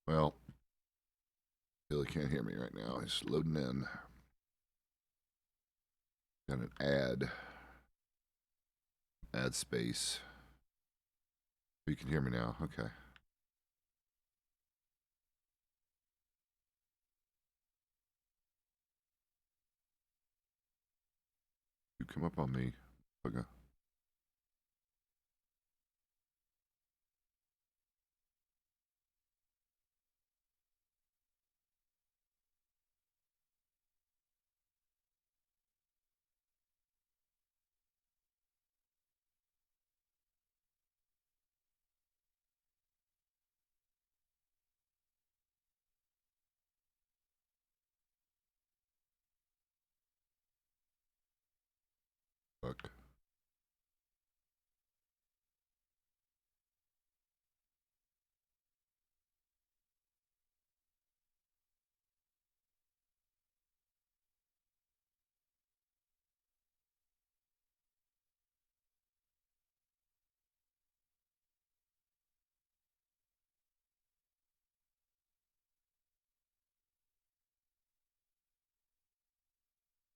Well, Billy can't hear me right now. He's loading in. Got an ad space. You can hear me now. Okay. You come up on me. Okay. Fuck.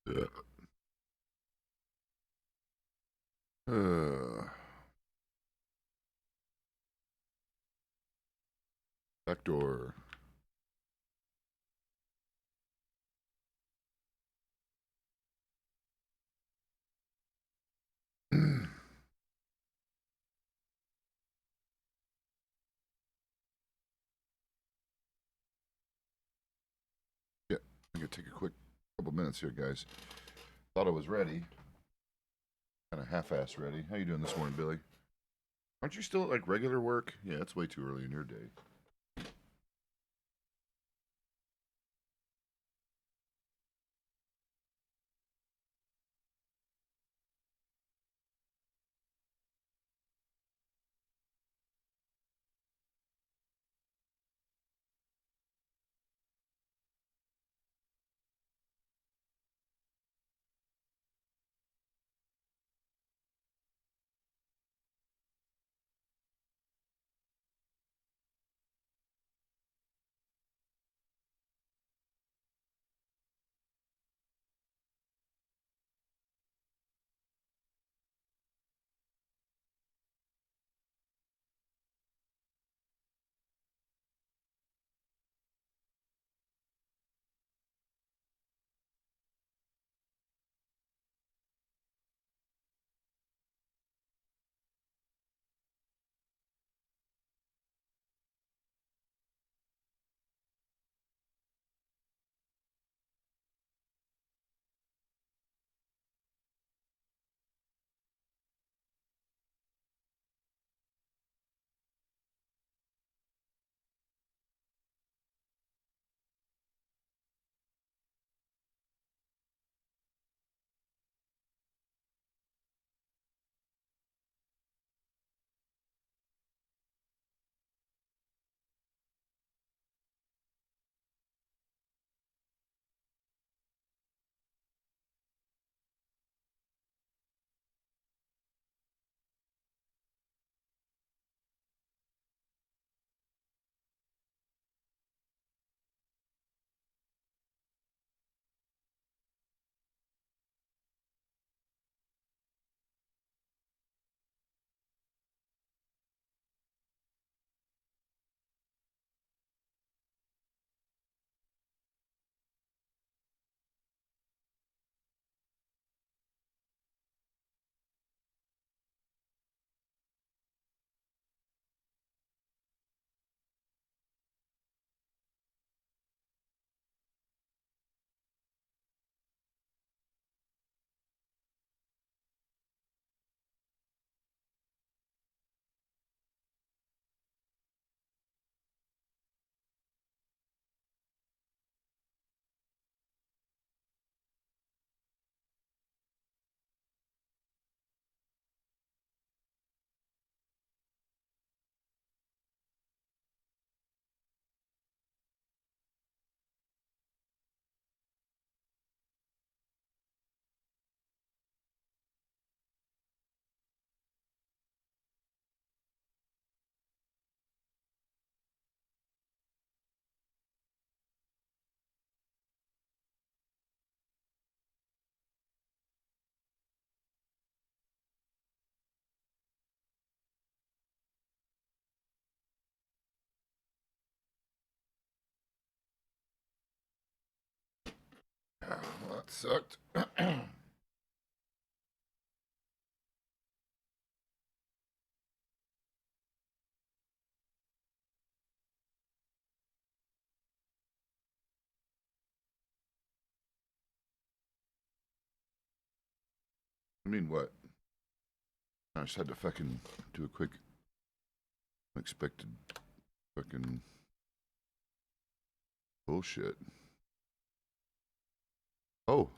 Yeah. Uh, Back door. Yeah, I'm gonna take a quick couple minutes here, guys. Thought I was ready. Kind of half-ass ready. How you doing this morning, Billy? Aren't you still at like regular work? Yeah, it's way too early in your day. That sucked. I mean, what? I just had to fucking do a quick unexpected fucking bullshit. Oh.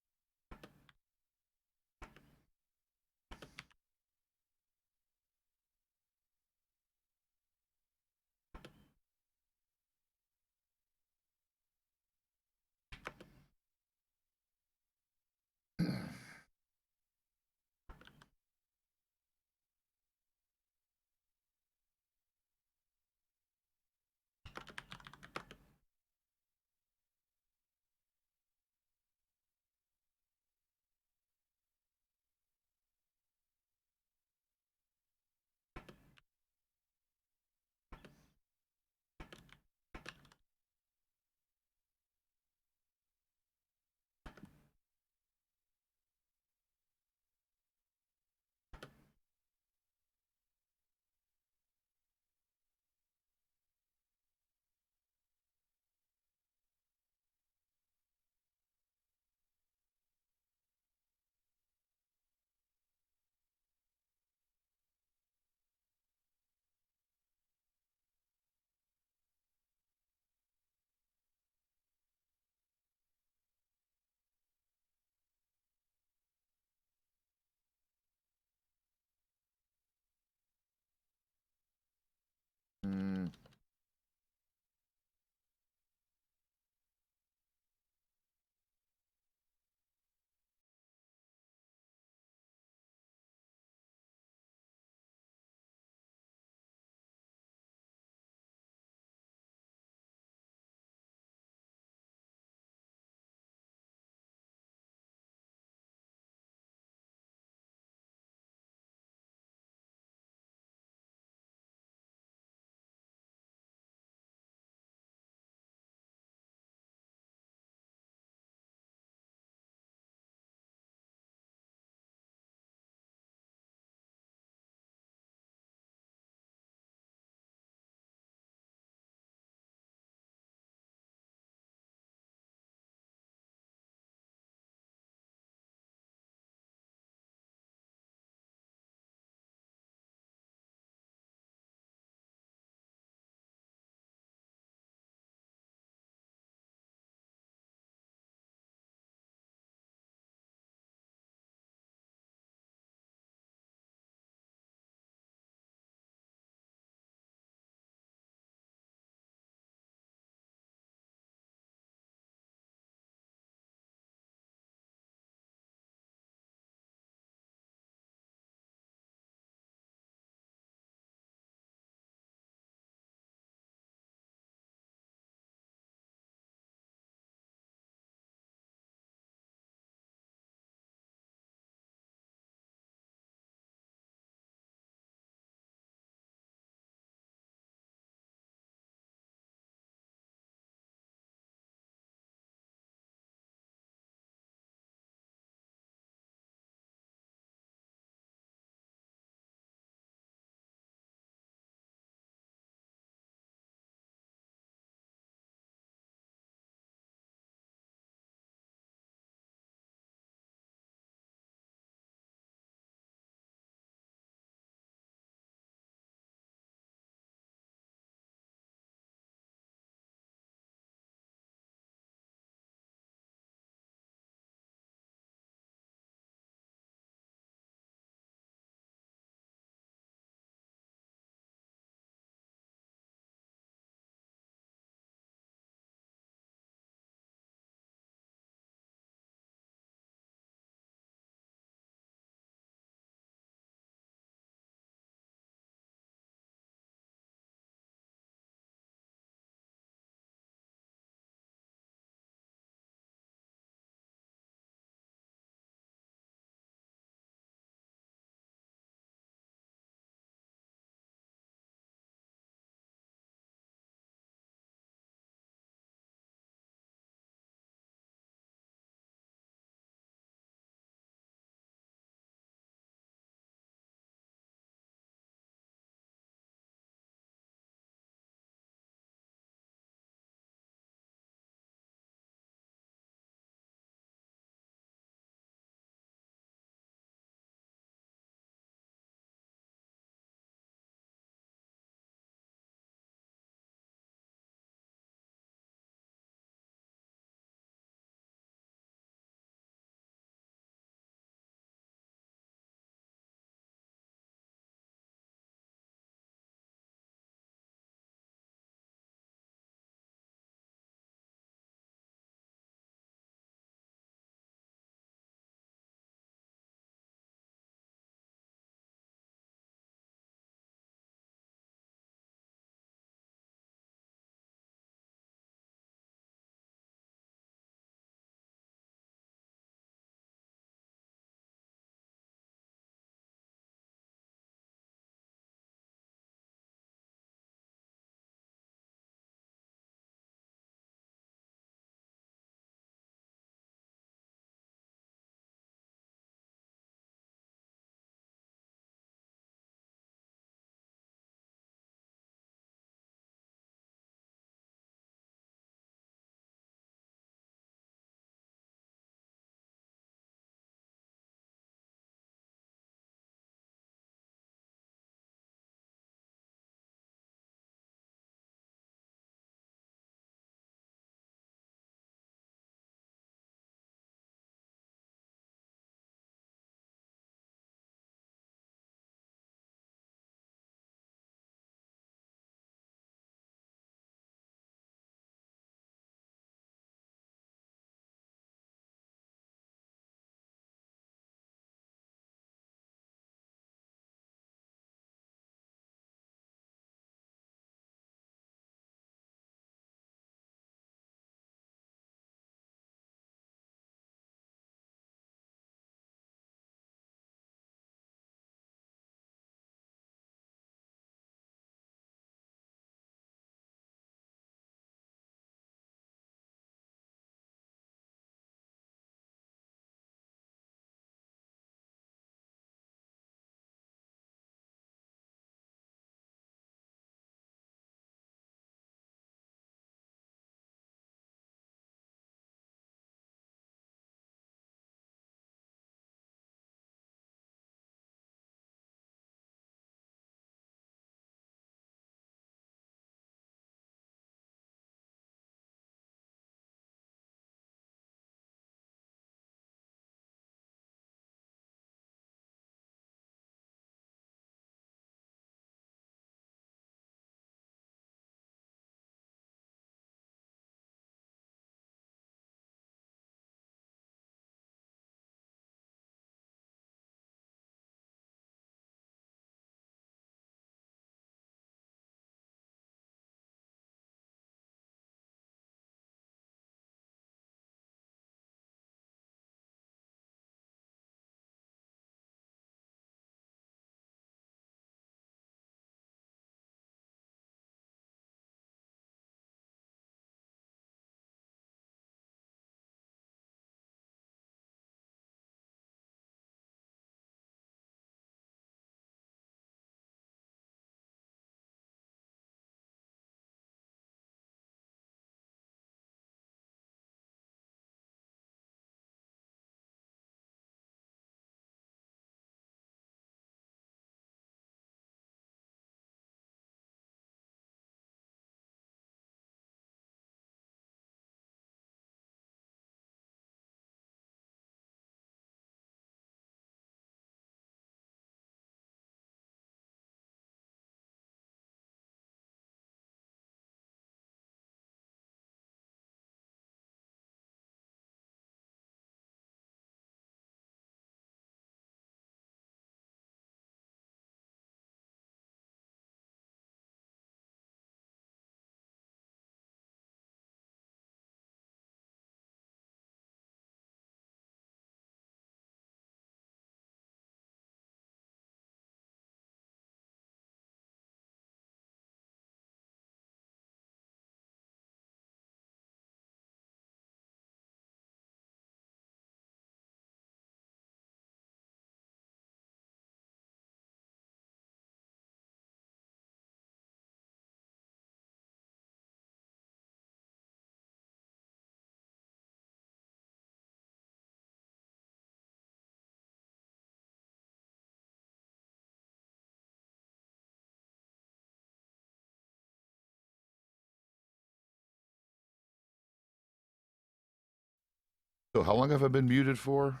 So how long have I been muted for?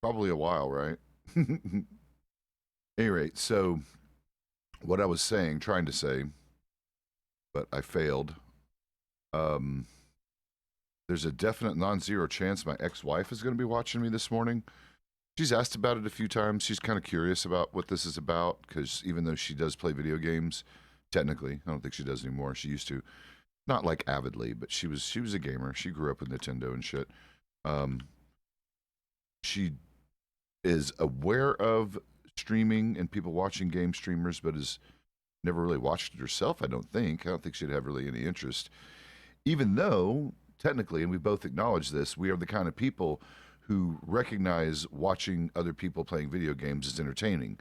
Probably a while, right? Any rate, so what I was saying, trying to say, but I failed. Um, there's a definite non-zero chance my ex-wife is going to be watching me this morning. She's asked about it a few times. She's kind of curious about what this is about because even though she does play video games, technically, I don't think she does anymore. She used to, not like avidly, but she was a gamer. She grew up with Nintendo and shit. Um, she is aware of streaming and people watching game streamers, but has never really watched it herself. I don't think. I don't think she'd have really any interest, even though technically, and we both acknowledge this, we are the kind of people who recognize watching other people playing video games as entertaining.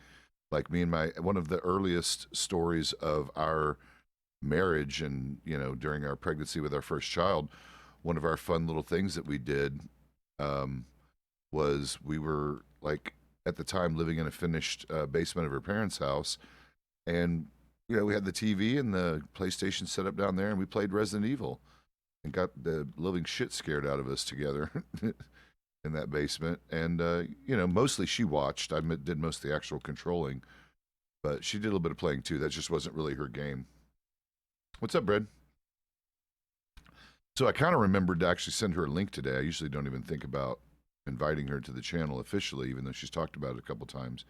Like me and my one of the earliest stories of our marriage and during our pregnancy with our first child, one of our fun little things that we did um, was we were like at the time living in a finished basement of her parents' house, and we had the TV and the PlayStation set up down there, and we played Resident Evil and got the living shit scared out of us together in that basement. And mostly she watched. I did most of the actual controlling, but she did a little bit of playing too. That just wasn't really her game. What's up, Brad? So I kind of remembered to actually send her a link today. I usually don't even think about inviting her to the channel officially, even though she's talked about it a couple times.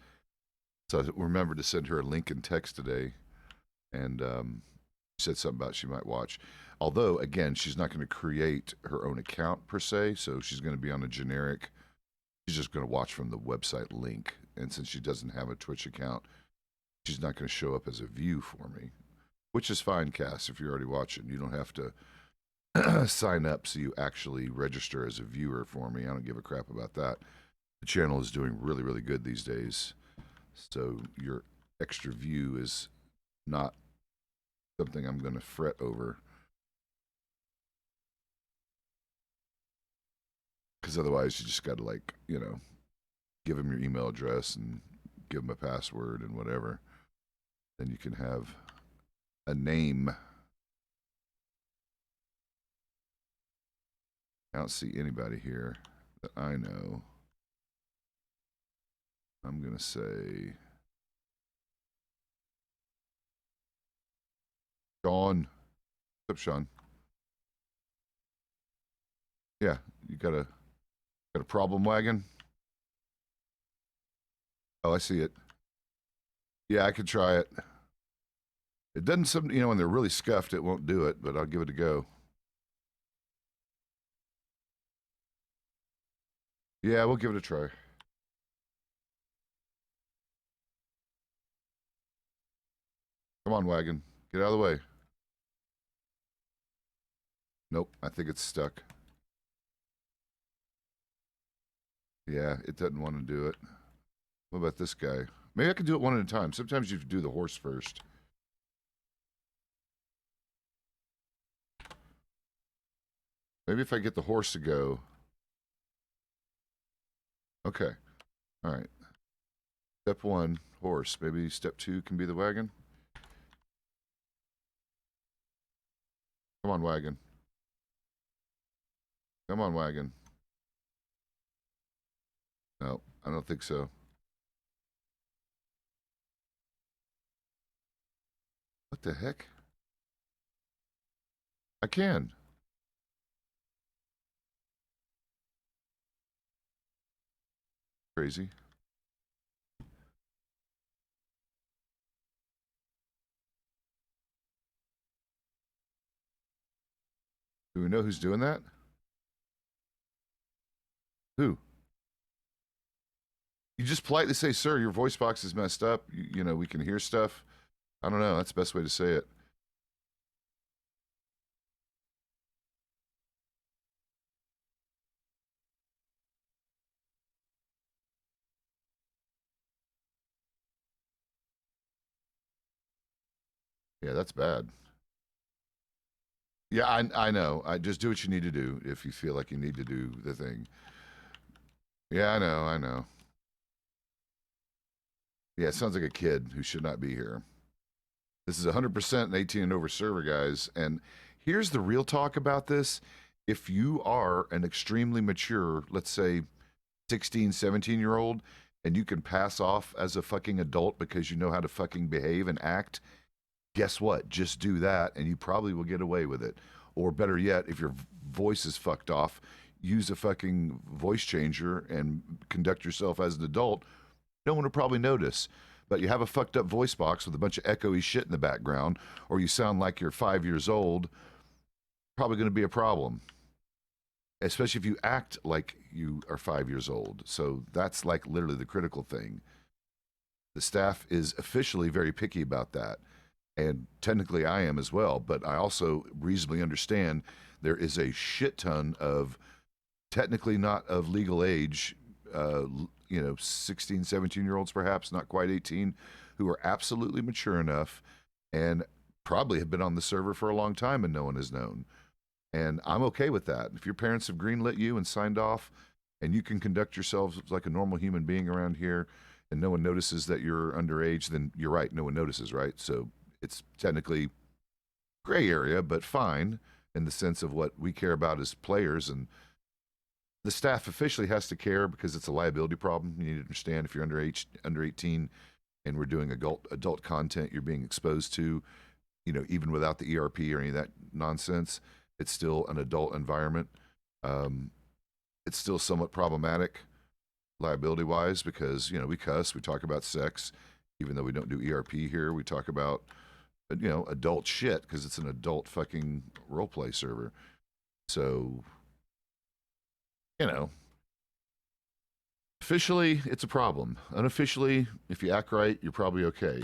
So I remembered to send her a link in text today, and said something about she might watch. Although, again, she's not going to create her own account per se, so she's going to be on a generic. She's just going to watch from the website link, and since she doesn't have a Twitch account, she's not going to show up as a view for me, which is fine, Cass. If you're already watching, you don't have to sign up so you actually register as a viewer for me. I don't give a crap about that. The channel is doing really, really good these days, so your extra view is not something I'm going to fret over, because otherwise you just got to give them your email address and give them a password and whatever. Then you can have a name. I don't see anybody here that I know. I'm going to say Sean. What's up, Sean? Yeah, you got a problem wagon? Oh, I see it. Yeah, I could try it. It doesn't, when they're really scuffed, it won't do it, but I'll give it a go. Yeah, we'll give it a try. Come on, wagon. Get out of the way. Nope, I think it's stuck. Yeah, it doesn't want to do it. What about this guy? Maybe I can do it one at a time. Sometimes you do the horse first. Maybe if I get the horse to go. Okay. All right. Step 1, horse. Maybe step 2 can be the wagon. Come on, wagon. Come on, wagon. No, I don't think so. What the heck? I can. Crazy. Do we know who's doing that? Who? You just politely say, sir, your voice box is messed up. We can hear stuff. I don't know. That's the best way to say it. Yeah, that's bad. Yeah, I know. I just do what you need to do if you feel like you need to do the thing. Yeah, I know. Yeah, it sounds like a kid who should not be here. This is 100% an 18 and over server, guys. And here's the real talk about this. If you are an extremely mature, let's say 16, 17-year-old, and you can pass off as a fucking adult because you know how to fucking behave and act, guess what? Just do that and you probably will get away with it. Or better yet, if your voice is fucked off, use a fucking voice changer and conduct yourself as an adult. No one will probably notice. But you have a fucked up voice box with a bunch of echoey shit in the background, or you sound like you're 5 years old, probably going to be a problem. Especially if you act like you are 5 years old. So that's like literally the critical thing. The staff is officially very picky about that. And technically I am as well, but I also reasonably understand there is a shit ton of technically not of legal age, 16, 17-year-olds perhaps, not quite 18, who are absolutely mature enough and probably have been on the server for a long time and no one has known. And I'm okay with that. If your parents have greenlit you and signed off and you can conduct yourselves like a normal human being around here and no one notices that you're underage, then you're right, no one notices, right? So it's technically gray area, but fine in the sense of what we care about as players. And the staff officially has to care because it's a liability problem. You need to understand if you're under 18 and we're doing adult content you're being exposed to, even without the ERP or any of that nonsense, it's still an adult environment. It's still somewhat problematic liability wise because, we cuss, we talk about sex, even though we don't do ERP here. We talk about, adult shit because it's an adult fucking roleplay server. So, officially, it's a problem. Unofficially, if you act right, you're probably okay.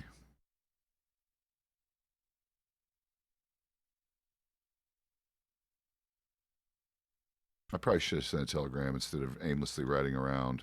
I probably should have sent a telegram instead of aimlessly riding around.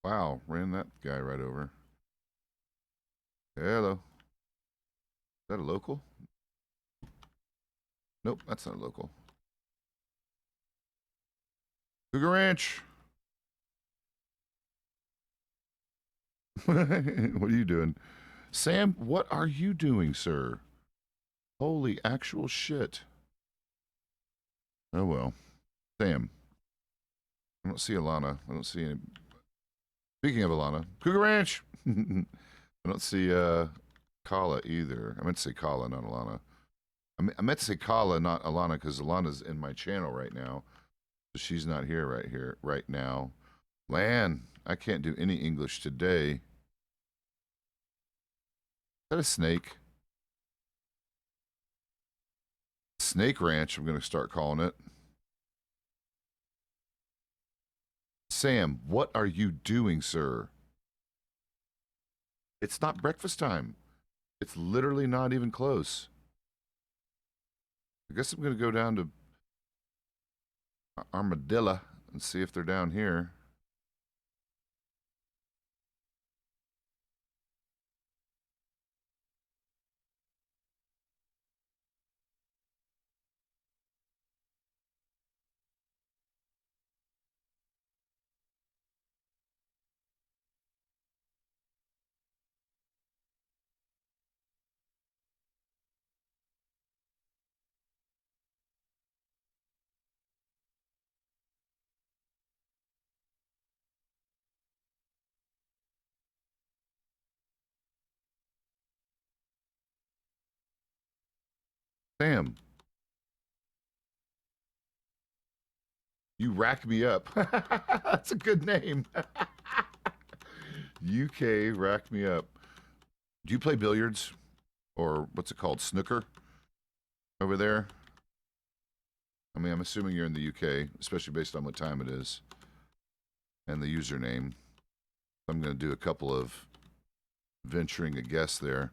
Wow, ran that guy right over. Hello. Is that a local? Nope, that's not a local. Cougar Ranch. What are you doing? Sam, what are you doing, sir? Holy actual shit. Oh well. Sam. I don't see Alana. I don't see any. Speaking of Alana, Cougar Ranch. I don't see Kala either. I meant to say Kala, not Alana. I meant to say Kala, not Alana, because Alana's in my channel right now. So she's not here right now. Lan, I can't do any English today. Is that a snake? Snake Ranch, I'm going to start calling it. Sam, what are you doing, sir? It's not breakfast time. It's literally not even close. I guess I'm going to go down to Armadillo and see if they're down here. Sam, You rack me up. That's a good name. UK rack me up. Do you play billiards? Or what's it called? Snooker? Over there? I mean, I'm assuming you're in the UK, especially based on what time it is. And the username. I'm going to do a couple of venturing a guess there.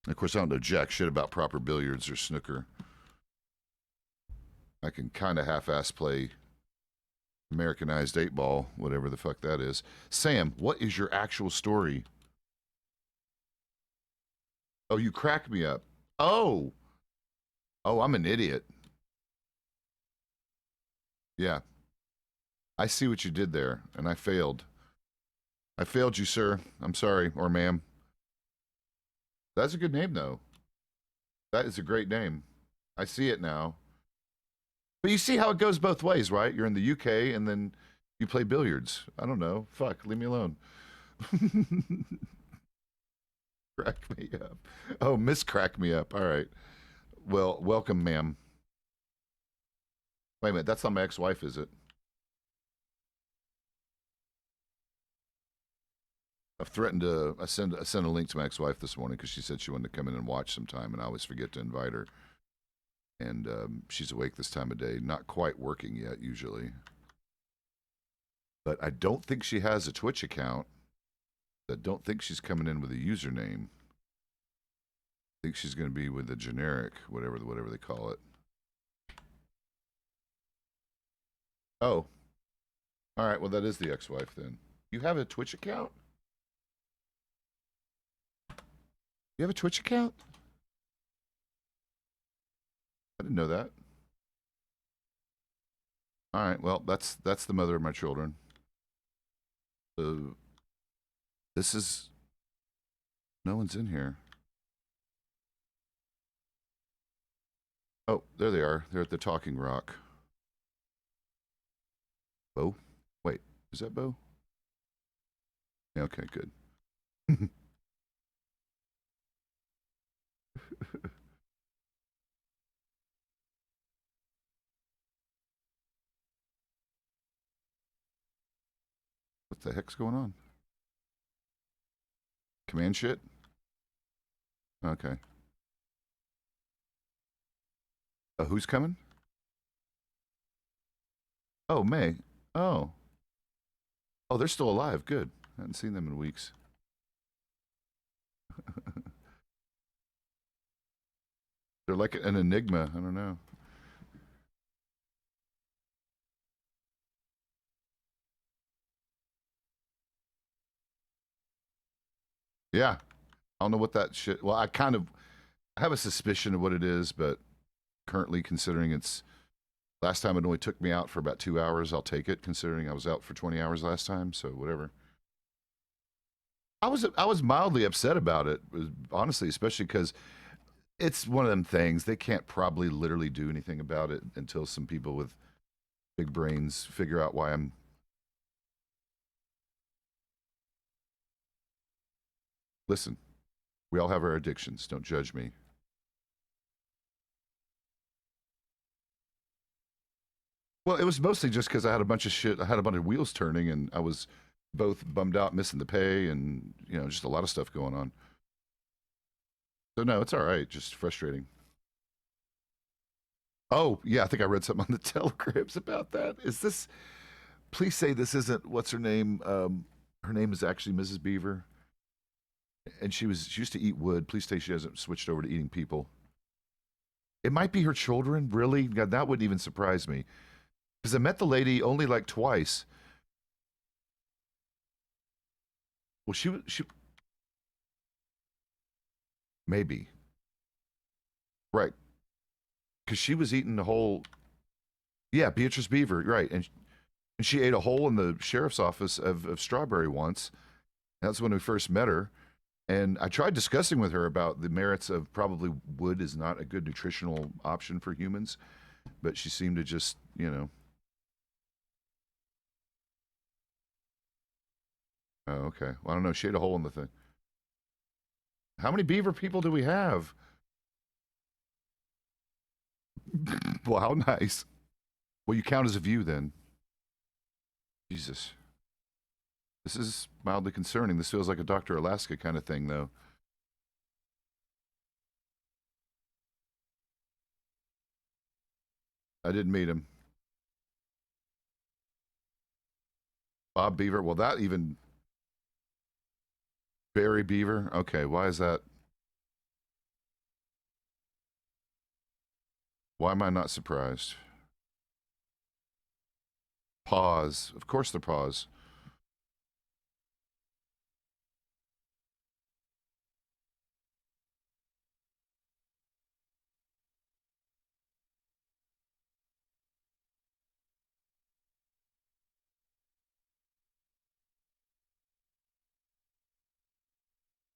Of course, I don't know jack shit about proper billiards or snooker. I can kind of half-ass play Americanized 8-ball, whatever the fuck that is. Sam, what is your actual story? Oh, you crack me up. Oh. Oh, I'm an idiot. Yeah. I see what you did there, and I failed. I failed you, sir. I'm sorry, or ma'am. That's a good name, though. That is a great name. I see it now. But you see how it goes both ways, right? You're in the UK, and then you play billiards. I don't know. Fuck, leave me alone. Crack me up. Oh, Miss Crack me up. All right. Well, welcome, ma'am. Wait a minute. That's not my ex-wife, is it? I've threatened to send a link to my ex-wife this morning because she said she wanted to come in and watch sometime, and I always forget to invite her. And she's awake this time of day, not quite working yet usually. But I don't think she has a Twitch account. I don't think she's coming in with a username. I think she's going to be with a generic, whatever they call it. Oh. All right, well, that is the ex-wife then. You have a Twitch account? You have a Twitch account? I didn't know that. All right, well, that's the mother of my children. This is... No one's in here. Oh, there they are. They're at the Talking Rock. Bo? Wait, is that Bo? Yeah, okay, good. What the heck's going on? Command shit? Okay. Who's coming? Oh, May. Oh. Oh, they're still alive. Good. I haven't seen them in weeks. They're like an enigma. I don't know. Yeah. I don't know what that shit... Well, I have a suspicion of what it is, but currently considering it's... Last time it only took me out for about 2 hours, I'll take it, considering I was out for 20 hours last time, so whatever. I was mildly upset about it, honestly, especially because it's one of them things. They can't probably literally do anything about it until some people with big brains figure out why I'm... Listen, we all have our addictions. Don't judge me. Well, it was mostly just because I had a bunch of shit. I had a bunch of wheels turning, and I was both bummed out, missing the pay, and just a lot of stuff going on. So no, it's all right. Just frustrating. Oh yeah, I think I read something on the telegrams about that. Is this? Please say this isn't what's her name? Her name is actually Mrs. Beaver, and she used to eat wood. Please say she hasn't switched over to eating people. It might be her children. Really, God, that wouldn't even surprise me. Because I met the lady only like twice. Well, she maybe. Right. Because she was eating the whole... Yeah, Beatrice Beaver, right. And she ate a hole in the sheriff's office of strawberry once. That's when we first met her. And I tried discussing with her about the merits of probably wood is not a good nutritional option for humans. But she seemed to just, Oh, okay. Well, I don't know. She ate a hole in the thing. How many beaver people do we have? Well, how nice. Well, you count as a view then. Jesus. This is mildly concerning. This feels like a Dr. Alaska kind of thing, though. I didn't meet him. Bob Beaver. Well, that even... Barry Beaver? Okay, why is that? Why am I not surprised? Pause. Of course they're pause.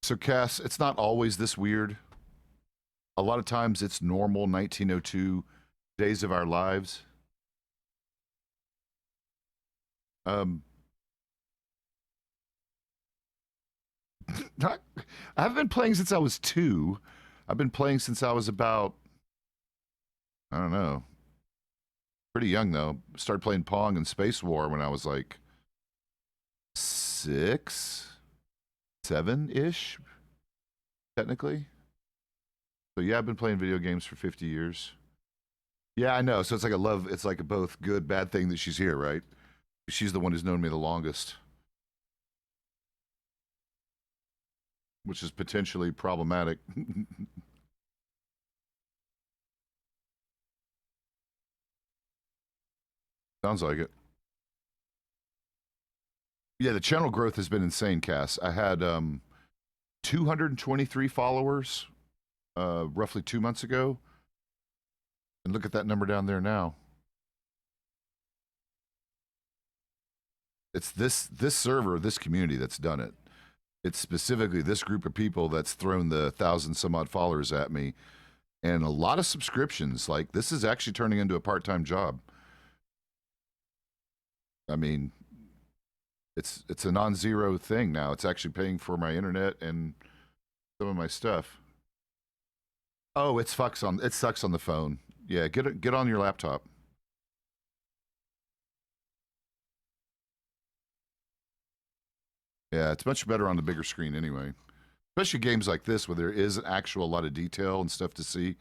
So, Cass, it's not always this weird. A lot of times it's normal 1902 days of our lives. I haven't been playing since I was 2. I've been playing since I was about, I don't know, pretty young though. Started playing Pong and Space War when I was like 6, 7-ish, technically. So yeah, I've been playing video games for 50 years. Yeah, I know. So it's like a love, it's like a both good, bad thing that she's here, right? She's the one who's known me the longest. Which is potentially problematic. Sounds like it. Yeah, the channel growth has been insane, Cass. I had 223 followers roughly 2 months ago. And look at that number down there now. It's this server, this community that's done it. It's specifically this group of people that's thrown the 1,000 some odd followers at me. And a lot of subscriptions. Like, this is actually turning into a part-time job. I mean, it's a non-zero thing now. It's actually paying for my internet and some of my stuff. Oh, it sucks on the phone. Yeah, get on your laptop. Yeah, it's much better on the bigger screen anyway. Especially games like this where there is actual lot of detail and stuff to see.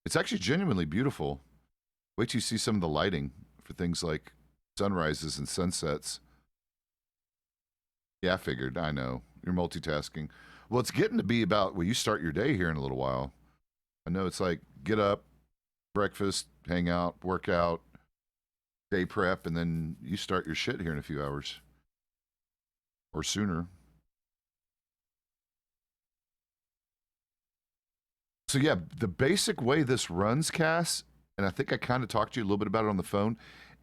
It's actually genuinely beautiful. Wait till you see some of the lighting for things like sunrises and sunsets. Yeah, I figured. I know. You're multitasking. Well, it's getting to be about, well, you start your day here in a little while. I know it's like get up, breakfast, hang out, work out, day prep, and then you start your shit here in a few hours. Or sooner. So yeah, the basic way this runs, Cass, and I think I kind of talked to you a little bit about it on the phone,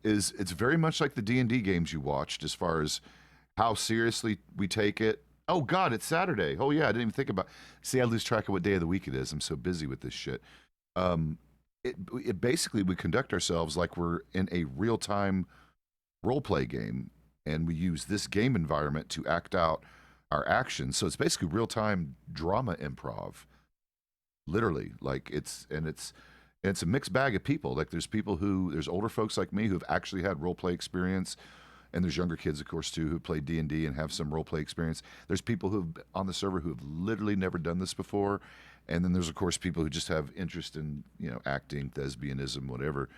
is it's very much like the D&D games you watched as far as how seriously we take it. Oh God, it's Saturday. Oh yeah, I didn't even think about. See, I lose track of what day of the week it is. I'm so busy with this shit. It basically, we conduct ourselves like we're in a real-time role-play game, and we use this game environment to act out our actions. So it's basically real-time drama improv. Literally, like it's a mixed bag of people. Like there's older folks like me who've actually had role-play experience, and there's younger kids, of course, too, who play D&D and have some role-play experience. There's people who've on the server who have literally never done this before, and then there's, of course, people who just have interest in, acting, thespianism, whatever,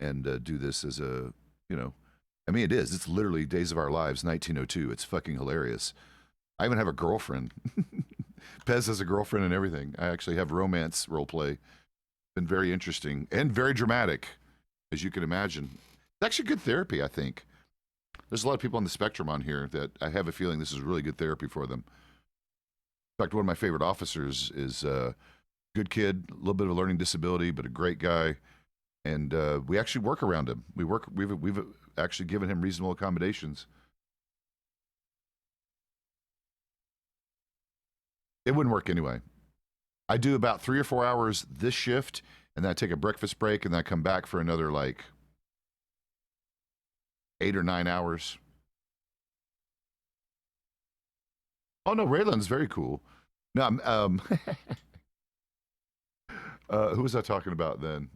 and do this as a, I mean, it is. It's literally Days of Our Lives, 1902. It's fucking hilarious. I even have a girlfriend. Pezz has a girlfriend and everything. I actually have romance roleplay. Been very interesting and very dramatic, as you can imagine. It's actually good therapy, I think. There's a lot of people on the spectrum on here that I have a feeling this is really good therapy for them. In fact, one of my favorite officers is a good kid, a little bit of a learning disability, but a great guy. And we actually work around him. We've actually given him reasonable accommodations. It wouldn't work anyway. I do about 3 or 4 hours this shift, and then I take a breakfast break, and then I come back for another like 8 or 9 hours. Oh no, Raylan's very cool. No, who was I talking about then?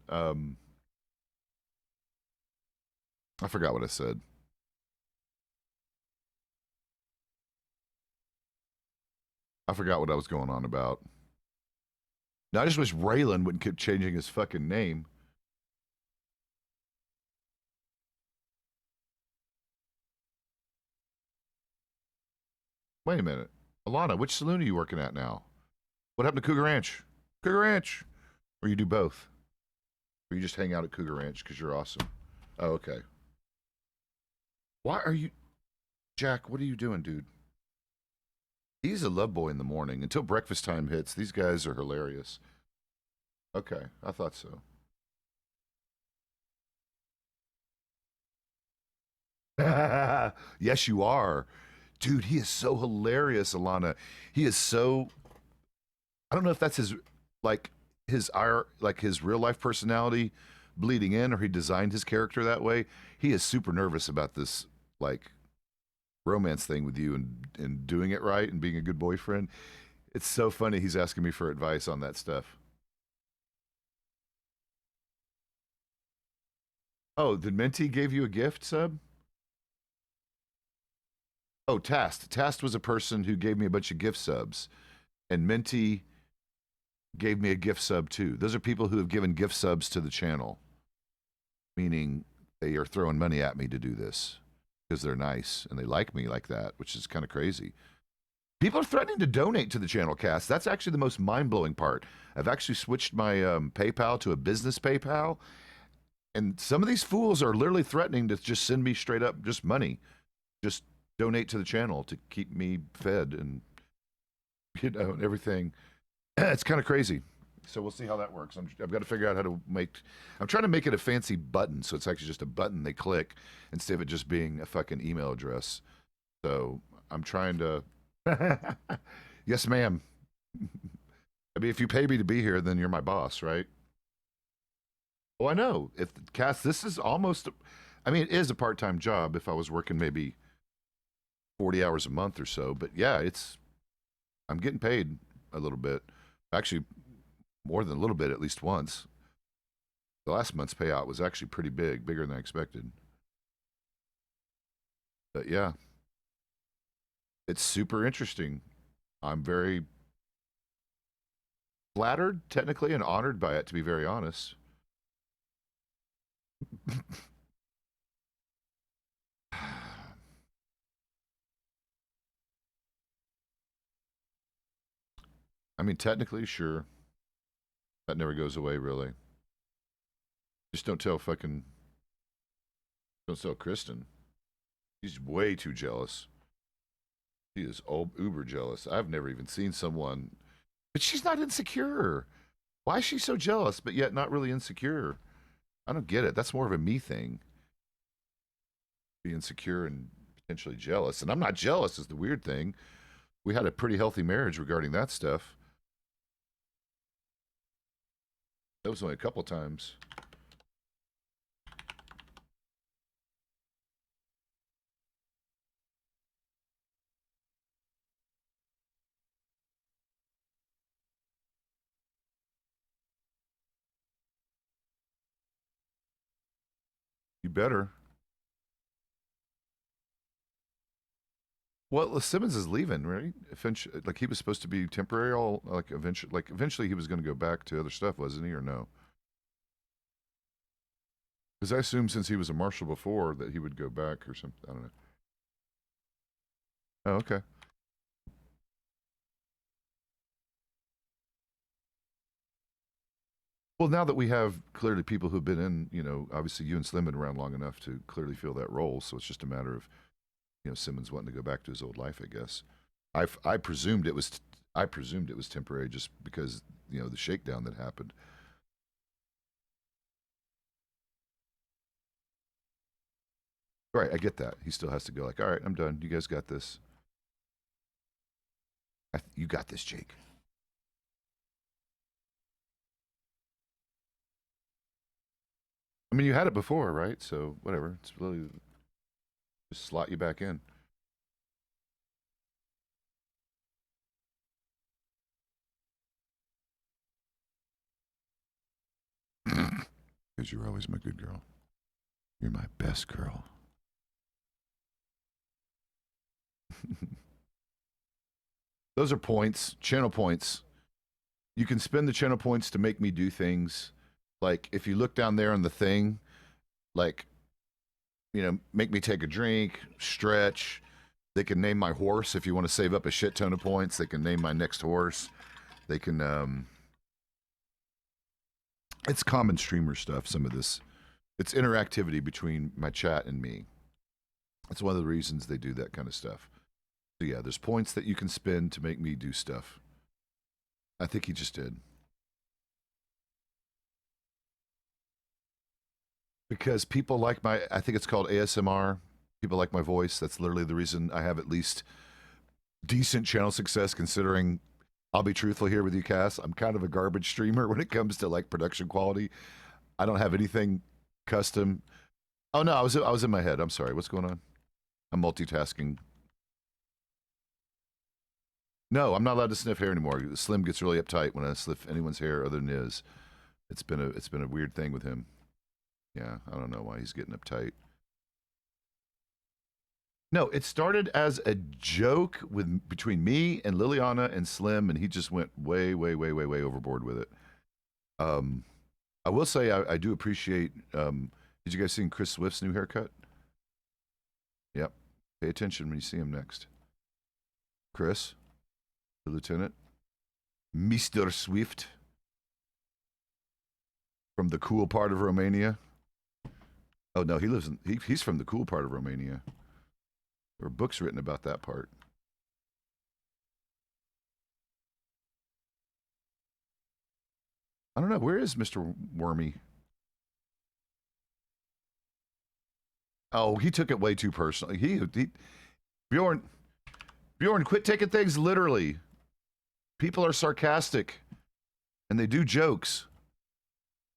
I forgot what I said. I forgot what I was going on about. No, I just wish Raylan wouldn't keep changing his fucking name. Wait a minute. Alana, which saloon are you working at now? What happened to Cougar Ranch? Cougar Ranch. Or you do both? Or you just hang out at Cougar Ranch because you're awesome? Oh, okay. Why are you... Jack, what are you doing, dude? He's a love boy in the morning. Until breakfast time hits, these guys are hilarious. Okay, I thought so. Yes, you are. Dude, he is so hilarious, Alana. He is so... I don't know if that's his, like, his real life personality bleeding in, or he designed his character that way. He is super nervous about this, like, romance thing with you and doing it right and being a good boyfriend. It's so funny he's asking me for advice on that stuff. Oh, did Minty gave you a gift, Sub? Oh, Tast. Tast was a person who gave me a bunch of gift subs, and Minty gave me a gift sub too. Those are people who have given gift subs to the channel, meaning they are throwing money at me to do this because they're nice and they like me like that, which is kind of crazy. People are threatening to donate to the channel, Cast. That's actually the most mind-blowing part. I've actually switched my PayPal to a business PayPal, and some of these fools are literally threatening to just send me straight up just money. Just donate to the channel to keep me fed and, and everything. It's kind of crazy. So we'll see how that works. I've got to figure out how to make. I'm trying to make it a fancy button, so it's actually just a button they click instead of it just being a fucking email address. So I'm trying to. Yes, ma'am. I mean, if you pay me to be here, then you're my boss, right? Oh, I know. If Cass, this is almost. I mean, it is a part-time job. If I was working maybe 40 hours a month or so, but yeah, it's. I'm getting paid a little bit. Actually, more than a little bit, at least once. The last month's payout was actually pretty big, bigger than I expected. But yeah, it's super interesting. I'm very flattered, technically, and honored by it, to be very honest. I mean, technically, sure. That never goes away, really. Just don't tell Kristen. She's way too jealous. She is uber jealous. I've never even seen someone, but she's not insecure. Why is she so jealous, but yet not really insecure? I don't get it. That's more of a me thing. Be insecure and potentially jealous. And I'm not jealous, is the weird thing. We had a pretty healthy marriage regarding that stuff. That was only a couple times. You better. Well, Simmons is leaving, right? Eventually, like he was supposed to be temporary. All eventually he was going to go back to other stuff, wasn't he, or no? Because I assumed since he was a marshal before that he would go back or something. I don't know. Oh, okay. Well, now that we have clearly people who've been in, obviously you and Slim been around long enough to clearly fill that role. So it's just a matter of, Simmons wanting to go back to his old life, I guess. I presumed it was temporary just because the shakedown that happened. Right, I get that. He still has to go. Like, all right, I'm done. You guys got this. You got this, Jake. I mean, you had it before, right? So whatever. It's really just slot you back in. Because you're always my good girl. You're my best girl. Those are points, channel points. You can spend the channel points to make me do things. Like, if you look down there on the thing, like, you know, make me take a drink, stretch. They can name my horse if you want to save up a shit ton of points. They can name my next horse. They can, it's common streamer stuff, some of this. It's interactivity between my chat and me. That's one of the reasons they do that kind of stuff. So yeah, there's points that you can spend to make me do stuff. I think he just did. Because people like my, I think it's called ASMR. People like my voice. That's literally the reason I have at least decent channel success, considering, I'll be truthful here with you, Cass, I'm kind of a garbage streamer when it comes to like production quality. I don't have anything custom. Oh no, I was in my head. I'm sorry. What's going on? I'm multitasking. No, I'm not allowed to sniff hair anymore. Slim gets really uptight when I sniff anyone's hair other than his. It's been a weird thing with him. Yeah, I don't know why he's getting uptight. No, it started as a joke between me and Liliana and Slim, and he just went way overboard with it. I will say I do appreciate. Did you guys see Chris Swift's new haircut? Yep. Pay attention when you see him next. Chris, the lieutenant, Mr. Swift, from the cool part of Romania. Oh no, he lives in. He's from the cool part of Romania. There were books written about that part. I don't know. Where is Mr. Wormy? Oh, he took it way too personally. Bjorn, quit taking things literally. People are sarcastic, and they do jokes.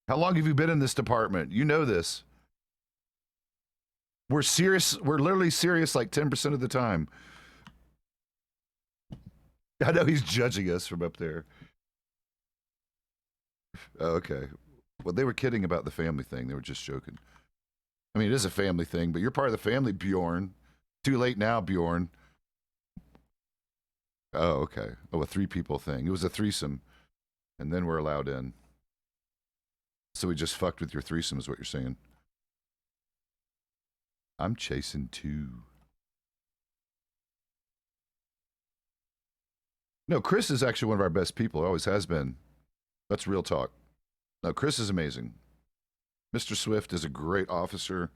How long have you been in this department? You know this. We're serious. We're literally serious like 10% of the time. I know he's judging us from up there. Oh, okay. Well, they were kidding about the family thing. They were just joking. I mean, it is a family thing, but you're part of the family, Bjorn. Too late now, Bjorn. Oh, okay. Oh, a 3-people thing. It was a threesome, and then we're allowed in. So we just fucked with your threesome, is what you're saying. I'm chasing 2. No, Chris is actually one of our best people. Always has been. That's real talk. No, Chris is amazing. Mr. Swift is a great officer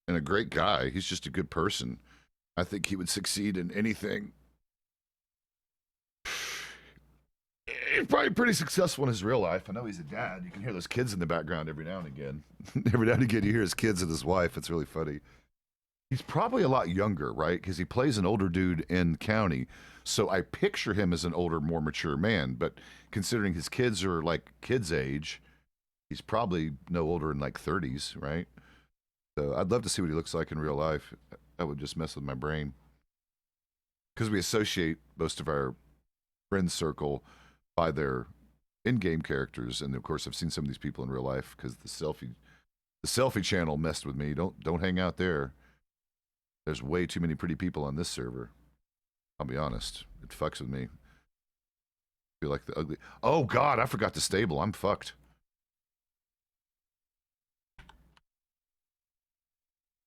and a great guy. He's just a good person. I think he would succeed in anything. He's probably pretty successful in his real life. I know he's a dad. You can hear those kids in the background every now and again. Every now and again you hear his kids and his wife. It's really funny. He's probably a lot younger, right? Because he plays an older dude in county. So I picture him as an older, more mature man. But considering his kids are like kids' age, he's probably no older than like 30s, right? So I'd love to see what he looks like in real life. That would just mess with my brain. Because we associate most of our friend circle by their in-game characters. And of course, I've seen some of these people in real life because the selfie channel messed with me. Don't hang out there. There's way too many pretty people on this server. I'll be honest. It fucks with me. I feel like the ugly. Oh God, I forgot the stable. I'm fucked.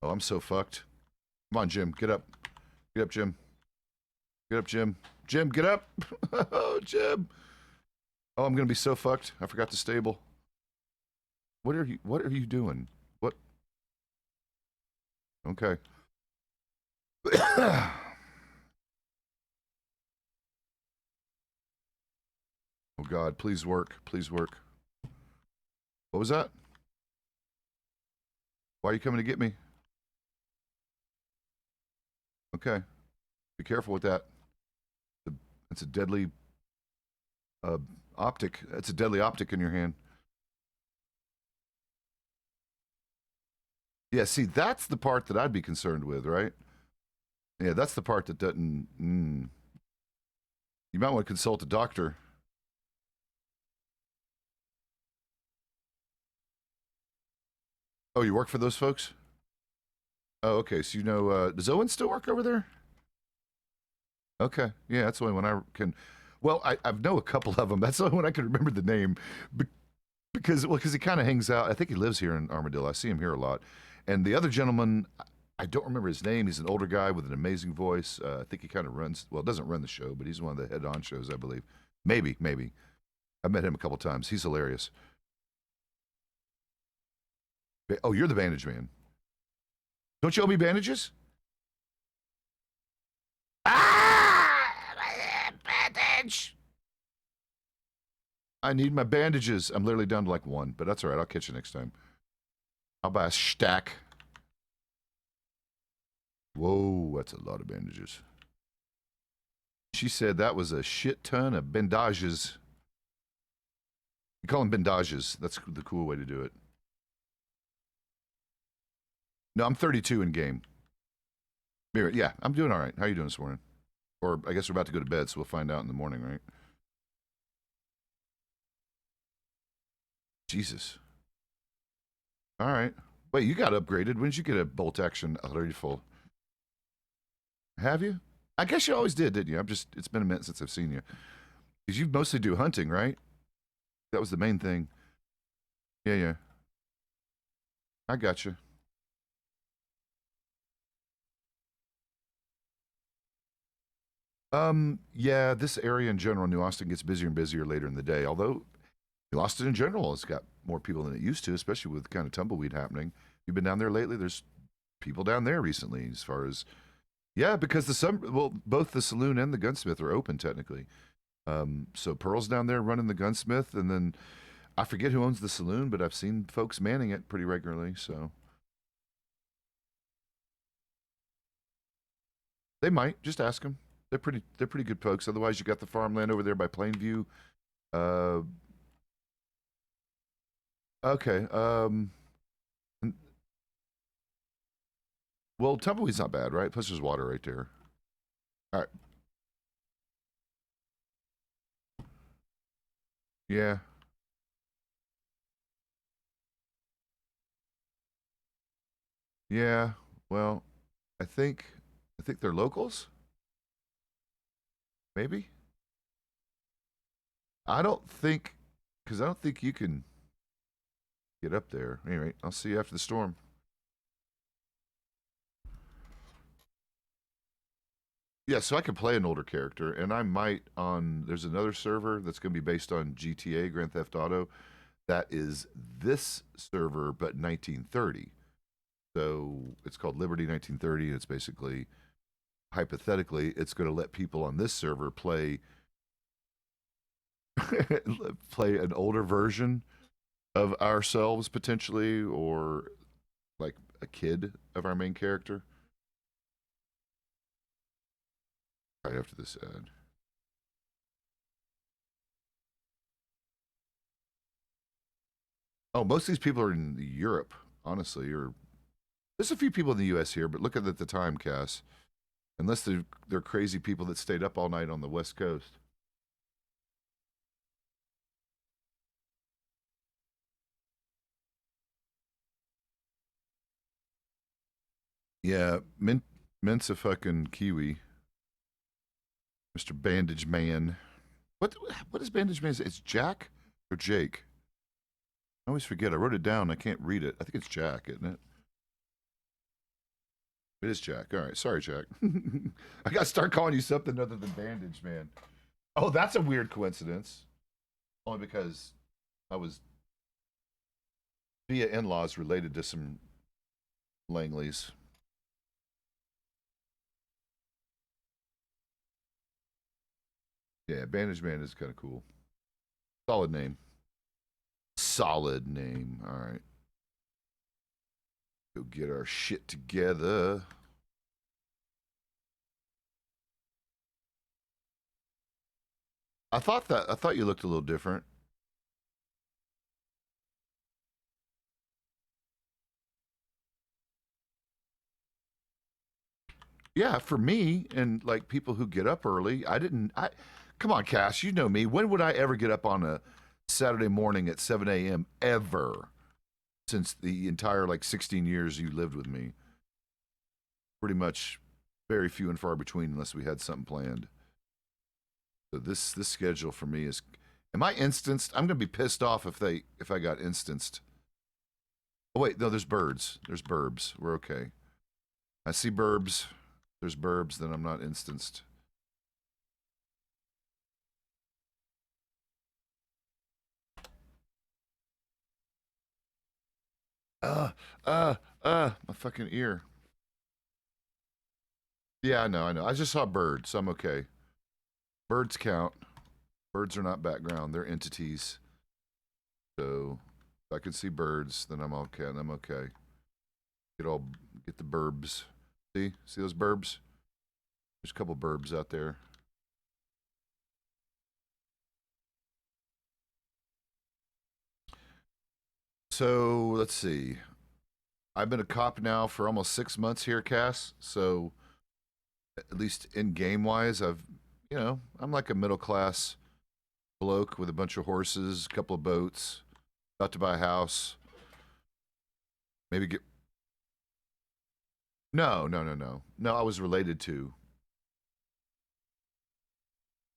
Oh, I'm so fucked. Come on, Jim. Get up. Get up, Jim. Get up, Jim. Jim, get up. Oh, Jim. Oh, I'm gonna be so fucked. I forgot the stable. What are you doing? What? Okay. Oh God, please work. Please work. What was that? Why are you coming to get me? Okay. Be careful with that. It's a deadly optic. It's a deadly optic in your hand. Yeah, see, that's the part that I'd be concerned with, right? Yeah, that's the part that doesn't... You might want to consult a doctor. Oh, you work for those folks? Oh, okay. So you know, does Owen still work over there? Okay. Yeah, that's the only one I can. Well, I know a couple of them. That's the only one I can remember the name because he kind of hangs out. I think he lives here in Armadillo. I see him here a lot. And the other gentleman, I don't remember his name. He's an older guy with an amazing voice. I think he kind of runs. Well, doesn't run the show, but he's one of the head-on shows, I believe. Maybe. I met him a couple times. He's hilarious. Oh, you're the bandage man. Don't you owe me bandages? Ah! Bandage! I need my bandages. I'm literally down to like one, but that's all right. I'll catch you next time. I'll buy a stack. Whoa, that's a lot of bandages. She said that was a shit ton of bandages. You call them bandages. That's the cool way to do it. No, I'm 32 in game. Yeah, I'm doing all right. How are you doing this morning? Or I guess we're about to go to bed, so we'll find out in the morning, right? Jesus. All right. Wait, you got upgraded. When did you get a bolt action rifle? Have you? I guess you always did, didn't you? It's been a minute since I've seen you. Because you mostly do hunting, right? That was the main thing. Yeah. I got you. Yeah, this area in general, New Austin, gets busier and busier later in the day. Although New Austin in general has got more people than it used to, especially with kind of tumbleweed happening. You've been down there lately? There's people down there recently, as far as because both the saloon and the gunsmith are open technically. So Pearl's down there running the gunsmith, and then I forget who owns the saloon, but I've seen folks manning it pretty regularly. So they might just ask them. They're pretty good folks. Otherwise, you got the farmland over there by Plainview. Okay. Well, tumbleweed's not bad, right? Plus, there's water right there. All right. Yeah. Yeah. Well, I think they're locals. Maybe. I don't think you can get up there. Anyway, I'll see you after the storm. Yeah, so I can play an older character, and I might on. There's another server that's going to be based on GTA, Grand Theft Auto. That is this server, but 1930. So it's called Liberty 1930. It's basically, hypothetically, it's going to let people on this server play play an older version of ourselves potentially, or like a kid of our main character. Right after this ad. Oh, most of these people are in Europe, honestly. Or there's a few people in the U.S. here, but look at the time, Cass. Unless they're crazy people that stayed up all night on the West Coast. Yeah, Mint's a fucking Kiwi. Mr. Bandage Man. What is Bandage Man? It's Jack or Jake? I always forget. I wrote it down. I can't read it. I think it's Jack, isn't it? It is Jack. All right. Sorry, Jack. I got to start calling you something other than Bandage Man. Oh, that's a weird coincidence. Only because I was via in-laws related to some Langleys. Yeah, Bandage Man is kind of cool. Solid name. Solid name. All right. Go get our shit together. I thought you looked a little different. Yeah, for me and like people who get up early, I come on, Cass, you know me. When would I ever get up on a Saturday morning at 7 a.m. ever? Since the entire like 16 years you lived with me. pretty much very few and far between unless we had something planned. So this schedule for me is. Am I instanced? I'm gonna be pissed off if I got instanced. Oh wait, no, there's birds. There's burbs. We're okay. I see burbs. There's burbs, then I'm not instanced. My fucking ear. Yeah, I know. I just saw birds, so I'm okay. Birds count. Birds are not background, they're entities. So if I can see birds, then I'm okay, and I'm okay. Get the burbs. See those burbs? There's a couple burbs out there. So let's see. I've been a cop now for almost 6 months here, Cass. So at least in game wise, I'm like a middle class bloke with a bunch of horses, a couple of boats, about to buy a house. Maybe get. No. I was related to.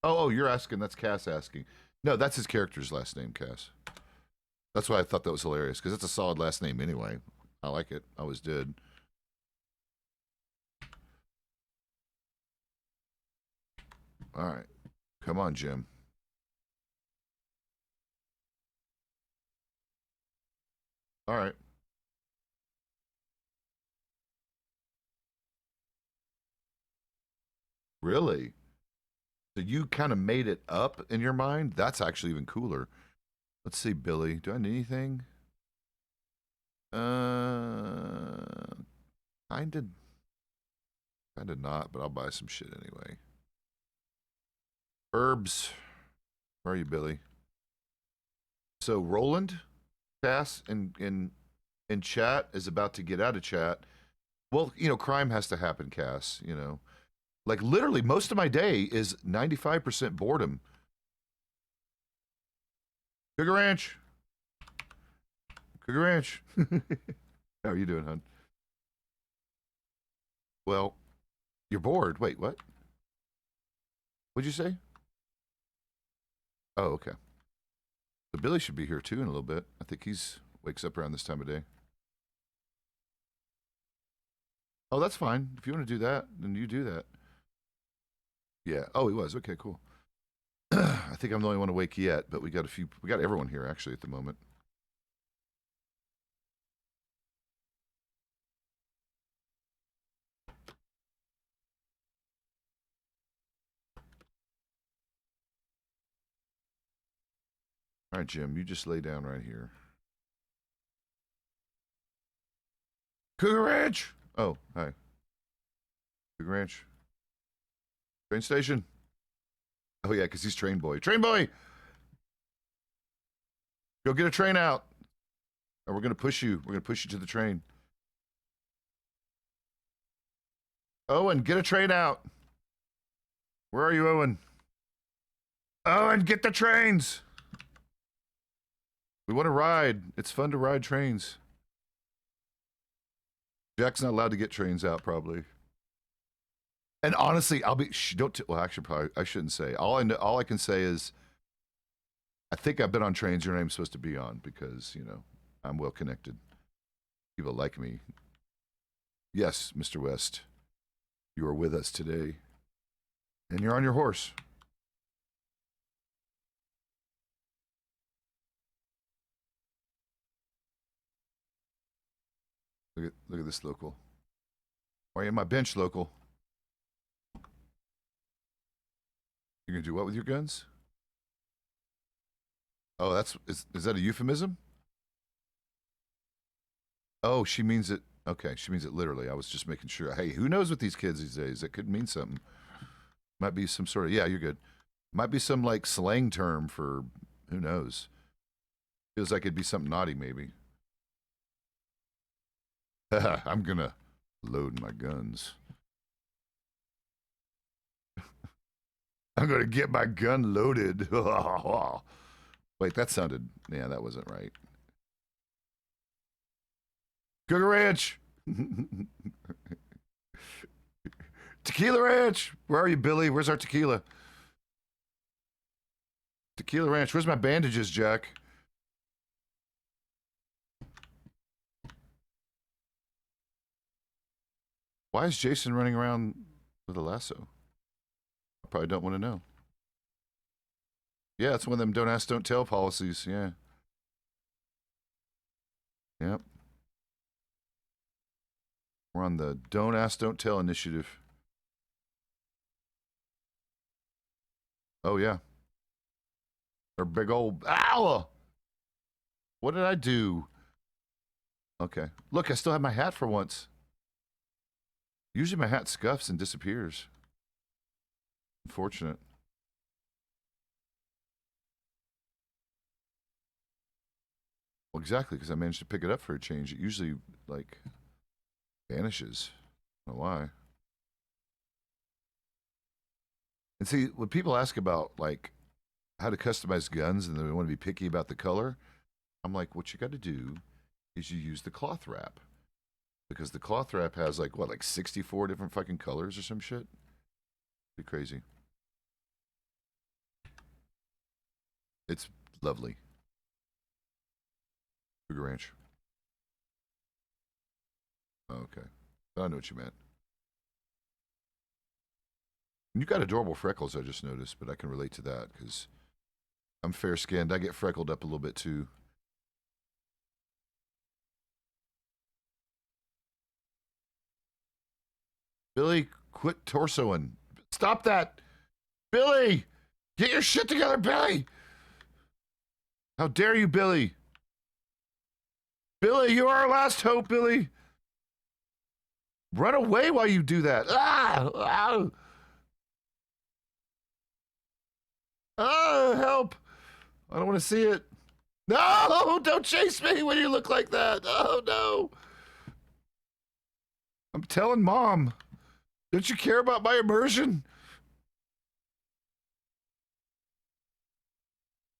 Oh, you're asking. That's Cass asking. No, that's his character's last name, Cass. That's why I thought that was hilarious, because it's a solid last name anyway. I like it. I always did. All right. Come on, Jim. All right. Really? So you kind of made it up in your mind? That's actually even cooler. Let's see, Billy. Do I need anything? Kinda not, but I'll buy some shit anyway. Herbs. Where are you, Billy? So Roland, Cass, in chat is about to get out of chat. Well, crime has to happen, Cass. Like literally, most of my day is 95% boredom. Cougar Ranch. Cougar Ranch. How are you doing, hon? Well, you're bored. Wait, what? What'd you say? Oh, okay. So Billy should be here too in a little bit. I think he's wakes up around this time of day. Oh, that's fine. If you want to do that, then you do that. Yeah. Oh, he was. Okay, cool. I think I'm the only one awake yet, but we got everyone here actually at the moment. All right, Jim, you just lay down right here. Cougar Ranch! Oh, hi. Cougar Ranch. Train station. Oh, yeah, because he's train boy. Train boy! Go get a train out. And we're going to push you. We're going to push you to the train. Owen, get a train out. Where are you, Owen? Owen, get the trains! We want to ride. It's fun to ride trains. Jack's not allowed to get trains out, probably. And honestly, I'll be. Well, actually, probably I shouldn't say. All I can say is, I think I've been on trains your name's supposed to be on because I'm well connected. People like me. Yes, Mr. West, you are with us today, and you're on your horse. Look at this local. Why are you in my bench, local? You're gonna do what with your guns? Oh, is that a euphemism? Oh, she means it. Okay, she means it literally. I was just making sure. Hey, who knows with these kids these days? That could mean something. Might be some sort of. Yeah, you're good. Might be some like slang term for who knows. Feels like it'd be something naughty, maybe. I'm gonna load my guns. I'm gonna get my gun loaded. Wait, that sounded. Yeah, that wasn't right. Cougar Ranch. Tequila Ranch. Where are you, Billy? Where's our tequila? Tequila Ranch. Where's my bandages, Jack? Why is Jason running around with a lasso? I probably don't want to know. Yeah, it's one of them don't ask, don't tell policies. Yeah. Yep. We're on the don't ask, don't tell initiative. Oh, yeah. Or big old... Ow! What did I do? Okay. Look, I still have my hat for once. Usually my hat scuffs and disappears. Unfortunate. Well, exactly, because I managed to pick it up for a change. It usually, like, vanishes. I don't know why. And see, when people ask about, like, how to customize guns and they want to be picky about the color, I'm like, what you got to do is you use the cloth wrap. Because the cloth wrap has, like, what, like 64 different fucking colors or some shit? Pretty crazy. It's lovely. Sugar Ranch. Oh, okay. I know what you meant. You got adorable freckles, I just noticed, but I can relate to that because I'm fair skinned. I get freckled up a little bit too. Billy, quit torsoing. Stop that. Billy! Get your shit together, Billy! How dare you, Billy? Billy, you are our last hope, Billy. Run away while you do that. Ah! Ah! Ah, help! I don't want to see it. No! Don't chase me when you look like that. Oh, no. I'm telling Mom. Don't you care about my immersion?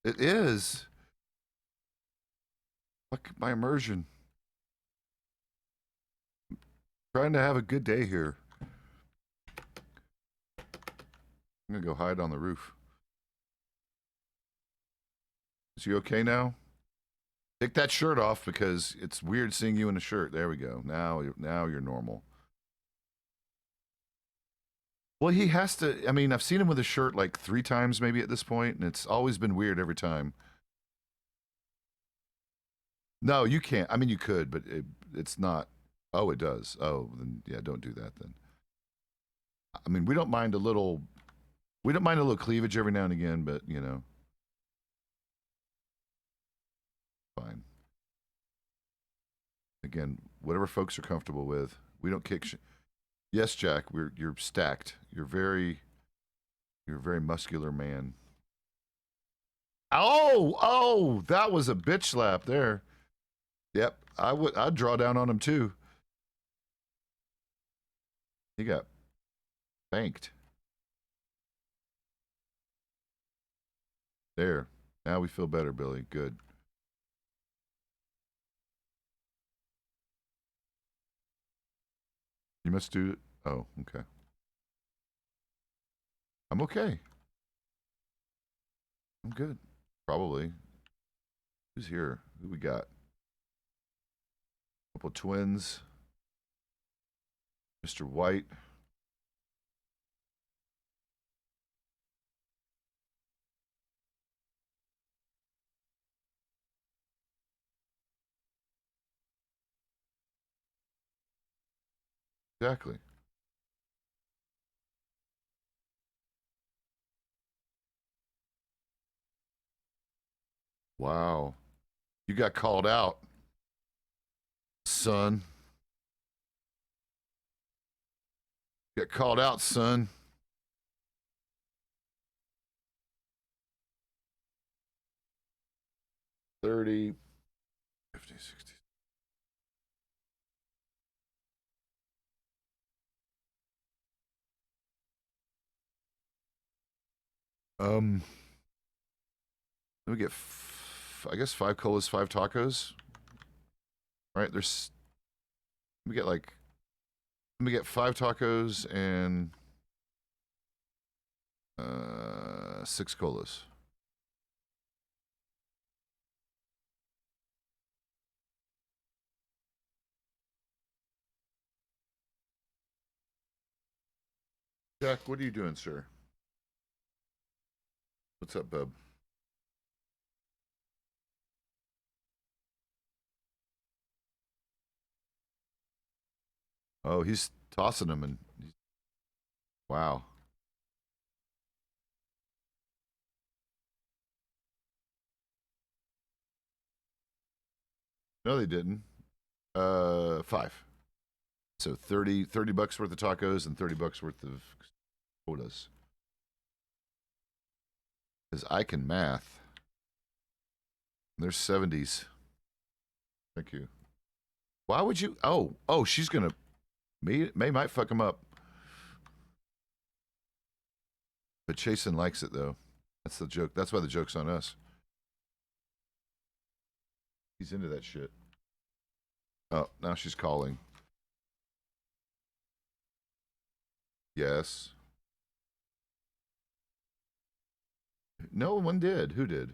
It is. Fuck my immersion. I'm trying to have a good day here. I'm gonna go hide on the roof. Is he okay now? Take that shirt off because it's weird seeing you in a shirt. There we go. Now you're normal. Well, he has to. I mean, I've seen him with a shirt like 3 times maybe at this point, and it's always been weird every time. No, you can't. I mean, you could, but it's not. Oh, it does. Oh, then yeah, don't do that then. I mean, we don't mind a little cleavage every now and again, but you know, fine. Again, whatever folks are comfortable with. We don't kick. Yes, Jack, you're stacked. You're a very muscular man. Oh, that was a bitch slap there. Yep, I'd draw down on him too. He got banked. There. Now we feel better, Billy. Good. You must do it. Oh, okay. I'm okay. I'm good. Probably. Who's here? Who we got? Couple twins. Mr. White. Exactly. Wow. You got called out, son. You got called out, son. $30, $50, $60. Let me get, I guess 5 colas, 5 tacos. Right, we get like Let me get 5 tacos and 6 colas. Jack, what are you doing, sir? What's up, bub? Oh, he's tossing them and wow. No, they didn't. 5. So 30 bucks worth of tacos and 30 bucks worth of quotas. Because I can math. There's 70s. Thank you. Why would you? Oh, she's gonna. May might fuck him up. But Chasen likes it though. That's the joke. That's why the joke's on us. He's into that shit. Oh, now she's calling. Yes. No one did. Who did?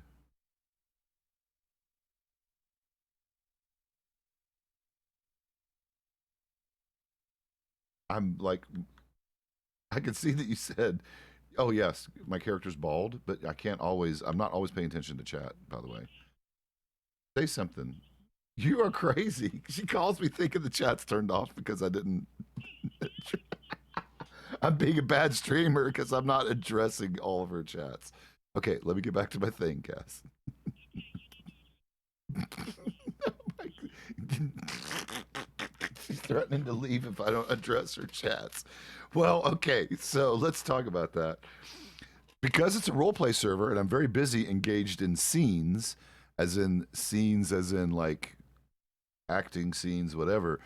I'm like, I can see that you said, oh, yes, my character's bald, but I can't always, I'm not always paying attention to chat, by the way. Say something. You are crazy. She calls me thinking the chat's turned off because I didn't. I'm being a bad streamer because I'm not addressing all of her chats. Okay, let me get back to my thing, Cass. She's threatening to leave if I don't address her chats. Well, okay, so let's talk about that. Because it's a roleplay server and I'm very busy engaged in scenes, as in like acting scenes, whatever,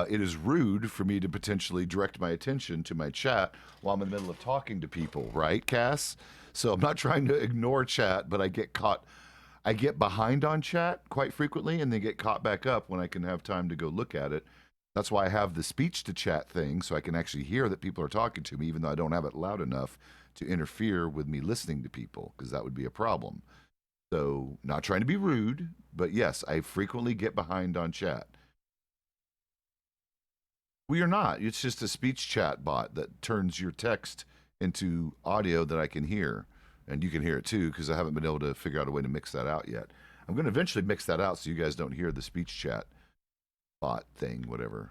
it is rude for me to potentially direct my attention to my chat while I'm in the middle of talking to people, right, Cass? So I'm not trying to ignore chat, but I get behind on chat quite frequently and then get caught back up when I can have time to go look at it. That's why I have the speech to chat thing so I can actually hear that people are talking to me, even though I don't have it loud enough to interfere with me listening to people, because that would be a problem. So, not trying to be rude, but yes, I frequently get behind on chat. Well, you're not. It's just a speech chat bot that turns your text into audio that I can hear. And you can hear it too, because I haven't been able to figure out a way to mix that out yet. I'm going to eventually mix that out so you guys don't hear the speech chat bot thing, whatever.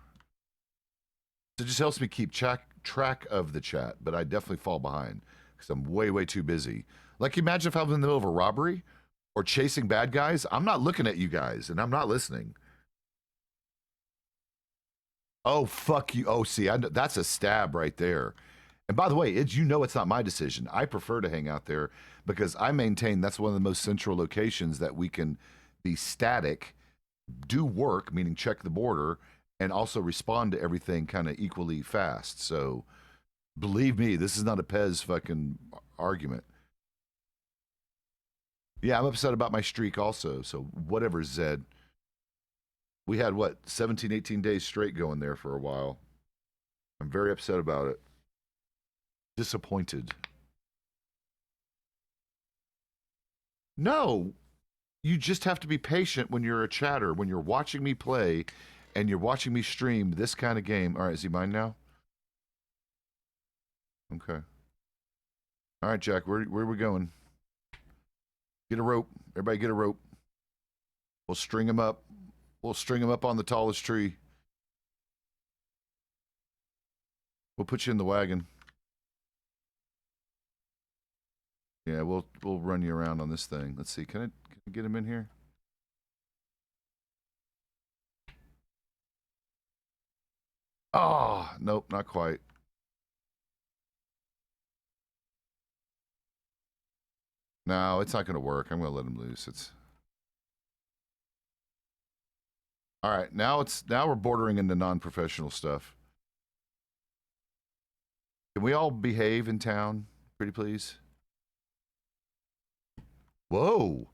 So it just helps me keep track of the chat, but I definitely fall behind because I'm way too busy. Like, imagine if I was in the middle of a robbery or chasing bad guys. I'm not looking at you guys, and I'm not listening. Oh, fuck you. Oh, see, that's a stab right there. And by the way, it's not my decision. I prefer to hang out there because I maintain that's one of the most central locations that we can be static, do work, meaning check the border, and also respond to everything kind of equally fast. So believe me, this is not a Pezz fucking argument. Yeah, I'm upset about my streak also. So whatever, Zed. We had what, 17, 18 days straight going there for a while. I'm very upset about it. Disappointed. No, you just have to be patient when you're a chatter, when you're watching me play and you're watching me stream this kind of game. All right, is he mine now? Okay. All right, Jack, where are we going? Get a rope. Everybody get a rope. We'll string him up. We'll string him up on the tallest tree. We'll put you in the wagon. Yeah, we'll run you around on this thing. Let's see. Can I get him in here? Oh, nope, not quite. No, it's not going to work. I'm going to let him loose. It's all right. Now we're bordering into non-professional stuff. Can we all behave in town, pretty please? Whoa.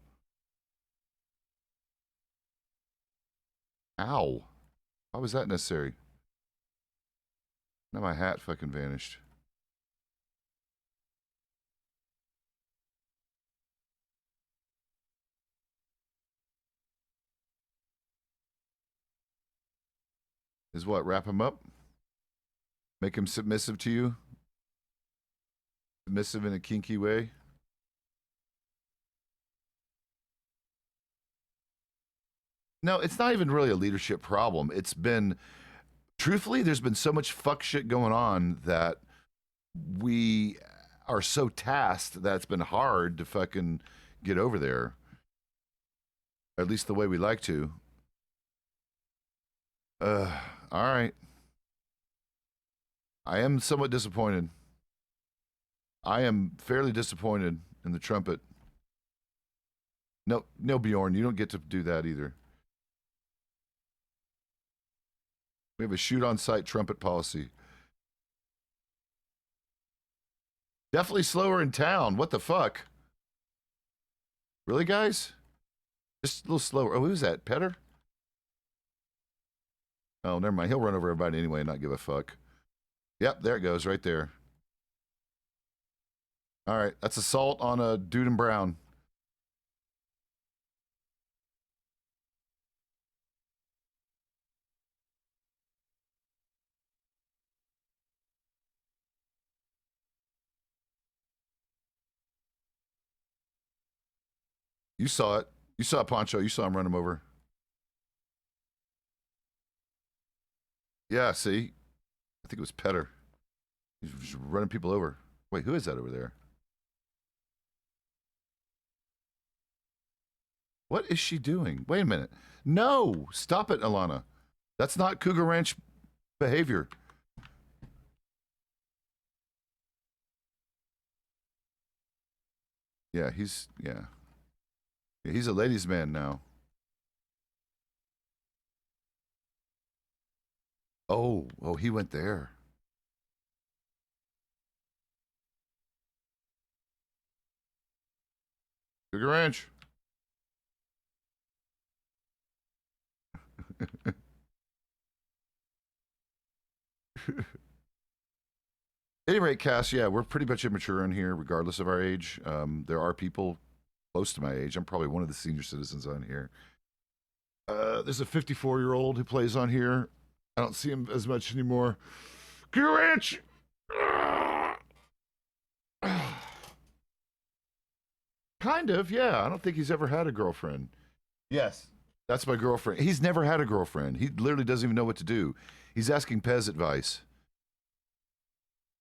Ow. Why was that necessary? Now my hat fucking vanished. Is what? Wrap him up? Make him submissive to you? Submissive in a kinky way? No, it's not even really a leadership problem. It's been, truthfully, there's been so much fuck shit going on that we are so tasked that it's been hard to fucking get over there. At least the way we like to. All right. I am somewhat disappointed. I am fairly disappointed in the trumpet. No, no, Bjorn, you don't get to do that either. We have a shoot on sight trumpet policy. Definitely slower in town. What the fuck? Really, guys? Just a little slower. Oh, who's that? Petter? Oh, never mind. He'll run over everybody anyway and not give a fuck. Yep, there it goes, right there. All right, that's assault on a dude in brown. You saw it. You saw Poncho. You saw him run him over. Yeah, see? I think it was Petter. He's just running people over. Wait, who is that over there? What is she doing? Wait a minute. No! Stop it, Alana. That's not Cougar Ranch behavior. Yeah, he's a ladies' man now. Oh, he went there. Cougar Ranch. At any rate, Cass, yeah, we're pretty much immature in here, regardless of our age. There are people close to my age. I'm probably one of the senior citizens on here. There's a 54-year-old who plays on here. I don't see him as much anymore. Cougar Ranch! Kind of, yeah. I don't think he's ever had a girlfriend. Yes. That's my girlfriend. He's never had a girlfriend. He literally doesn't even know what to do. He's asking Pezz advice.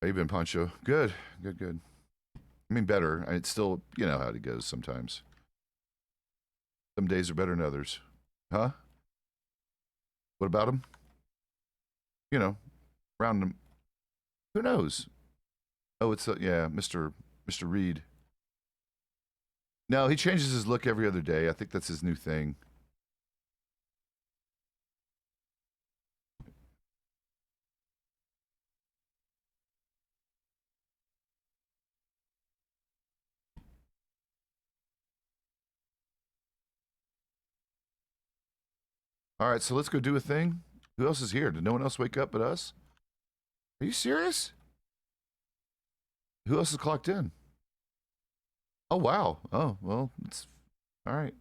How you been, Pancho? Good. Good. I mean, better. It's still, you know how it goes sometimes. Some days are better than others. Huh? What about him? You know, round him. Who knows? Oh, it's, yeah, Mr. Reed. No, he changes his look every other day. I think that's his new thing. All right, so let's go do a thing. Who else is here? Did no one else wake up but us? Are you serious? Who else is clocked in? Oh, wow. Oh, well, it's all right.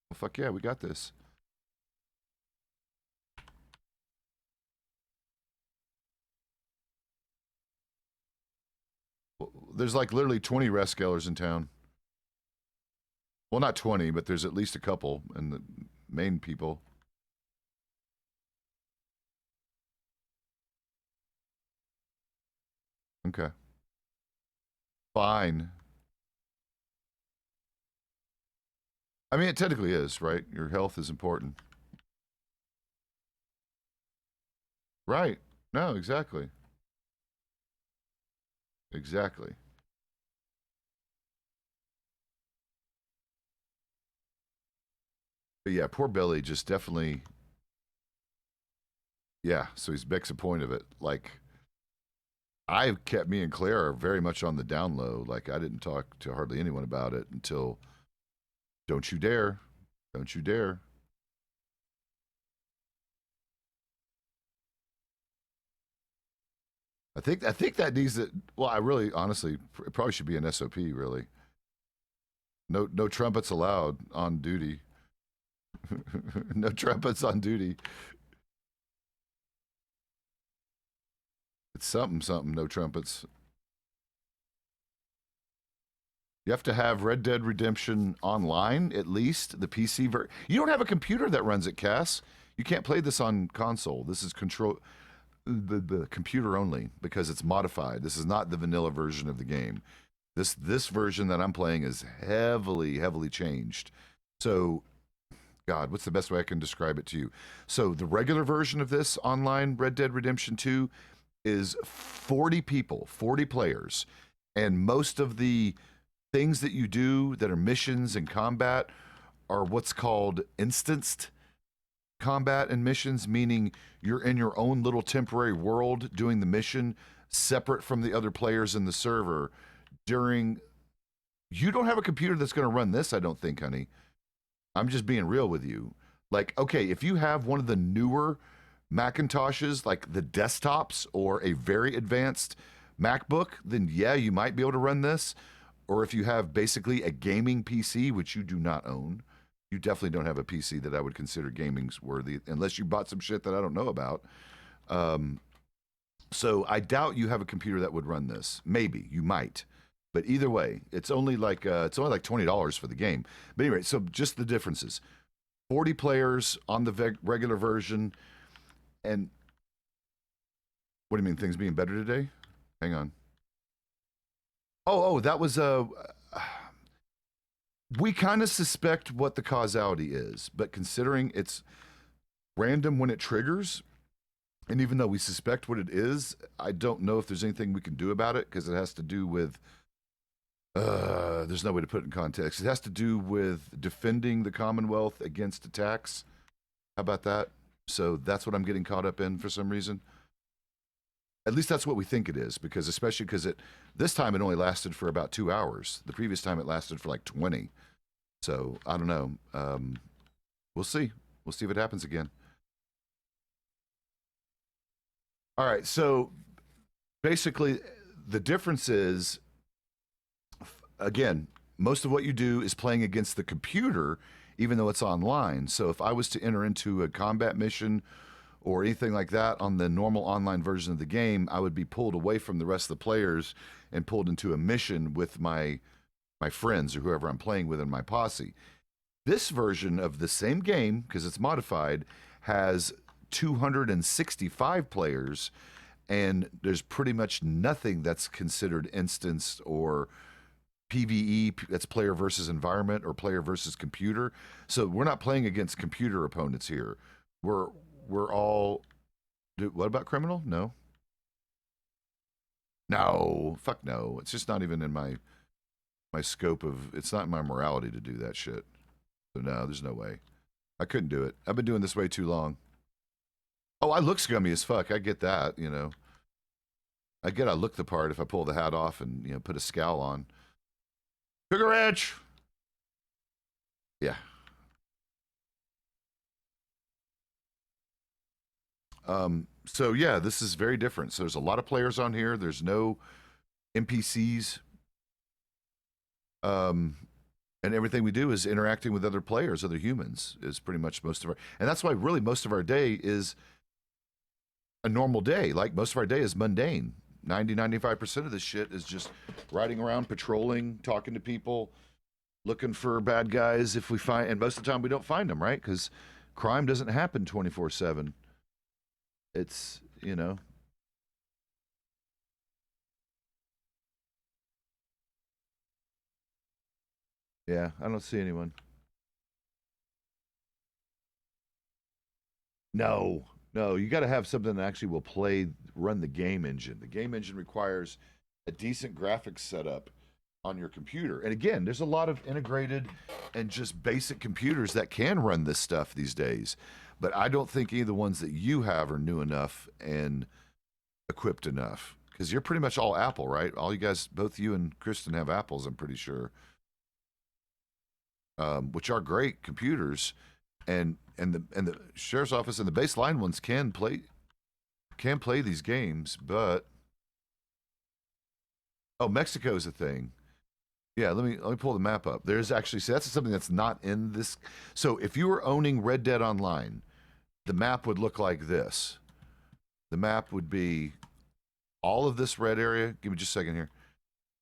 Well, fuck yeah, we got this. Well, there's like literally 20 Rescalers in town. Well, not 20, but there's at least a couple, and the main people. Okay. Fine. I mean, it technically is, right? Your health is important. Right. No, exactly. Exactly. But yeah, poor Billy just definitely. Yeah, so he makes a point of it. Like, I've kept me and Claire very much on the down low. Like, I didn't talk to hardly anyone about it until. Don't you dare. Don't you dare. I think that needs it. Well, I really, honestly, it probably should be an SOP. Really, no trumpets allowed on duty. No trumpets on duty. It's something. No trumpets. You have to have Red Dead Redemption Online, at least, the PC version. You don't have a computer that runs it, Cass. You can't play this on console. This is the computer only because it's modified. This is not the vanilla version of the game. This version that I'm playing is heavily changed. So, God, what's the best way I can describe it to you? So the regular version of this online Red Dead Redemption 2 is 40 people, 40 players, and most of the things that you do that are missions and combat are what's called instanced combat and missions, meaning you're in your own little temporary world doing the mission separate from the other players in the server during. You don't have a computer that's going to run this, I don't think, honey. I'm just being real with you. Like, okay, if you have one of the newer Macintoshes, like the desktops or a very advanced MacBook, then yeah, you might be able to run this. Or if you have basically a gaming PC, which you do not own, you definitely don't have a PC that I would consider gaming's worthy, unless you bought some shit that I don't know about. So I doubt you have a computer that would run this. Maybe you might, but either way, it's only like $20 for the game. But anyway, so just the differences: 40 players on the regular version, and what do you mean things being better today? Hang on. Oh, that was we kind of suspect what the causality is, but considering it's random when it triggers, and even though we suspect what it is, I don't know if there's anything we can do about it because it has to do with. There's no way to put it in context. It has to do with defending the Commonwealth against attacks. How about that? So that's what I'm getting caught up in for some reason. At least that's what we think it is, because especially because this time it only lasted for about 2 hours. The previous time it lasted for like 20. So I don't know. We'll see. We'll see if it happens again. All right. So basically, the difference is, again, most of what you do is playing against the computer, even though it's online. So if I was to enter into a combat mission or anything like that on the normal online version of the game, I would be pulled away from the rest of the players and pulled into a mission with my friends or whoever I'm playing with in my posse. This version of the same game, because it's modified, has 265 players, and there's pretty much nothing that's considered instanced or PvE, that's player versus environment or player versus computer. So we're not playing against computer opponents here. We're all. What about criminal? No. No. Fuck no. It's just not even in my scope of. It's not in my morality to do that shit. So no, there's no way. I couldn't do it. I've been doing this way too long. Oh, I look scummy as fuck. I get that, you know. I look the part if I pull the hat off and, you know, put a scowl on. Sugar Ranch! Yeah. So yeah, this is very different. So there's a lot of players on here. There's no NPCs. And everything we do is interacting with other players, other humans, is pretty much most of our, and that's why really most of our day is a normal day. Like most of our day is mundane. 95% of this shit is just riding around, patrolling, talking to people, looking for bad guys if we find, and most of the time we don't find them, right? Because crime doesn't happen 24/7. It's, you know. Yeah, I don't see anyone. No, you got to have something that actually will run the game engine. The game engine requires a decent graphics setup on your computer. And again, there's a lot of integrated and just basic computers that can run this stuff these days. But I don't think any of the ones that you have are new enough and equipped enough. Because you're pretty much all Apple, right? All you guys, both you and Kristen, have Apples, I'm pretty sure. Which are great computers. And the sheriff's office and the baseline ones can play these games, but Oh, Mexico is a thing. Yeah, let me pull the map up. There's actually, so that's something that's not in this. So if you were owning Red Dead Online, the map would look like this. The map would be all of this red area. Give me just a second here.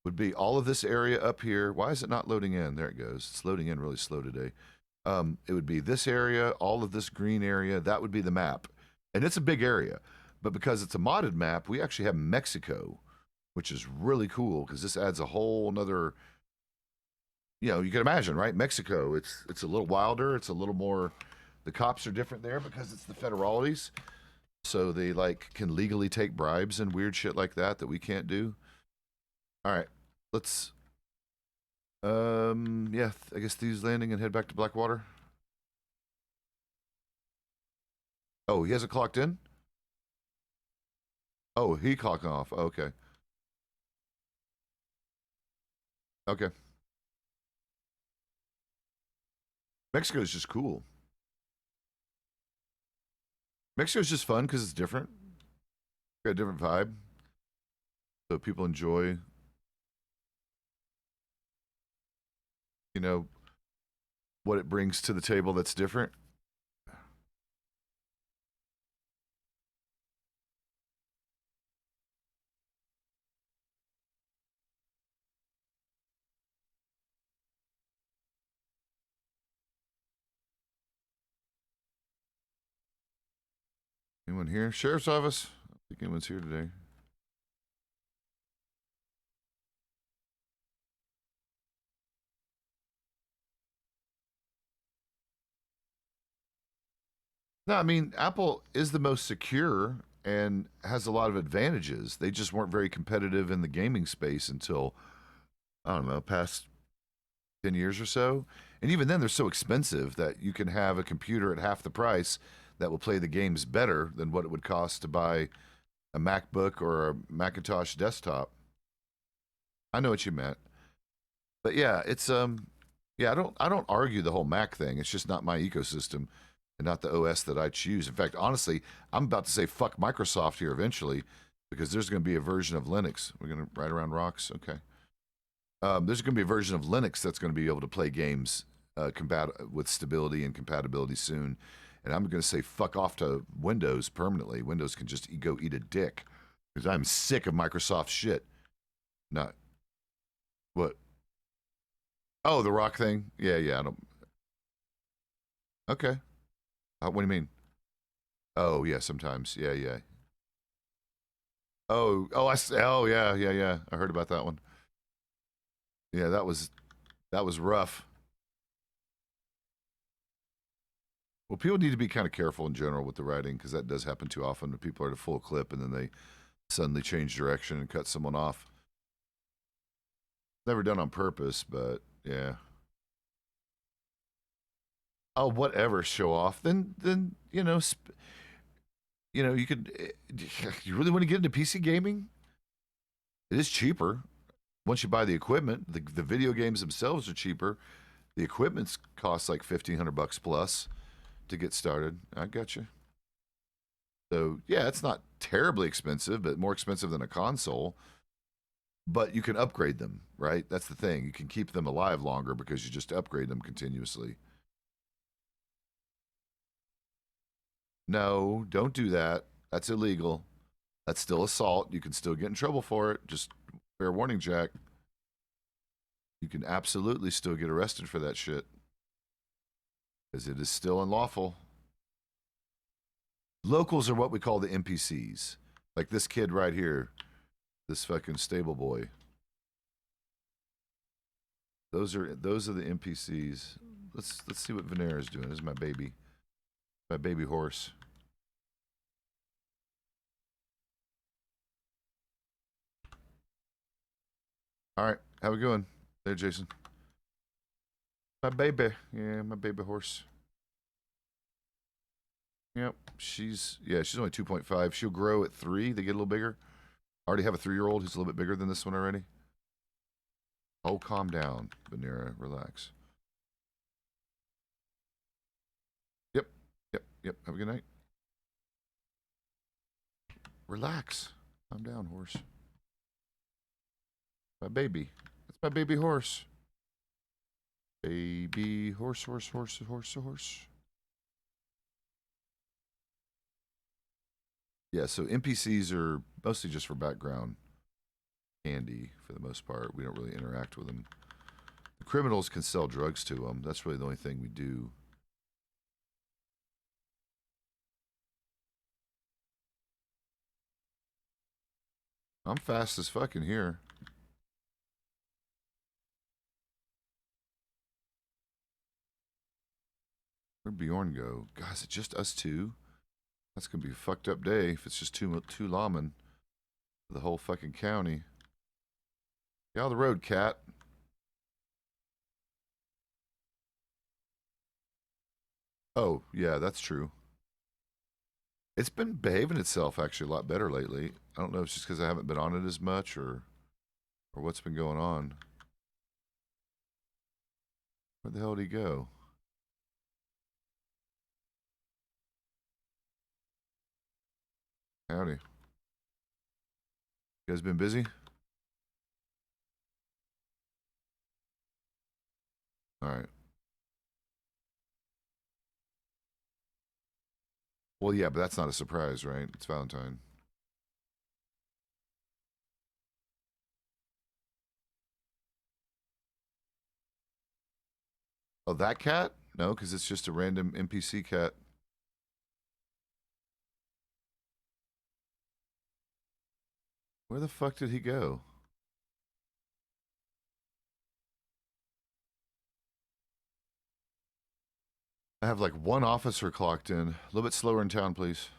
Would be all of this area up here. Why is it not loading in? There it goes. It's loading in really slow today. It would be this area, all of this green area. That would be the map. And it's a big area. But because it's a modded map, we actually have Mexico, which is really cool because this adds a whole nother, you know, you can imagine, right? Mexico, it's a little wilder. It's a little more, the cops are different there because it's the federalities. So they like can legally take bribes and weird shit like that we can't do. All right, let's yeah, I guess Thieves Landing and head back to Blackwater. Oh, he hasn't clocked in? Oh, he clocked off. Okay. Okay. Mexico is just cool. Mexico is just fun because it's different. Got a different vibe. So people enjoy, you know, what it brings to the table that's different. Anyone here? Sheriff's office? I don't think anyone's here today. No, I mean, Apple is the most secure and has a lot of advantages. They just weren't very competitive in the gaming space until, I don't know, past 10 years or so. And even then, they're so expensive that you can have a computer at half the price that will play the games better than what it would cost to buy a MacBook or a Macintosh desktop. I know what you meant. But yeah, it's yeah, I don't argue the whole Mac thing. It's just not my ecosystem and not the OS that I choose. In fact, honestly, I'm about to say fuck Microsoft here eventually because there's going to be a version of Linux. We're going to ride around rocks. Okay. There's going to be a version of Linux that's going to be able to play games with stability and compatibility soon. And I'm going to say fuck off to Windows permanently. Windows can just go eat a dick because I'm sick of Microsoft shit. Not what? Oh, the rock thing. Yeah, yeah. I don't. Okay. What do you mean? Oh, yeah. Sometimes. Yeah, yeah. Oh, oh, oh, yeah, yeah, yeah. I heard about that one. Yeah, that was rough. Well, people need to be kind of careful in general with the writing because that does happen too often. When people are at a full clip and then they suddenly change direction and cut someone off. Never done on purpose, but yeah. Oh, whatever. Show off. Then you could. You really want to get into PC gaming? It is cheaper once you buy the equipment. The video games themselves are cheaper. The equipment costs like $1,500 plus to get started. I got you. So yeah, it's not terribly expensive, but more expensive than a console. But you can upgrade them, right? That's the thing. You can keep them alive longer because you just upgrade them continuously. No, don't do that. That's illegal. That's still assault. You can still get in trouble for it. Just fair warning, Jack. You can absolutely still get arrested for that shit because it is still unlawful. Locals are what we call the NPCs. Like this kid right here, this fucking stable boy. Those are the NPCs. Let's see what Venera is doing. This is my baby horse. All right, how we going there, Jason? My baby, yeah, my baby horse. Yep, she's only 2.5. She'll grow at 3. They get a little bigger. I already have a 3-year-old who's a little bit bigger than this one already. Oh, calm down, Venera. Relax. Yep, yep, yep. Have a good night. Relax. Calm down, horse. My baby. That's my baby horse. Baby horse, horse, horse, horse, horse. Yeah, so NPCs are mostly just for background candy for the most part. We don't really interact with them. The criminals can sell drugs to them. That's really the only thing we do. I'm fast as fucking here. Where'd Bjorn go? God, is it just us two? That's gonna be a fucked up day if it's just two lawmen for the whole fucking county. Get out of the road, cat. Oh, yeah, that's true. It's been behaving itself actually a lot better lately. I don't know if it's just because I haven't been on it as much or what's been going on. Where the hell did he go? Howdy. You guys been busy? All right. Well, yeah, but that's not a surprise, right? It's Valentine. Oh, that cat? No, because it's just a random NPC cat. Where the fuck did he go? I have like one officer clocked in. A little bit slower in town, please.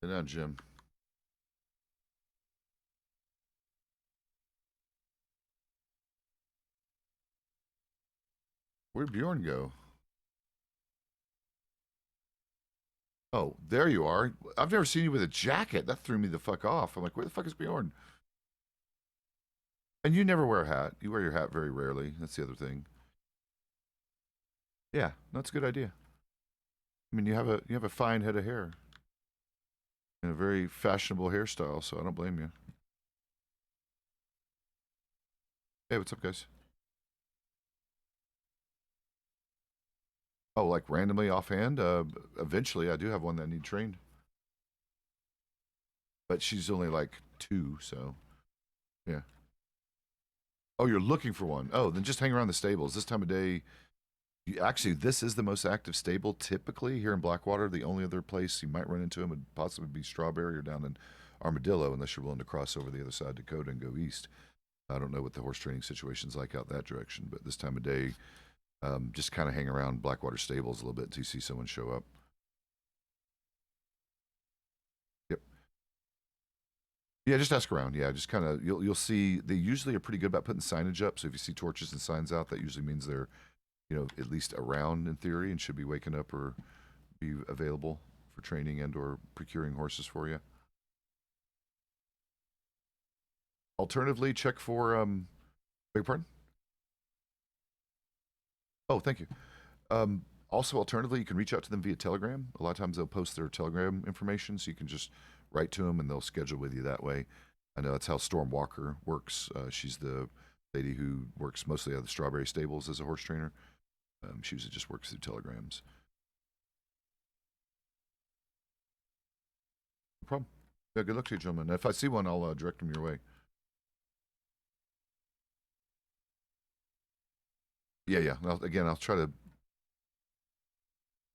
Sit down, Jim. Where'd Bjorn go? Oh, there you are. I've never seen you with a jacket. That threw me the fuck off. I'm like, where the fuck is Bjorn? And you never wear a hat. You wear your hat very rarely. That's the other thing. Yeah, that's a good idea. I mean, you have a fine head of hair and a very fashionable hairstyle, so I don't blame you. Hey, what's up, guys? Oh, like randomly offhand? Eventually, I do have one that need trained, but she's only like 2, so yeah. Oh, you're looking for one. Oh, then just hang around the stables. This time of day, actually, this is the most active stable typically here in Blackwater. The only other place you might run into him would possibly be Strawberry or down in Armadillo, unless you're willing to cross over the other side of Dakota and go east. I don't know what the horse training situation's like out that direction, but this time of day, just kind of hang around Blackwater stables a little bit until you see someone show up. Yep. Yeah, just ask around. Yeah, just kind of you'll see they usually are pretty good about putting signage up. So if you see torches and signs out, that usually means they're, at least around in theory and should be waking up or be available for training and or procuring horses for you. Alternatively, check for beg your pardon? Oh, thank you. Also, alternatively, you can reach out to them via Telegram. A lot of times they'll post their Telegram information, so you can just write to them and they'll schedule with you that way. I know that's how Storm Walker works. She's the lady who works mostly out of the Strawberry Stables as a horse trainer. She usually just works through telegrams. No problem. Yeah, good luck to you, gentlemen. If I see one, I'll direct them your way. Yeah, yeah. I'll try to.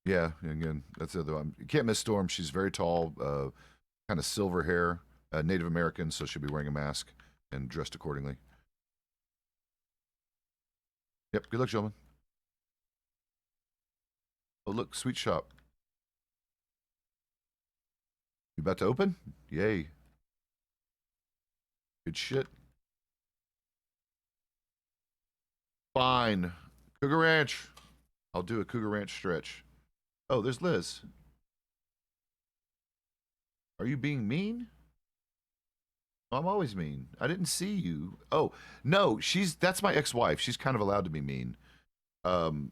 Yeah, again, that's the other one. You can't miss Storm. She's very tall, kind of silver hair, Native American, so she'll be wearing a mask and dressed accordingly. Yep, good luck, gentlemen. Oh, look, sweet shop. You about to open? Yay. Good shit. Fine. Cougar Ranch. I'll do a Cougar Ranch stretch. Oh, there's Liz. Are you being mean? I'm always mean. I didn't see you. Oh, no, that's my ex-wife. She's kind of allowed to be mean. Um,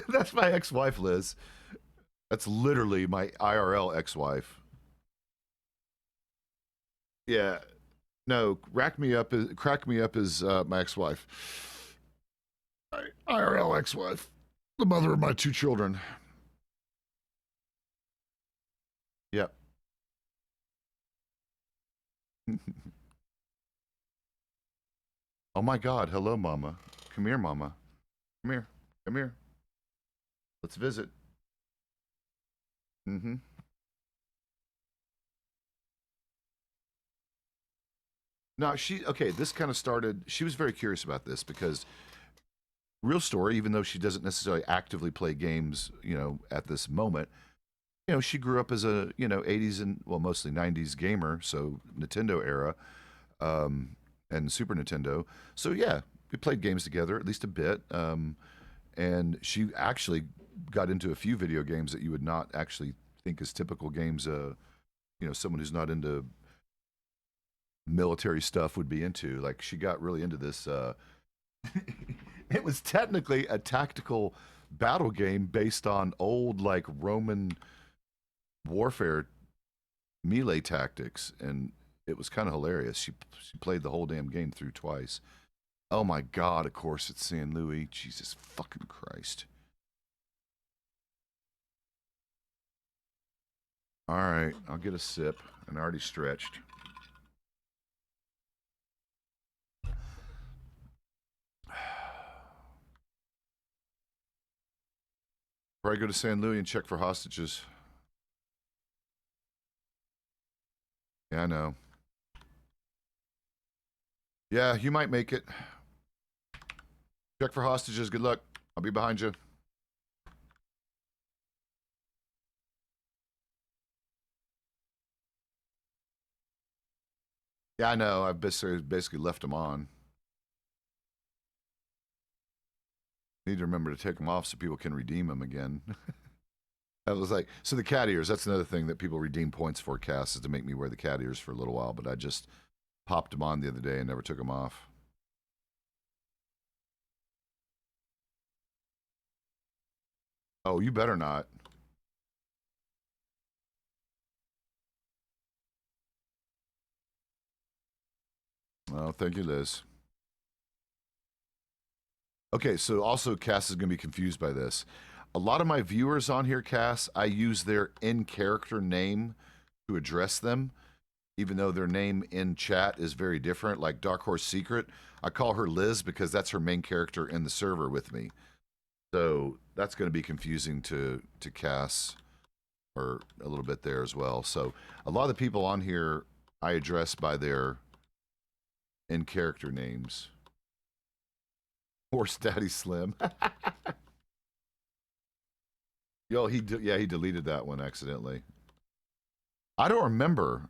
that's my ex-wife, Liz. That's literally my IRL ex-wife. Yeah. No, crack me up is my ex-wife. My IRL ex-wife. The mother of my 2 children. Yep. Oh my God. Hello, Mama. Come here, Mama. Come here. Come here. Let's visit. Mm-hmm. No, this kind of started, she was very curious about this because, real story, even though she doesn't necessarily actively play games, at this moment, she grew up as a, 80s and, well, mostly 90s gamer, so Nintendo era, and Super Nintendo. So, yeah, we played games together, at least a bit. And she actually got into a few video games that you would not actually think as typical games, someone who's not into military stuff would be into. Like, she got really into this. It was technically a tactical battle game based on old, like, Roman warfare melee tactics, and it was kind of hilarious. She played the whole damn game through twice. Oh my God, of course it's San Luis. Jesus fucking Christ. All right, I'll get a sip. And I already stretched. Probably go to San Luis and check for hostages. Yeah, I know. Yeah, you might make it. Check for hostages. Good luck. I'll be behind you. Yeah, I know. I've basically left them on. Need to remember to take them off so people can redeem them again. I was like, so the cat ears, that's another thing that people redeem points for, Cass, is to make me wear the cat ears for a little while, but I just popped them on the other day and never took them off. Oh, you better not. Oh, thank you, Liz. Okay, so also Cass is going to be confused by this. A lot of my viewers on here, Cass, I use their in-character name to address them, even though their name in chat is very different. Like Dark Horse Secret, I call her Liz because that's her main character in the server with me. So that's going to be confusing to Cass, or a little bit there as well. So a lot of the people on here I address by their in-character names. Horse Daddy Slim. Yo, he deleted that one accidentally. I don't remember.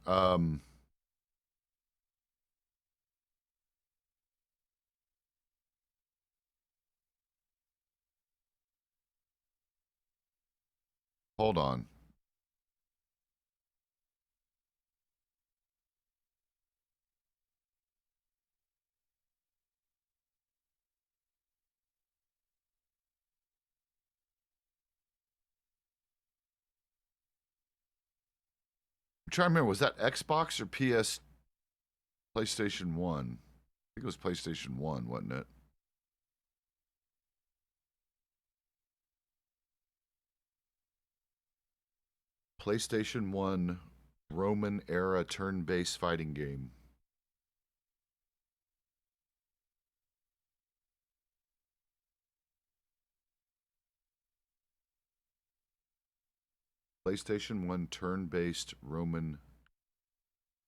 Hold on. I'm trying to remember, was that Xbox or PS PlayStation 1? I think it was PlayStation 1, wasn't it? PlayStation 1 Roman era turn-based fighting game. PlayStation 1 turn-based Roman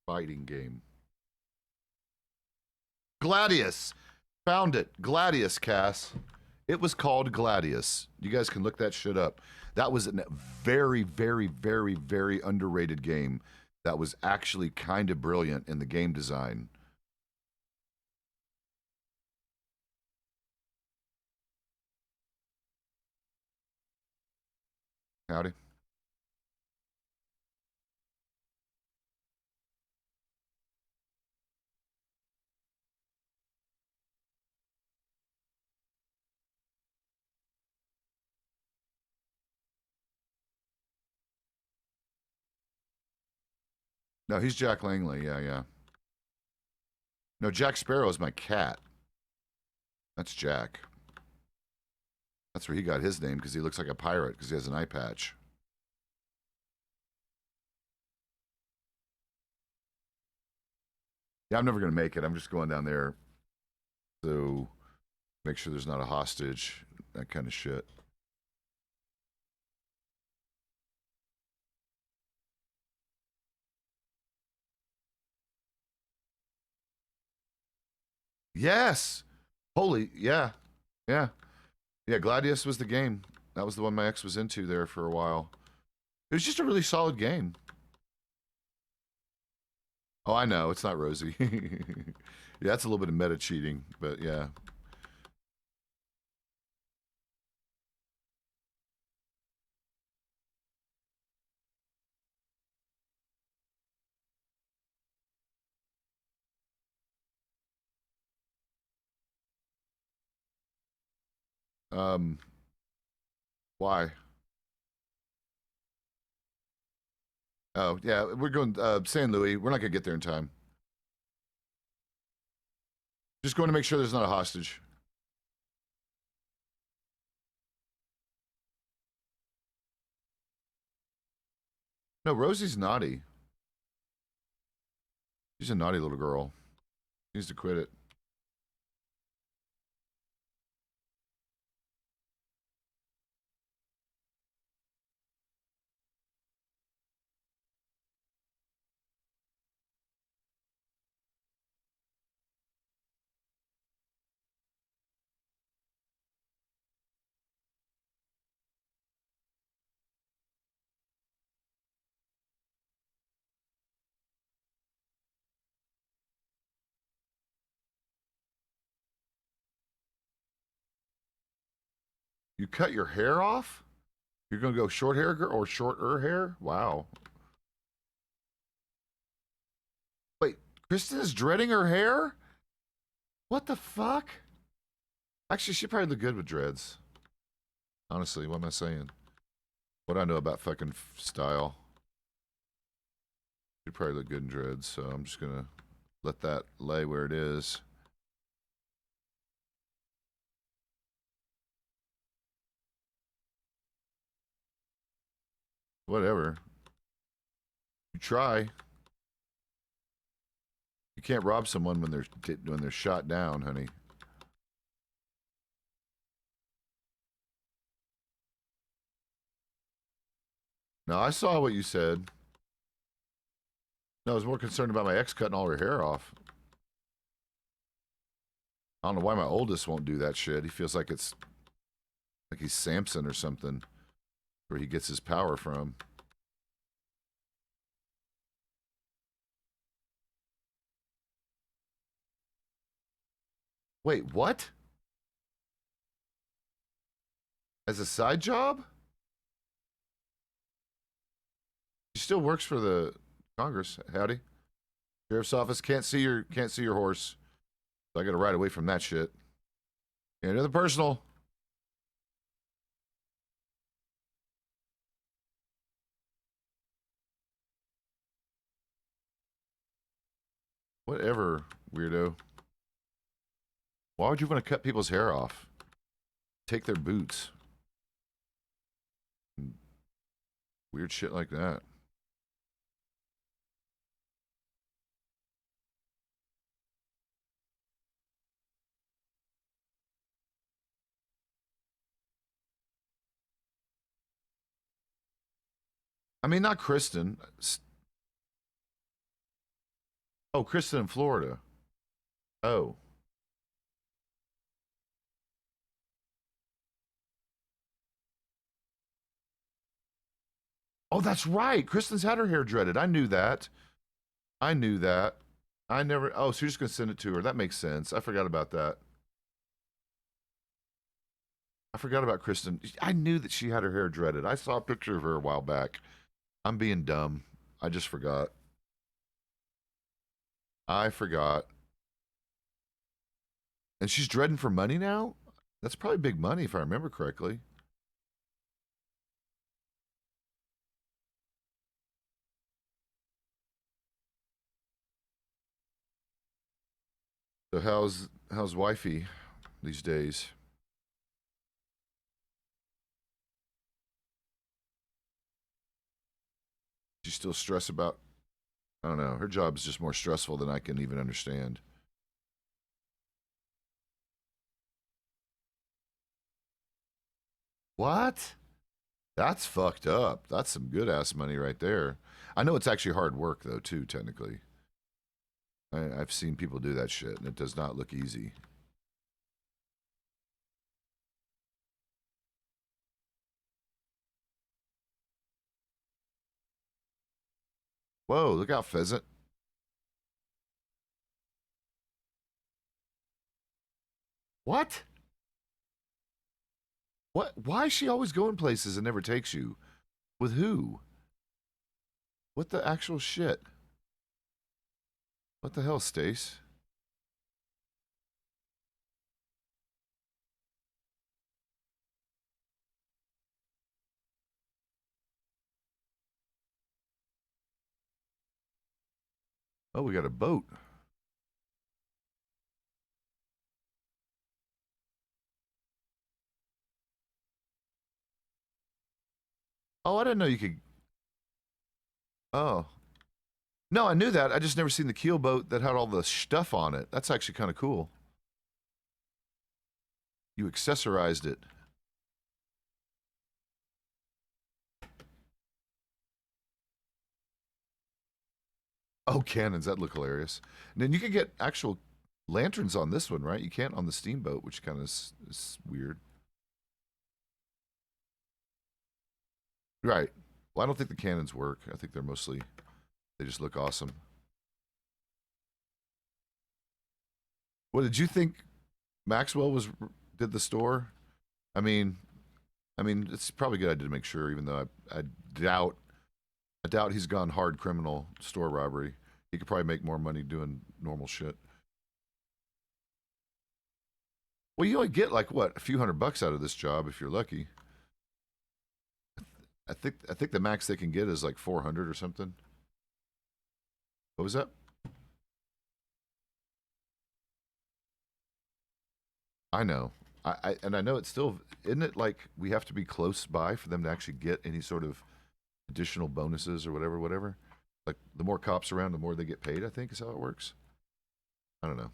fighting game. Gladius! Found it. Gladius, Cass. It was called Gladius. You guys can look that shit up. That was a very, very, very, very underrated game that was actually kind of brilliant in the game design. Howdy. No, he's Jack Langley. Yeah, yeah. No, Jack Sparrow is my cat. That's Jack. That's where he got his name, because he looks like a pirate because he has an eye patch. Yeah, I'm never going to make it. I'm just going down there to make sure there's not a hostage, that kind of shit. Yes! Holy, yeah. Yeah. Yeah, Gladius was the game. That was the one my ex was into there for a while. It was just a really solid game. Oh, I know. It's not rosy. Yeah, that's a little bit of meta cheating, but yeah. Um, why? Oh, yeah, we're going San Luis. We're not going to get there in time. Just going to make sure there's not a hostage. No, Rosie's naughty. She's a naughty little girl. She needs to quit it. You cut your hair off? You're going to go short hair girl or shorter hair? Wow. Wait, Kristen is dreading her hair? What the fuck? Actually, she probably look good with dreads. Honestly, what am I saying? What I know about fucking style. She'd probably look good in dreads, so I'm just gonna let that lay where it is. Whatever. You try. You can't rob someone when they're shot down, honey. No, I saw what you said. No, I was more concerned about my ex cutting all her hair off. I don't know why my oldest won't do that shit. He feels like it's like he's Samson or something, where he gets his power from. Wait, what? As a side job? She still works for the Congress. Howdy. Sheriff's office can't see your horse. So I gotta ride away from that shit. And another personal. Whatever, weirdo. Why would you want to cut people's hair off? Take their boots. Weird shit like that. I mean, not Kristen. Oh, Kristen in Florida. Oh. Oh, that's right. Kristen's had her hair dreaded. I knew that. I knew that. I never. Oh, so you're just gonna send it to her? That makes sense. I forgot about that. I forgot about Kristen. I knew that she had her hair dreaded. I saw a picture of her a while back. I'm being dumb. I just forgot. I forgot. And she's dreading for money now? That's probably big money if I remember correctly. So how's wifey these days? She's still stressed about, I don't know. Her job's just more stressful than I can even understand. What? That's fucked up. That's some good ass money right there. I know it's actually hard work though too, technically. I've seen people do that shit, and it does not look easy. Whoa, look out, pheasant. What? What? Why is she always going places and never takes you? With who? What the actual shit? What the hell, Stace? Oh, we got a boat. Oh, I didn't know you could. Oh. No, I knew that. I just never seen the keel boat that had all the stuff on it. That's actually kind of cool. You accessorized it. Oh, cannons. That look hilarious. And then you can get actual lanterns on this one, right? You can't on the steamboat, which kind of is weird. Right. Well, I don't think the cannons work. I think they're mostly, they just look awesome. What did you think Maxwell was did the store? I mean, it's probably a good idea to make sure, even though I doubt, I doubt he's gone hard criminal store robbery. He could probably make more money doing normal shit. Well, you only get like what, a few $100 out of this job if you're lucky. I think the max they can get is like 400 or something. What was that? I know. And I know it's still, isn't it like we have to be close by for them to actually get any sort of additional bonuses or whatever. Like the more cops around, the more they get paid, I think is how it works. I don't know.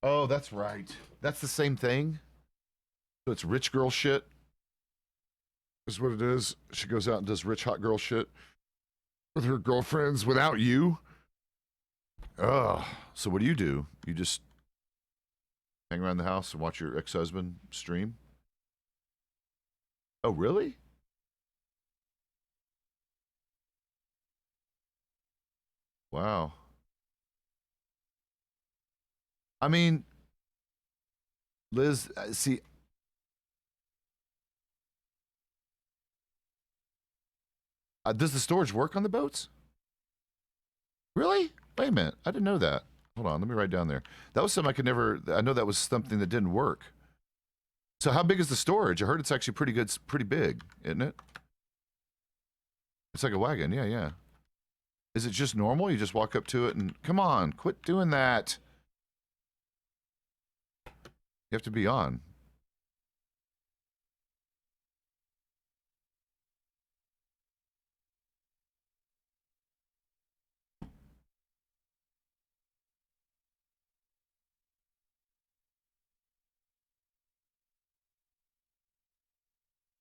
Oh, that's right. That's the same thing. So it's rich girl shit. Is what it is. She goes out and does rich hot girl shit with her girlfriends without you. Ugh. So what do? You just hang around the house and watch your ex-husband stream? Oh, really? Wow. I mean, Liz, see, does the storage work on the boats? Really? Wait a minute. I didn't know that. Hold on. Let me write down there. That was something I could never. I know that was something that didn't work. So how big is the storage? I heard it's actually pretty good. Pretty big, isn't it? It's like a wagon. Yeah, yeah. Is it just normal? You just walk up to it and come on, quit doing that. You have to be on.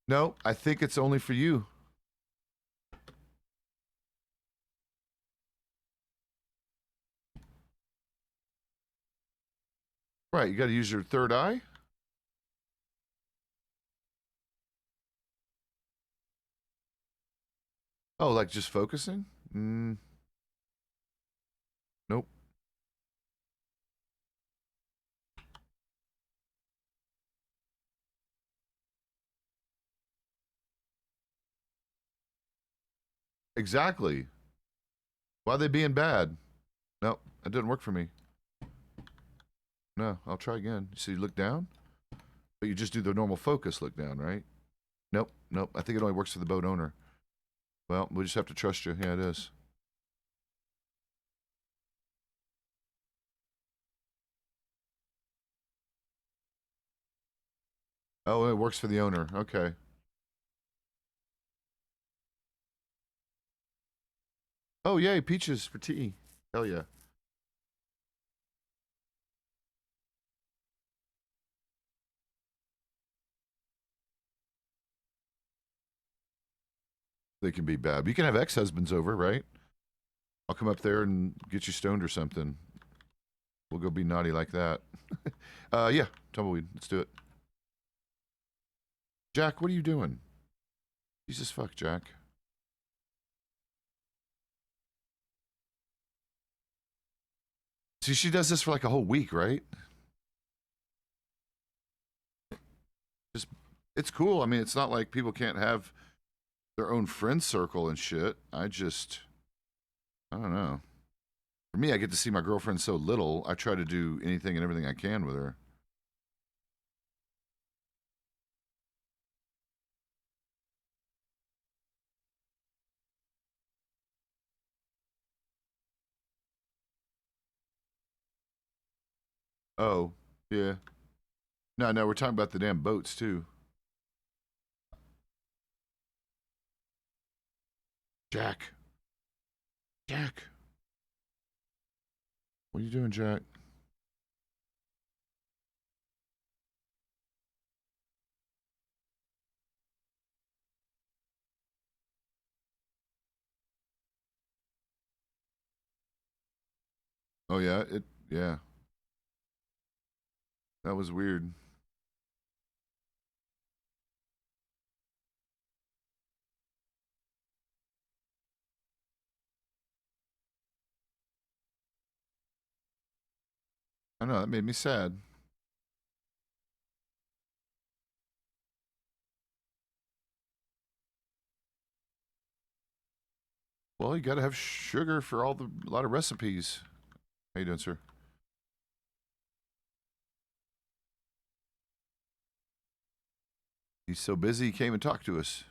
No, I think it's only for you. Right, you got to use your third eye. Oh, like just focusing? Nope. Exactly. Why are they being bad? No, that didn't work for me. No, I'll try again. So you look down, but you just do the normal focus look down, right? Nope, nope. I think it only works for the boat owner. Well, we just have to trust you. Yeah, it is. Oh, it works for the owner. Okay. Oh, yay, peaches for tea. Hell yeah. They can be bad. But you can have ex-husbands over, right? I'll come up there and get you stoned or something. We'll go be naughty like that. Yeah, tumbleweed. Let's do it. Jack, what are you doing? Jesus fuck, Jack. See, she does this for like a whole week, right? Just, it's cool. I mean, it's not like people can't have their own friend circle and shit. I don't know. For me, I get to see my girlfriend so little, I try to do anything and everything I can with her. Oh, yeah. No, no, we're talking about the damn boats, too. Jack. Jack. What are you doing, Jack? Oh, yeah, yeah. That was weird. I know, that made me sad. Well, you gotta have sugar for a lot of recipes. How you doing, sir? He's so busy he came and talked to us.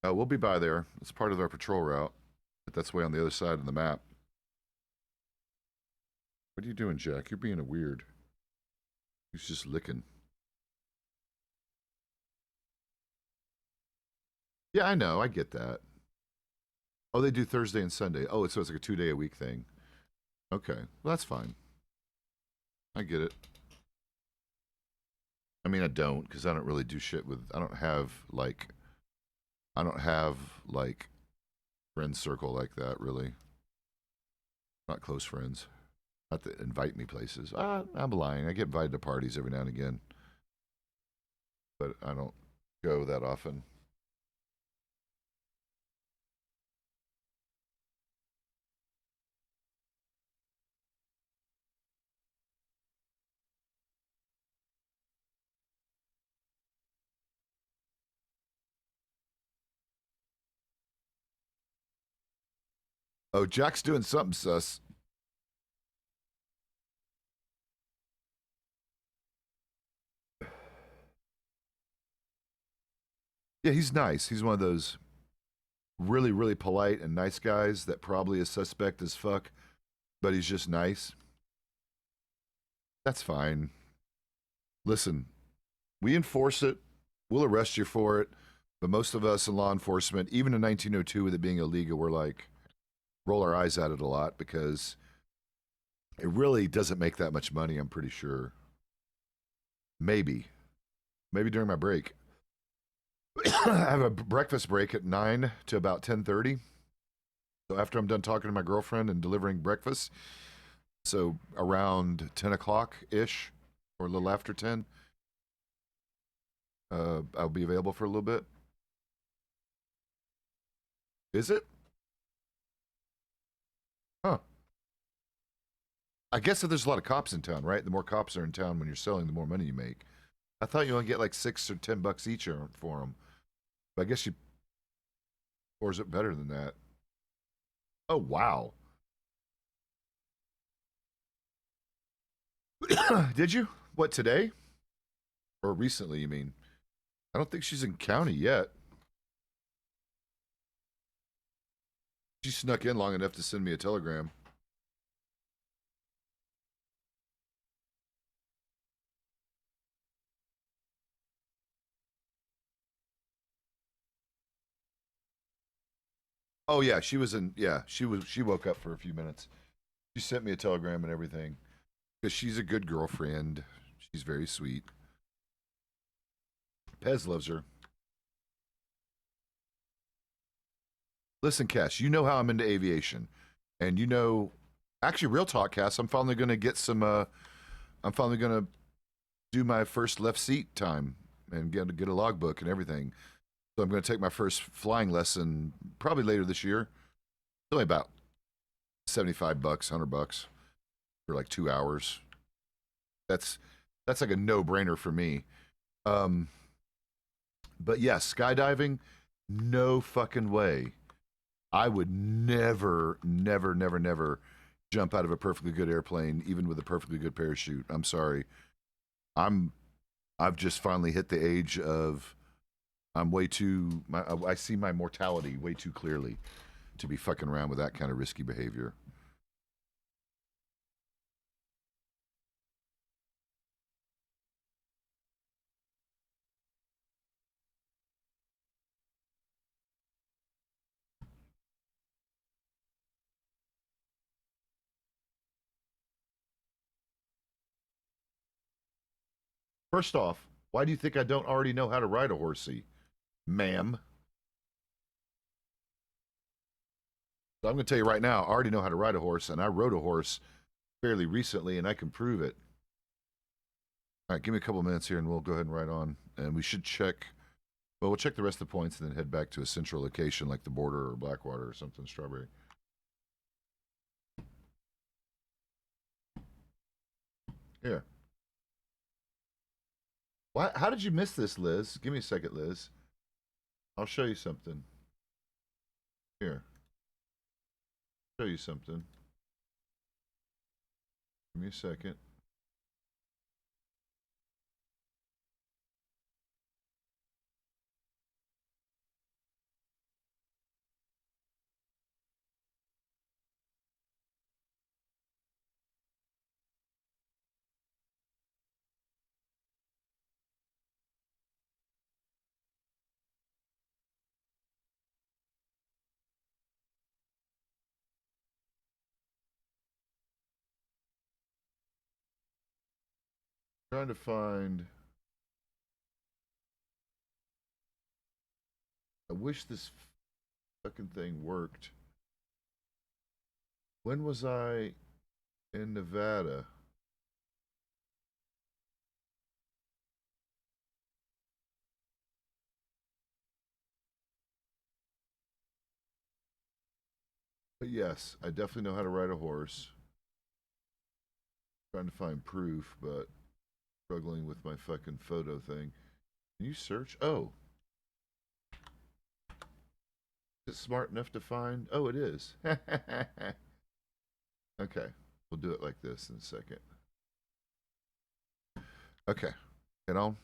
We'll be by there. It's part of our patrol route, but that's way on the other side of the map. What are you doing, Jack? You're being a weird. He's just licking. Yeah, I know. I get that. Oh, they do Thursday and Sunday. Oh, so it's like a 2 day a week thing. Okay, well that's fine. I get it. I mean, I don't because I don't really do shit with. I don't have like friend circle like that really. Not close friends. Not that invite me places. I'm lying. I get invited to parties every now and again, but I don't go that often. Oh, Jack's doing something sus. Yeah, he's nice. He's one of those really, really polite and nice guys that probably is suspect as fuck, but he's just nice. That's fine. Listen, we enforce it. We'll arrest you for it. But most of us in law enforcement, even in 1902 with it being illegal, we're like, roll our eyes at it a lot because it really doesn't make that much money, I'm pretty sure. Maybe. Maybe during my break. I have a breakfast break at 9 to about 10:30. So after I'm done talking to my girlfriend and delivering breakfast, so around 10 o'clock ish, or a little after 10, I'll be available for a little bit. Is it? Huh. I guess that there's a lot of cops in town, right? The more cops are in town when you're selling, the more money you make. I thought you only get like $6 or $10 each for them. But I guess you, or is it better than that? Oh, wow. Did you? What, today? Or recently, you mean? I don't think she's in county yet. She snuck in long enough to send me a telegram. Oh yeah, she was in. Yeah, she woke up for a few minutes. She sent me a telegram and everything because she's a good girlfriend. She's very sweet. Pez loves her. Listen, Cass, you know how I'm into aviation, and you know, actually, real talk, Cass. I'm finally gonna get some. I'm finally gonna do my first left seat time and get a logbook and everything. So I'm gonna take my first flying lesson probably later this year. It's only about $75, $100 for like 2 hours. That's that's like a no brainer for me. Um, but yes, skydiving, no fucking way. I would never, never, never, never jump out of a perfectly good airplane, even with a perfectly good parachute. I'm sorry. I'm I've just finally hit the age of I'm way too I see my mortality way too clearly to be fucking around with that kind of risky behavior. First off, why do you think I don't already know how to ride a horsey, ma'am? So I'm going to tell you right now, I already know how to ride a horse, and I rode a horse fairly recently, and I can prove it. All right, give me a couple minutes here, and we'll go ahead and ride on. And we should check. Well, we'll check the rest of the points, and then head back to a central location like the Border or Blackwater or something. Strawberry. Here. Why? How did you miss this, Liz? Give me a second, Liz. I'll show you something. Here. Show you something. Give me a second. Trying to find. I wish this fucking thing worked. When was I in Nevada? But yes, I definitely know how to ride a horse. Trying to find proof, but struggling with my fucking photo thing. Can you search? Oh, is it smart enough to find? Oh, it is. Okay, we'll do it like this in a second. Okay, get on.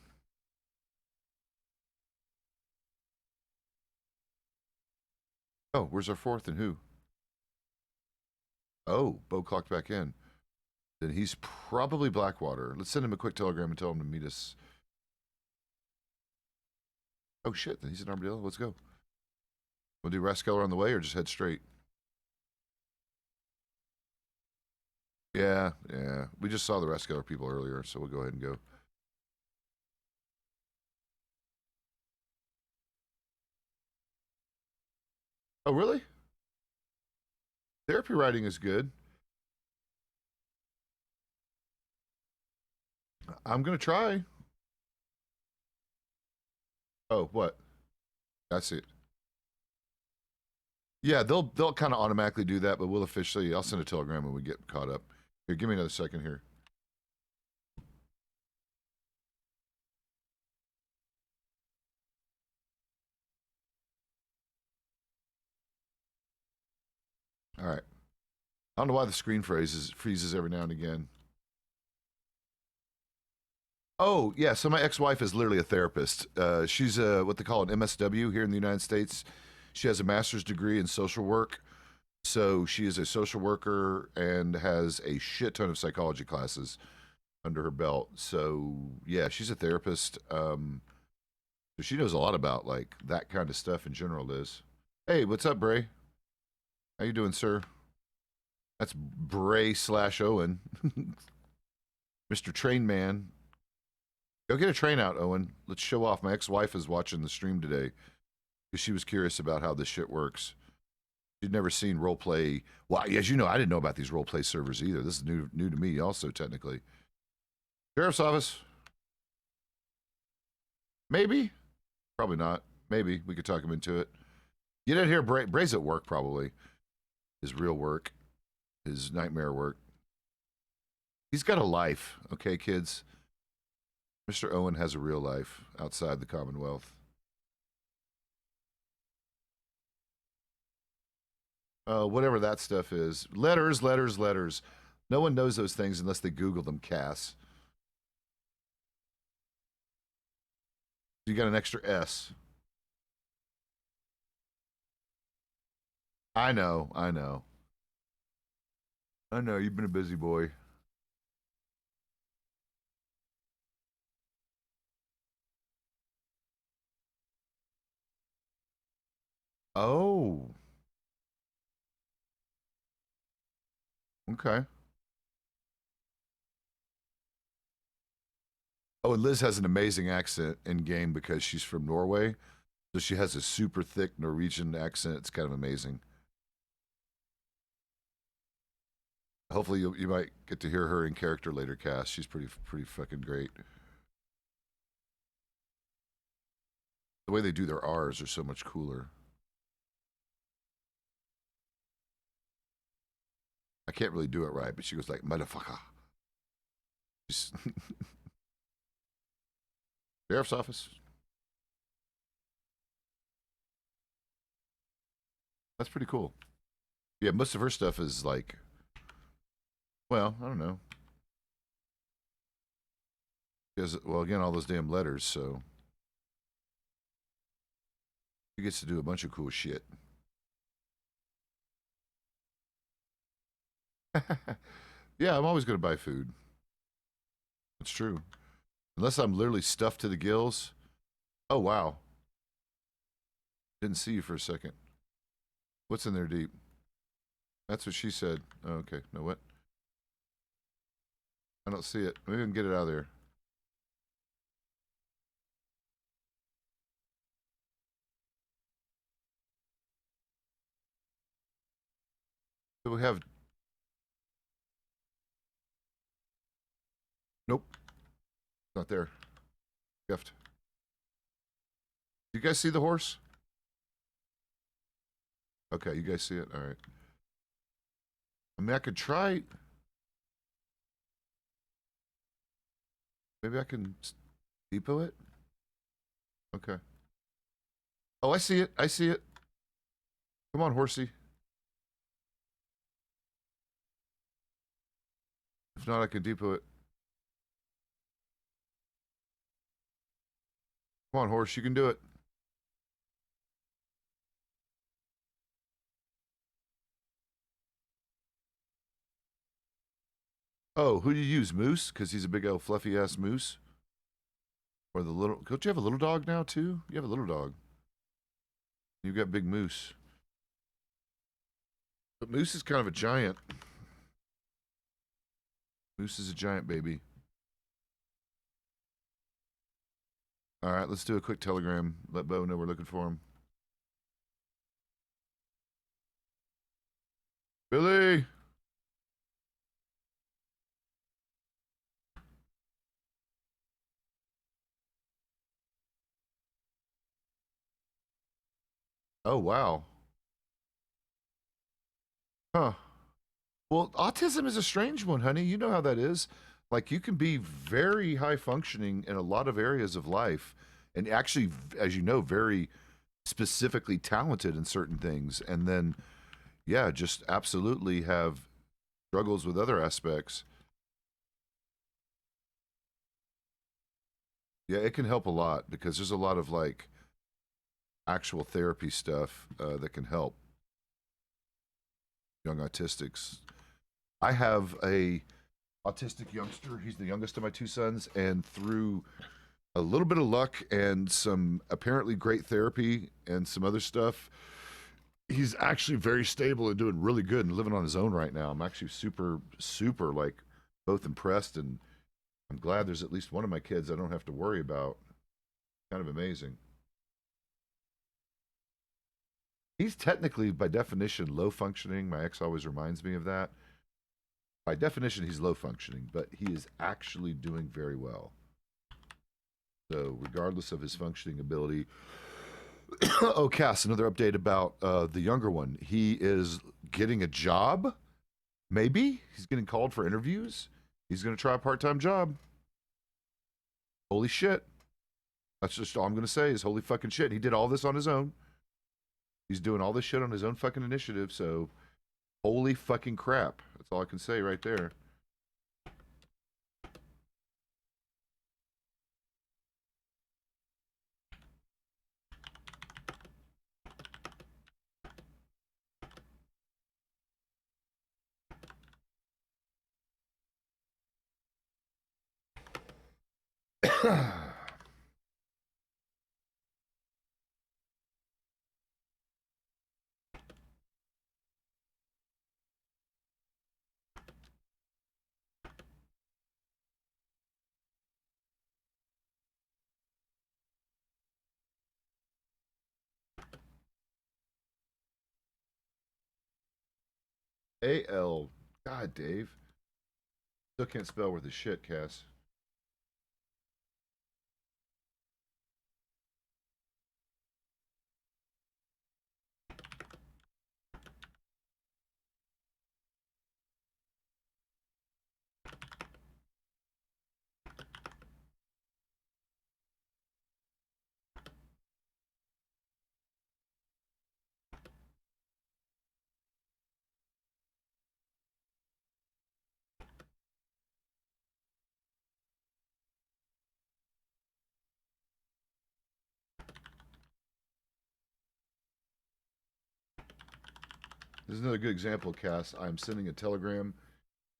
Oh, where's our fourth and who? Oh, Bo clocked back in. Then he's probably Blackwater. Let's send him a quick telegram and tell him to meet us. Oh shit, then he's in Armadillo. Let's go. We'll do Rascaller on the way or just head straight? Yeah, yeah. We just saw the Rascaller people earlier, so we'll go ahead and go. Oh, really? Therapy writing is good. I'm gonna try. Oh, what? I see it. Yeah, they'll kind of automatically do that, but we'll officially. I'll send a telegram when we get caught up. Here, give me another second here. All right. I don't know why the screen freezes every now and again. Oh, yeah. So my ex-wife is literally a therapist. She's what they call an MSW here in the United States. She has a master's degree in social work. So she is a social worker and has a shit ton of psychology classes under her belt. So yeah, she's a therapist. So she knows a lot about like that kind of stuff in general, Liz. Hey, what's up, Bray? How you doing, sir? That's Bray / Owen. Mr. Train Man. Go get a train out, Owen. Let's show off. My ex-wife is watching the stream today because she was curious about how this shit works. She'd never seen roleplay. Well, as you know, I didn't know about these roleplay servers either. This is new to me also, technically. Sheriff's office. Maybe. Probably not. Maybe. We could talk him into it. Get in here, Bray. Bray's at work, probably. His real work. His nightmare work. He's got a life, okay, kids? Mr. Owen has a real life outside the Commonwealth. Whatever that stuff is. Letters, letters, letters. No one knows those things unless they Google them, Cass. You got an extra S. I know, I know. I know, you've been a busy boy. Oh. Okay. Oh, and Liz has an amazing accent in game because she's from Norway. So she has a super thick Norwegian accent. It's kind of amazing. Hopefully you might get to hear her in character later, Cass. She's pretty fucking great. The way they do their R's are so much cooler. I can't really do it right, but she goes like motherfucker. Sheriff's office. That's pretty cool. Yeah, most of her stuff is like, well, I don't know. Because, well, again, all those damn letters, so she gets to do a bunch of cool shit. Yeah, I'm always going to buy food. It's true. Unless I'm literally stuffed to the gills. Oh, wow. Didn't see you for a second. What's in there deep? That's what she said. Oh, okay. No, what? I don't see it. Maybe we can get it out of there. Do we have... Nope. Not there. Gift. You guys see the horse? Okay, you guys see it? All right. I mean, I could try... Maybe I can depot it? Okay. Oh, I see it. I see it. Come on, horsey. If not, I can depot it. Come on, horse. You can do it. Oh, who do you use? Moose? Because he's a big old fluffy ass moose? Or the little... Don't you have a little dog now, too? You have a little dog. You've got big moose. But moose is kind of a giant. Moose is a giant baby. All right, let's do a quick telegram. Let Bo know we're looking for him. Billy. Oh, wow. Huh. Well, autism is a strange one, honey. You know how that is. Like, you can be very high functioning in a lot of areas of life, and actually, as you know, very specifically talented in certain things. And then, yeah, just absolutely have struggles with other aspects. Yeah, it can help a lot because there's a lot of like actual therapy stuff that can help young autistics. I have a autistic youngster. He's the youngest of my two sons, and through a little bit of luck and some apparently great therapy and some other stuff, he's actually very stable and doing really good and living on his own right now. I'm actually super like both impressed, and I'm glad there's at least one of my kids I don't have to worry about. Kind of amazing. He's technically, by definition, low functioning. My ex always reminds me of that. By definition, he's low functioning, but he is actually doing very well. So, regardless of his functioning ability, oh, Cass, another update about the younger one. He is getting a job. Maybe he's getting called for interviews. He's going to try a part-time job. Holy shit! That's just all I'm going to say is holy fucking shit. He did all this on his own. He's doing all this shit on his own fucking initiative. So, holy fucking crap! That's all I can say right there. A-L. God, Dave. Still can't spell worth a shit, Cass. This is another good example, Cass. I'm sending a telegram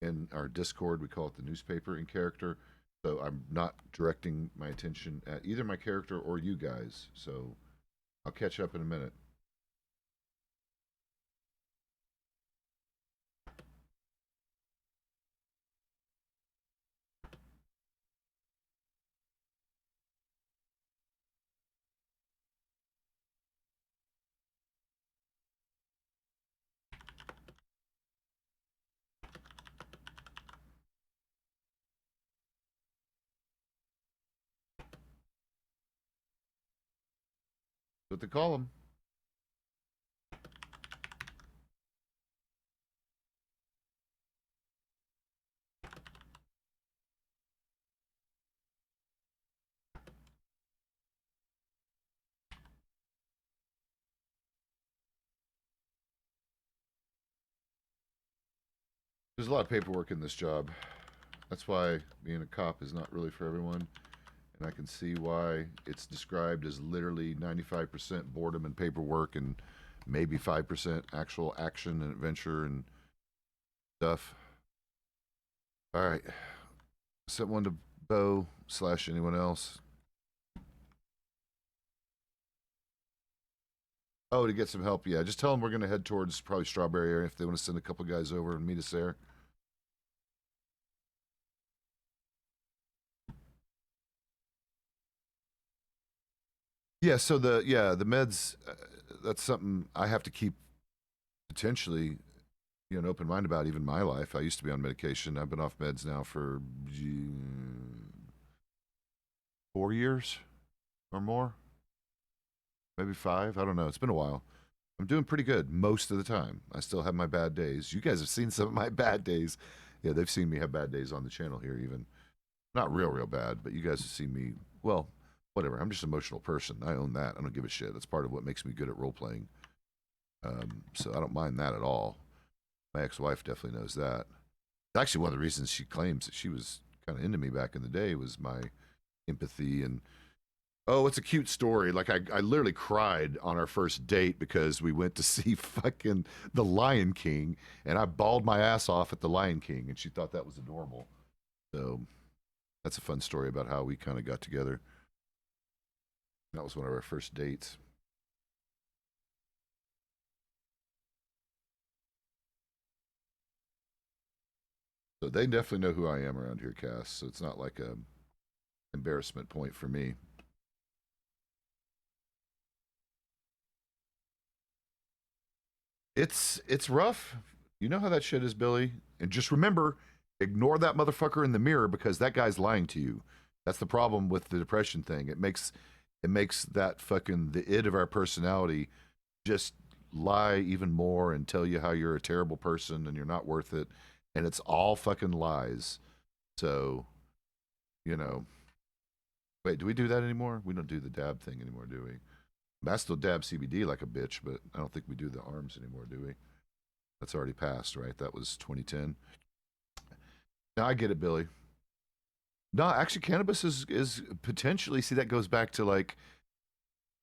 in our Discord. We call it the newspaper in character. So I'm not directing my attention at either my character or you guys. So I'll catch up in a minute. What they call them. There's a lot of paperwork in this job. That's why being a cop is not really for everyone. And I can see why it's described as literally 95% boredom and paperwork and maybe 5% actual action and adventure and stuff. All right. Sent one to Bo / anyone else. Oh, to get some help, yeah. Just tell them we're going to head towards probably Strawberry area if they want to send a couple guys over and meet us there. Yeah, so the meds, that's something I have to keep potentially an open mind about even my life. I used to be on medication. I've been off meds now for 4 years or more, maybe 5. I don't know. It's been a while. I'm doing pretty good most of the time. I still have my bad days. You guys have seen some of my bad days. Yeah, they've seen me have bad days on the channel here, even. Not real bad, but you guys have seen me, well, whatever. I'm just an emotional person. I own that. I don't give a shit. That's part of what makes me good at role playing. So I don't mind that at all. My ex-wife definitely knows that. Actually, one of the reasons she claims that she was kind of into me back in the day was my empathy and, oh, it's a cute story. Like, I literally cried on our first date because we went to see fucking The Lion King, and I bawled my ass off at The Lion King, and she thought that was adorable. So that's a fun story about how we kind of got together. That was one of our first dates. So they definitely know who I am around here, Cass. So it's not like a embarrassment point for me. It's rough. You know how that shit is, Billy. And just remember, ignore that motherfucker in the mirror because that guy's lying to you. That's the problem with the depression thing. It makes that fucking the id of our personality just lie even more and tell you how you're a terrible person and you're not worth it. And it's all fucking lies. So, you know. Wait, do we do that anymore? We don't do the dab thing anymore, do we? I still dab CBD like a bitch, but I don't think we do the arms anymore, do we? That's already passed, right? That was 2010. Now I get it, Billy. No, actually, cannabis is potentially, see, that goes back to like,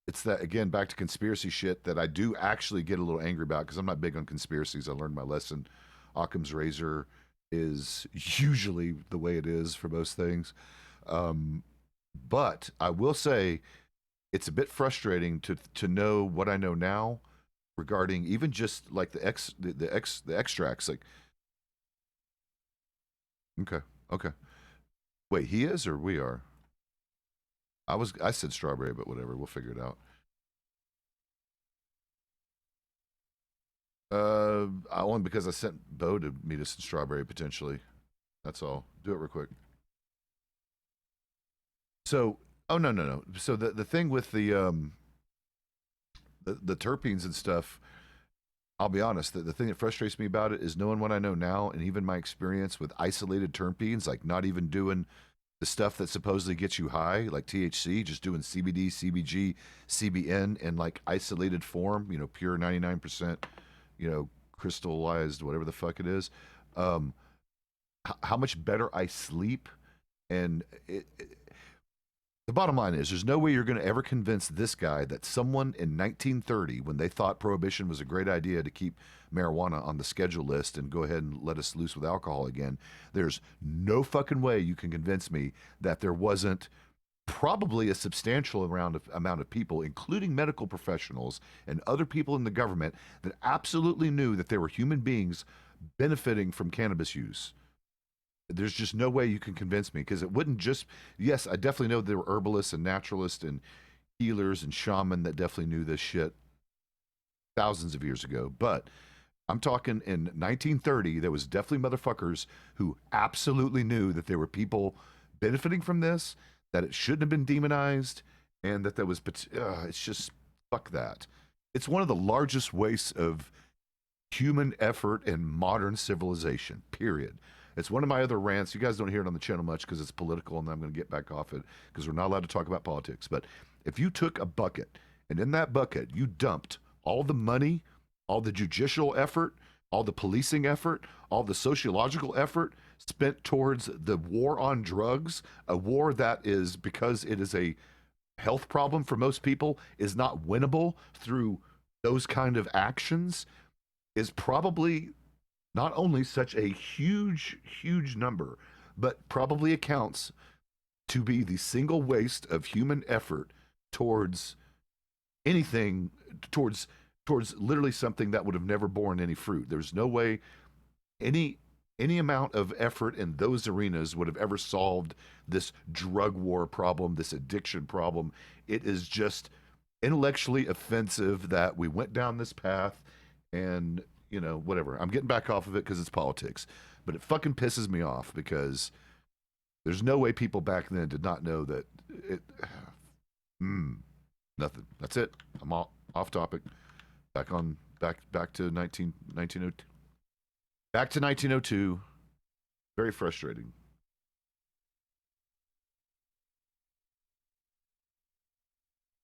it's that, again, back to conspiracy shit that I do actually get a little angry about because I'm not big on conspiracies. I learned my lesson. Occam's razor is usually the way it is for most things. But I will say it's a bit frustrating to know what I know now regarding even just like the extracts. Like, okay. Wait, he is or we are? I said strawberry, but whatever. We'll figure it out. I only because I sent Bo to meet us in strawberry potentially. That's all. Do it real quick. So, oh no. So the thing with the terpenes and stuff, I'll be honest, the thing that frustrates me about it is knowing what I know now and even my experience with isolated terpenes, like not even doing the stuff that supposedly gets you high, like THC, just doing CBD, CBG, CBN in like isolated form, pure 99%, crystallized, whatever the fuck it is. How much better I sleep. And the bottom line is there's no way you're going to ever convince this guy that someone in 1930, when they thought prohibition was a great idea to keep marijuana on the schedule list and go ahead and let us loose with alcohol again, there's no fucking way you can convince me that there wasn't probably a substantial amount of people, including medical professionals and other people in the government, that absolutely knew that there were human beings benefiting from cannabis use. There's just no way you can convince me because it wouldn't just, yes, I definitely know there were herbalists and naturalists and healers and shaman that definitely knew this shit thousands of years ago. But I'm talking in 1930, there was definitely motherfuckers who absolutely knew that there were people benefiting from this, that it shouldn't have been demonized, and that there was, it's just, fuck that. It's one of the largest wastes of human effort in modern civilization, period. It's one of my other rants. You guys don't hear it on the channel much because it's political, and I'm going to get back off it because we're not allowed to talk about politics. But if you took a bucket, and in that bucket you dumped all the money, all the judicial effort, all the policing effort, all the sociological effort spent towards the war on drugs, a war that is, because it is a health problem for most people, is not winnable through those kind of actions, is probably not only such a huge number, but probably accounts to be the single waste of human effort towards anything, towards literally something that would have never borne any fruit. There's no way any amount of effort in those arenas would have ever solved this drug war problem, this addiction problem. It is just intellectually offensive that we went down this path, and you know, whatever. I'm getting back off of it because it's politics, but it fucking pisses me off because there's no way people back then did not know that it. Nothing. That's it. I'm off topic. Back to 1902. Back to 1902. Very frustrating.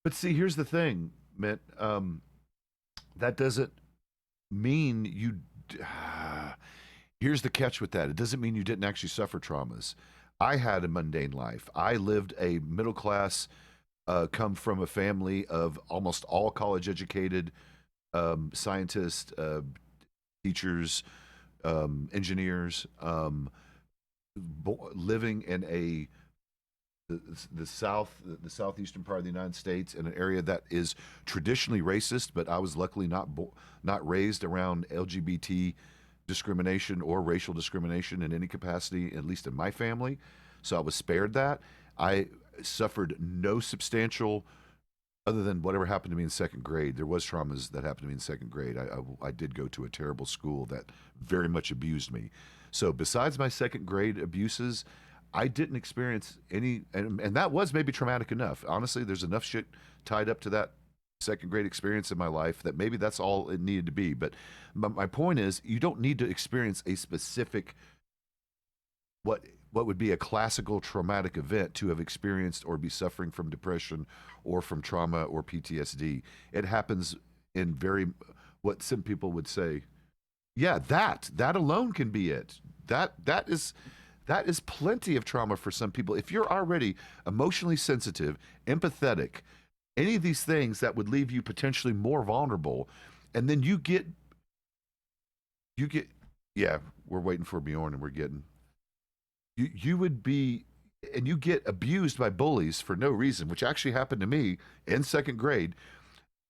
But see, here's the thing, Mitt. That doesn't mean you. Here's the catch with that. It doesn't mean you didn't actually suffer traumas. I had a mundane life. I lived a middle class, come from a family of almost all college educated scientists, teachers, engineers, living in the southeastern part of the United States, in an area that is traditionally racist, but I was luckily not raised around LGBT discrimination or racial discrimination in any capacity, at least in my family. So I was spared that. I suffered no substantial, other than whatever happened to me in second grade. There was traumas that happened to me in second grade. I did go to a terrible school that very much abused me. So besides my second grade abuses, I didn't experience any, and that was maybe traumatic enough. Honestly, there's enough shit tied up to that second grade experience in my life that maybe that's all it needed to be. But my point is, you don't need to experience a specific what would be a classical traumatic event to have experienced or be suffering from depression or from trauma or PTSD. It happens in very, what some people would say, yeah, that alone can be it. That is plenty of trauma for some people. If you're already emotionally sensitive, empathetic, any of these things that would leave you potentially more vulnerable, and then you get, yeah, we're waiting for Bjorn, and we're getting, you would be, and you get abused by bullies for no reason, which actually happened to me in second grade.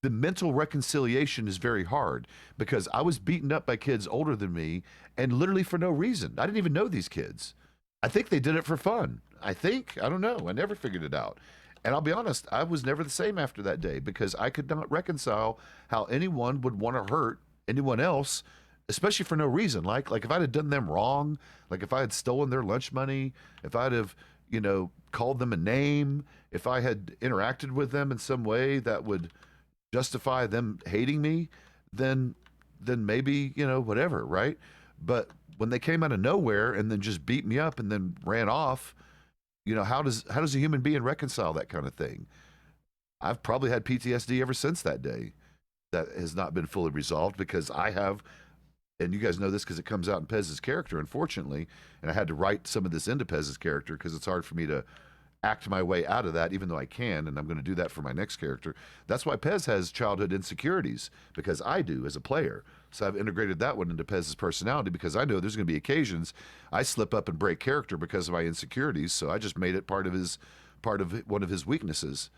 The mental reconciliation is very hard because I was beaten up by kids older than me and literally for no reason. I didn't even know these kids. I think they did it for fun. I don't know. I never figured it out. And I'll be honest, I was never the same after that day because I could not reconcile how anyone would want to hurt anyone else, especially for no reason. Like if I'd have done them wrong, like if I had stolen their lunch money, if I'd have, called them a name, if I had interacted with them in some way that would justify them hating me, then maybe, whatever, right? But when they came out of nowhere and then just beat me up and then ran off, how does a human being reconcile that kind of thing? I've probably had PTSD ever since that day that has not been fully resolved because I have, and you guys know this because it comes out in Pezz's character, unfortunately, and I had to write some of this into Pezz's character because it's hard for me to act my way out of that, even though I can, and I'm going to do that for my next character. That's why Pezz has childhood insecurities, because I do as a player. So I've integrated that one into Pezz's personality because I know there's going to be occasions I slip up and break character because of my insecurities. So I just made it part of one of his weaknesses.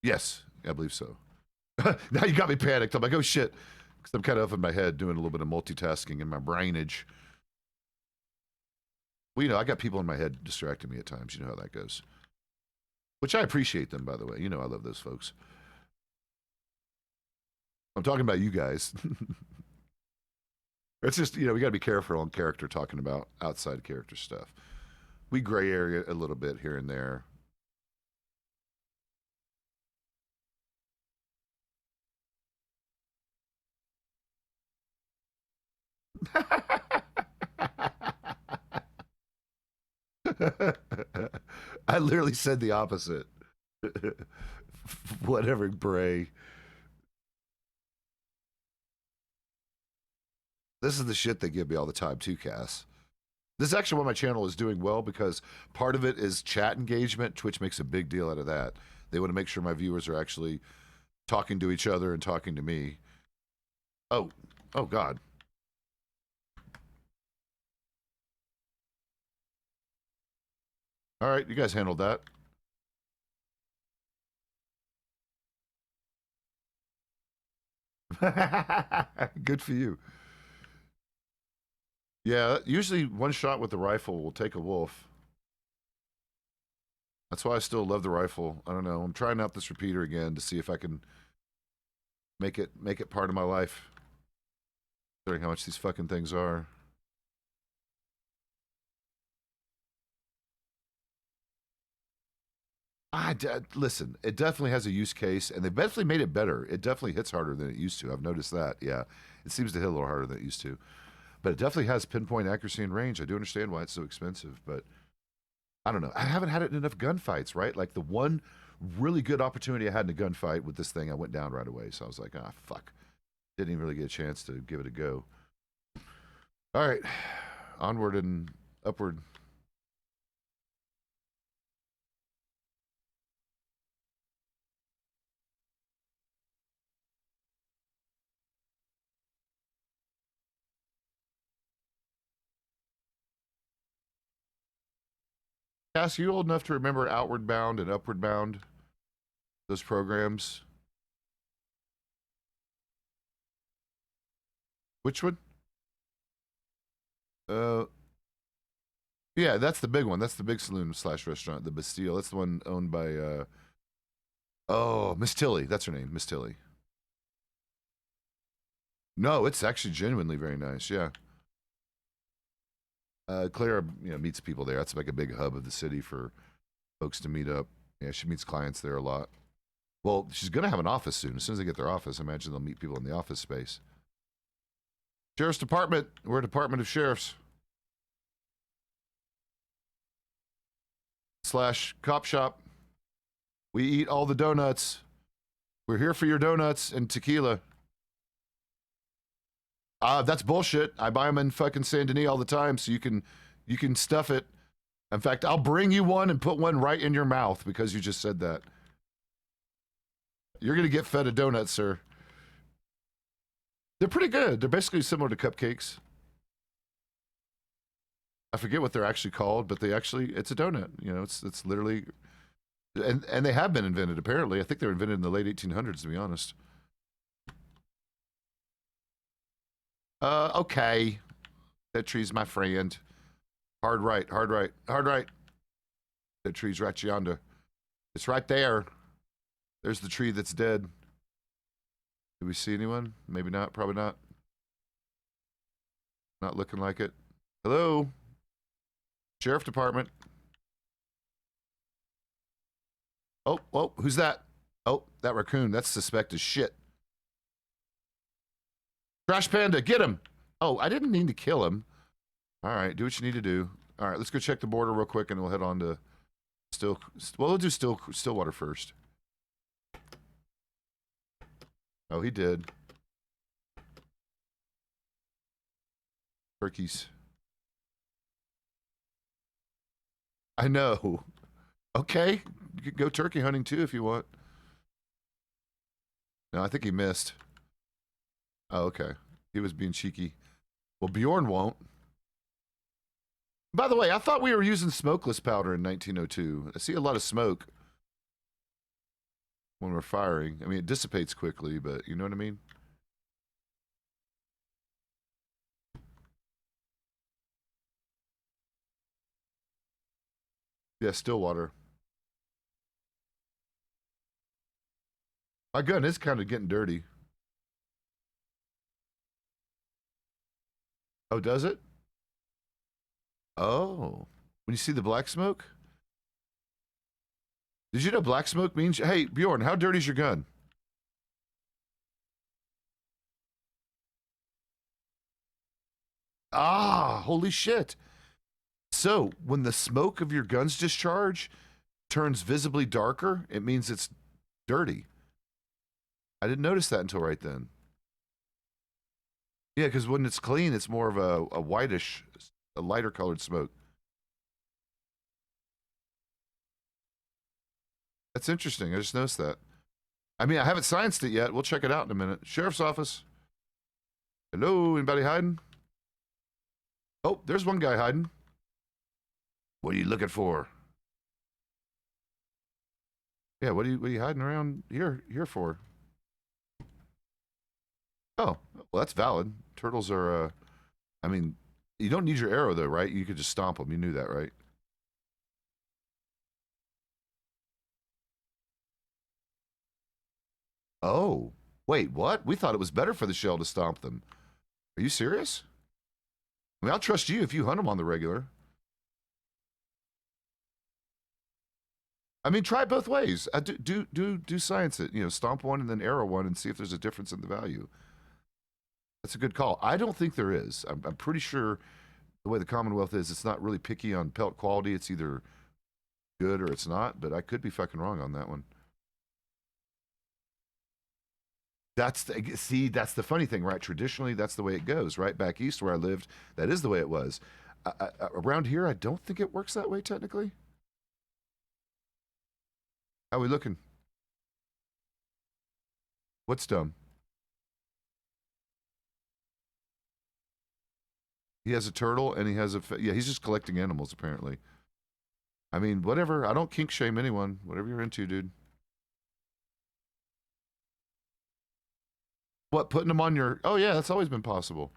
Yes, I believe so. Now you got me panicked. I'm like, oh shit. Because I'm kind of up in my head doing a little bit of multitasking in my brainage. Well, I got people in my head distracting me at times. You know how that goes. Which I appreciate them, by the way. I love those folks. I'm talking about you guys. It's just, we got to be careful on character talking about outside character stuff. We gray area a little bit here and there. I literally said the opposite. Whatever, Bray. This is the shit they give me all the time too, Cass. This is actually why my channel is doing well, because part of it is chat engagement. Twitch makes a big deal out of that. They want to make sure my viewers are actually talking to each other and talking to me. Oh God. All right, you guys handled that. Good for you. Yeah, usually one shot with the rifle will take a wolf. That's why I still love the rifle. I don't know. I'm trying out this repeater again to see if I can make it part of my life. Considering how much these fucking things are. Listen, it definitely has a use case, and they definitely made it better. It definitely hits harder than it used to. I've noticed that. Yeah, it seems to hit a little harder than it used to, but it definitely has pinpoint accuracy and range. I do understand why it's so expensive, but I don't know. I haven't had it in enough gunfights, right? Like the one really good opportunity I had in a gunfight with this thing, I went down right away. So I was like, ah, fuck. Didn't even really get a chance to give it a go. All right, onward and upward. Cass, you old enough to remember Outward Bound and Upward Bound? Those programs? Which one? Uh, yeah, that's the big one. That's the big saloon slash restaurant, the Bastille. That's the one owned by, oh, Miss Tilly. That's her name, Miss Tilly. No, it's actually genuinely very nice. Yeah. Clara, meets people there. That's like a big hub of the city for folks to meet up. Yeah, she meets clients there a lot. Well, she's going to have an office soon. As soon as they get their office, I imagine they'll meet people in the office space. Sheriff's Department. We're a department of sheriffs. / cop shop. We eat all the donuts. We're here for your donuts and tequila. That's bullshit. I buy them in fucking Saint Denis all the time, so you can stuff it. In fact, I'll bring you one and put one right in your mouth because you just said that. You're gonna get fed a donut, sir. They're pretty good. They're basically similar to cupcakes. I forget what they're actually called, but it's a donut. It's literally, and they have been invented apparently. I think they were invented in the late 1800s, to be honest. Okay. That tree's my friend. Hard right, hard right, hard right. That tree's right yonder. It's right there. There's the tree that's dead. Did we see anyone? Maybe not, probably not. Not looking like it. Hello? Sheriff Department. Oh, who's that? Oh, that raccoon. That's suspect as shit. Trash Panda, get him! Oh, I didn't mean to kill him. All right, do what you need to do. All right, let's go check the border real quick, and we'll head on to we'll do Stillwater first. Oh, he did. Turkeys. I know. Okay, you could go turkey hunting too if you want. No, I think he missed. Oh, okay. He was being cheeky. Well, Bjorn won't. By the way, I thought we were using smokeless powder in 1902. I see a lot of smoke when we're firing. I mean, it dissipates quickly, but you know what I mean? Yeah, Stillwater. My gun is kind of getting dirty. Oh, does it? Oh. When you see the black smoke? Did you know black smoke means... Hey, Bjorn, how dirty's your gun? Ah, holy shit. So, when the smoke of your gun's discharge turns visibly darker, it means it's dirty. I didn't notice that until right then. Yeah, because when it's clean, it's more of a whitish, a lighter colored smoke. That's interesting. I just noticed that. I mean, I haven't scienced it yet. We'll check it out in a minute. Sheriff's office. Hello, anybody hiding? Oh, there's one guy hiding. What are you looking for? Yeah, what are you hiding around here for? Oh, well, that's valid. Turtles are, I mean, you don't need your arrow though, right? You could just stomp them. You knew that, right? Oh, wait, what? We thought it was better for the shell to stomp them. Are you serious? I mean, I'll trust you if you hunt them on the regular. I mean, try it both ways. Do science it. You know, stomp one and then arrow one and see if there's a difference in the value. That's a good call. I don't think there is. I'm pretty sure the way the Commonwealth is, it's not really picky on pelt quality. It's either good or it's not, but I could be fucking wrong on that one. That's the funny thing, right? Traditionally, that's the way it goes. Right back east where I lived, that is the way it was. Around here, I don't think it works that way technically. How we looking? What's dumb? He has a turtle and he has a yeah. He's just collecting animals apparently. I mean, whatever. I don't kink shame anyone. Whatever you're into, dude. What, putting them on your... Oh, yeah, that's always been possible.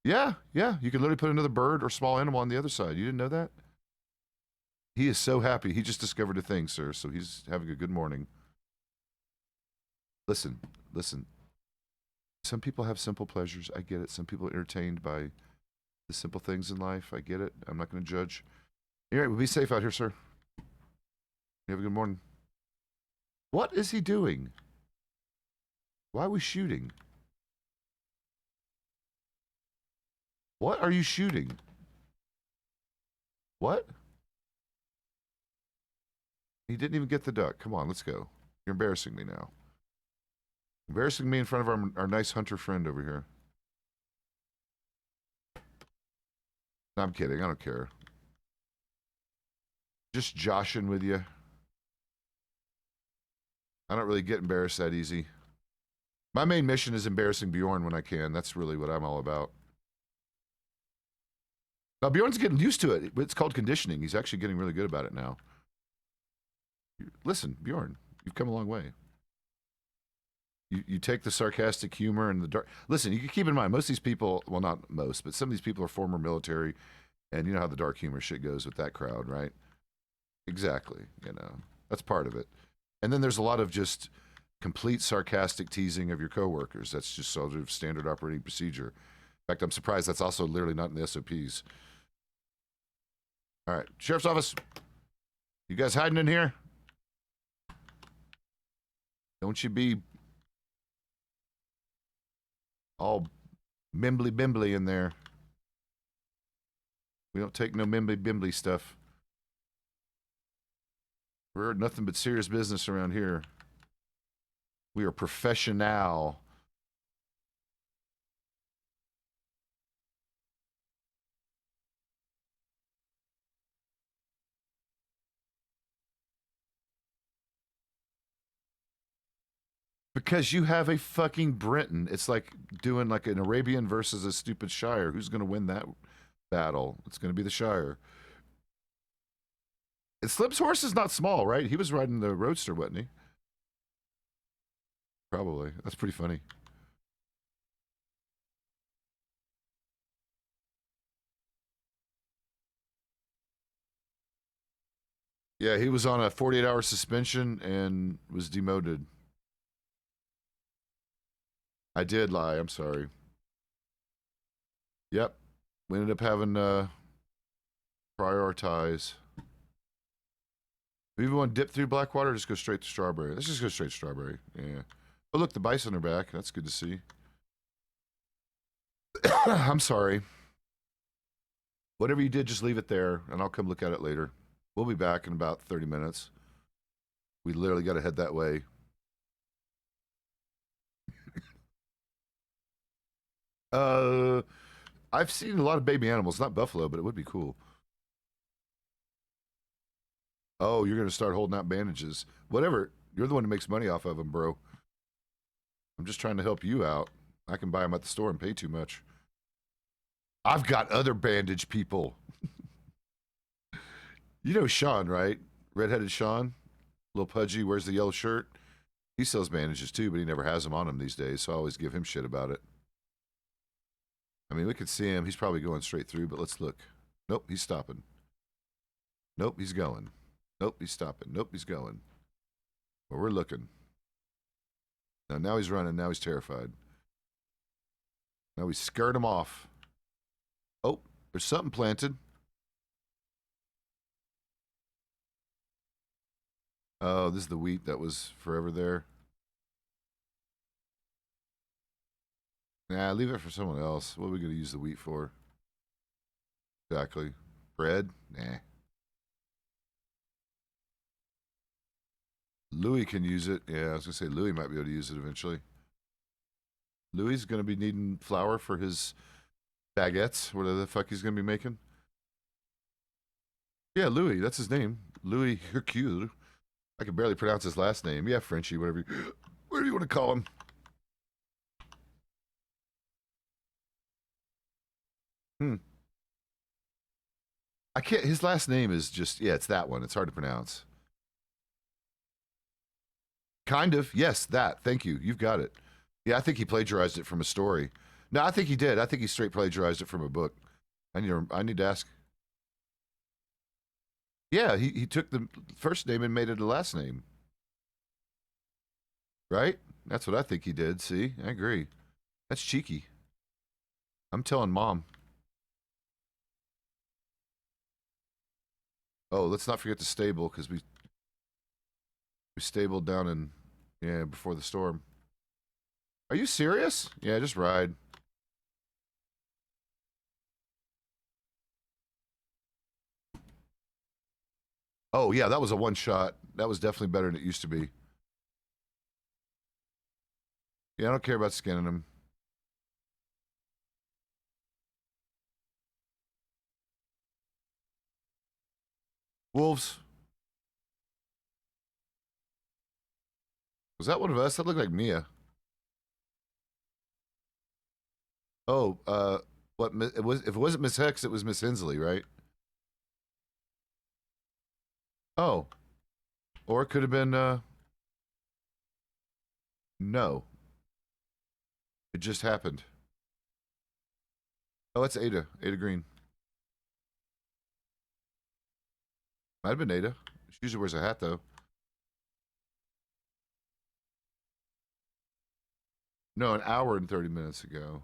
Yeah, yeah. You can literally put another bird or small animal on the other side. You didn't know that? He is so happy. He just discovered a thing, sir, so he's having a good morning. Listen, listen. Some people have simple pleasures. I get it. Some people are entertained by the simple things in life. I get it. I'm not going to judge. All right, well, be safe out here, sir. You have a good morning. What is he doing? Why are we shooting? What are you shooting? What? He didn't even get the duck. Come on, let's go. You're embarrassing me now. Embarrassing me in front of our nice hunter friend over here. No, I'm kidding. I don't care. Just joshing with you. I don't really get embarrassed that easy. My main mission is embarrassing Bjorn when I can. That's really what I'm all about. Now, Bjorn's getting used to it. It's called conditioning. He's actually getting really good about it now. Listen, Bjorn, you've come a long way. You take the sarcastic humor and the dark... Listen, you can keep in mind, most of these people... Well, not most, but some of these people are former military, and you know how the dark humor shit goes with that crowd, right? Exactly, you know. That's part of it. And then there's a lot of just complete sarcastic teasing of your coworkers. That's just sort of standard operating procedure. In fact, I'm surprised that's also literally not in the SOPs. All right, Sheriff's Office. You guys hiding in here? Don't you be all mimbly bimbly in there. We don't take no mimbly bimbly stuff. We're nothing but serious business around here. We are professional. Because you have a fucking Briton. It's like doing like an Arabian versus a stupid Shire. Who's going to win that battle? It's going to be the Shire. And Slim's horse is not small, right? He was riding the Roadster, wasn't he? Probably. That's pretty funny. Yeah, he was on a 48-hour suspension and was demoted. I did lie. I'm sorry. Yep. We ended up having to prioritize. We even want to dip through Blackwater or just go straight to Strawberry? Let's just go straight to Strawberry. Yeah. Oh, look, the bison are back. That's good to see. I'm sorry. Whatever you did, just leave it there, and I'll come look at it later. We'll be back in about 30 minutes. We literally got to head that way. I've seen a lot of baby animals, not buffalo, but it would be cool. Oh, you're going to start holding out bandages. Whatever. You're the one who makes money off of them, bro. I'm just trying to help you out. I can buy them at the store and pay too much. I've got other bandage people. You know Sean, right? Redheaded Sean? Little pudgy, wears the yellow shirt. He sells bandages too, but he never has them on him these days, so I always give him shit about it. I mean, we could see him. He's probably going straight through, but let's look. Nope, he's stopping. Nope, he's going. Nope, he's stopping. Nope, he's going. Well, we're looking. Now he's running. Now he's terrified. Now we skirt him off. Oh, there's something planted. Oh, this is the wheat that was forever there. Nah, leave it for someone else. What are we going to use the wheat for? Exactly. Bread? Nah. Louis can use it. Yeah, I was going to say Louis might be able to use it eventually. Louis is going to be needing flour for his baguettes, whatever the fuck he's going to be making. Yeah, Louis, that's his name. Louis Hercule. I can barely pronounce his last name. Yeah, Frenchie, whatever you want to call him. I can't, his last name is just, yeah, it's that one. It's hard to pronounce. Kind of. Yes, that. Thank you. You've got it. Yeah, I think he plagiarized it from a story. No, I think he did. I think he straight plagiarized it from a book. I need to ask. Yeah, he took the first name and made it a last name. Right? That's what I think he did. See? I agree. That's cheeky. I'm telling mom. Oh, let's not forget the stable, because we stabled down in, yeah, before the storm. Are you serious? Yeah, just ride. Oh, yeah, that was a one shot. That was definitely better than it used to be. Yeah, I don't care about skinning them. Wolves. Was that one of us? That looked like Mia. Oh, what it was? If it wasn't Miss Hex, it was Miss Hensley, right? Oh, or it could have been. No, it just happened. Oh, it's Ada. Ada Green. Might have been Ada. She usually wears a hat though. No, an hour and 30 minutes ago.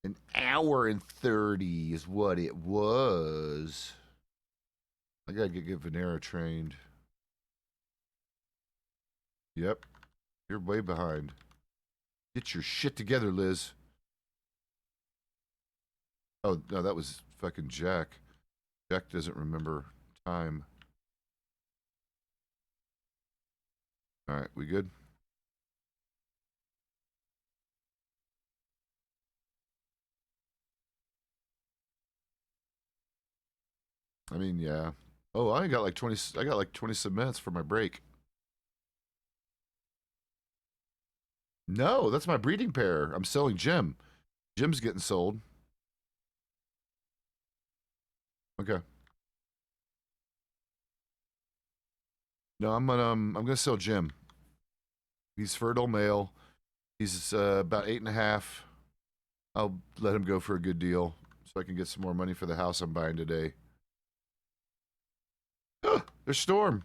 An hour and 30 is what it was. I gotta get Venera trained. Yep. You're way behind. Get your shit together, Liz. Oh, no, that was fucking Jack. Jack doesn't remember time. Alright, we good? I mean, yeah. Oh, I got like 20. I got like 20 submits for my break. No, that's my breeding pair. I'm selling Jim. Jim's getting sold. Okay. No, I'm gonna sell Jim. He's fertile male. He's about 8.5. I'll let him go for a good deal so I can get some more money for the house I'm buying today. There's Storm.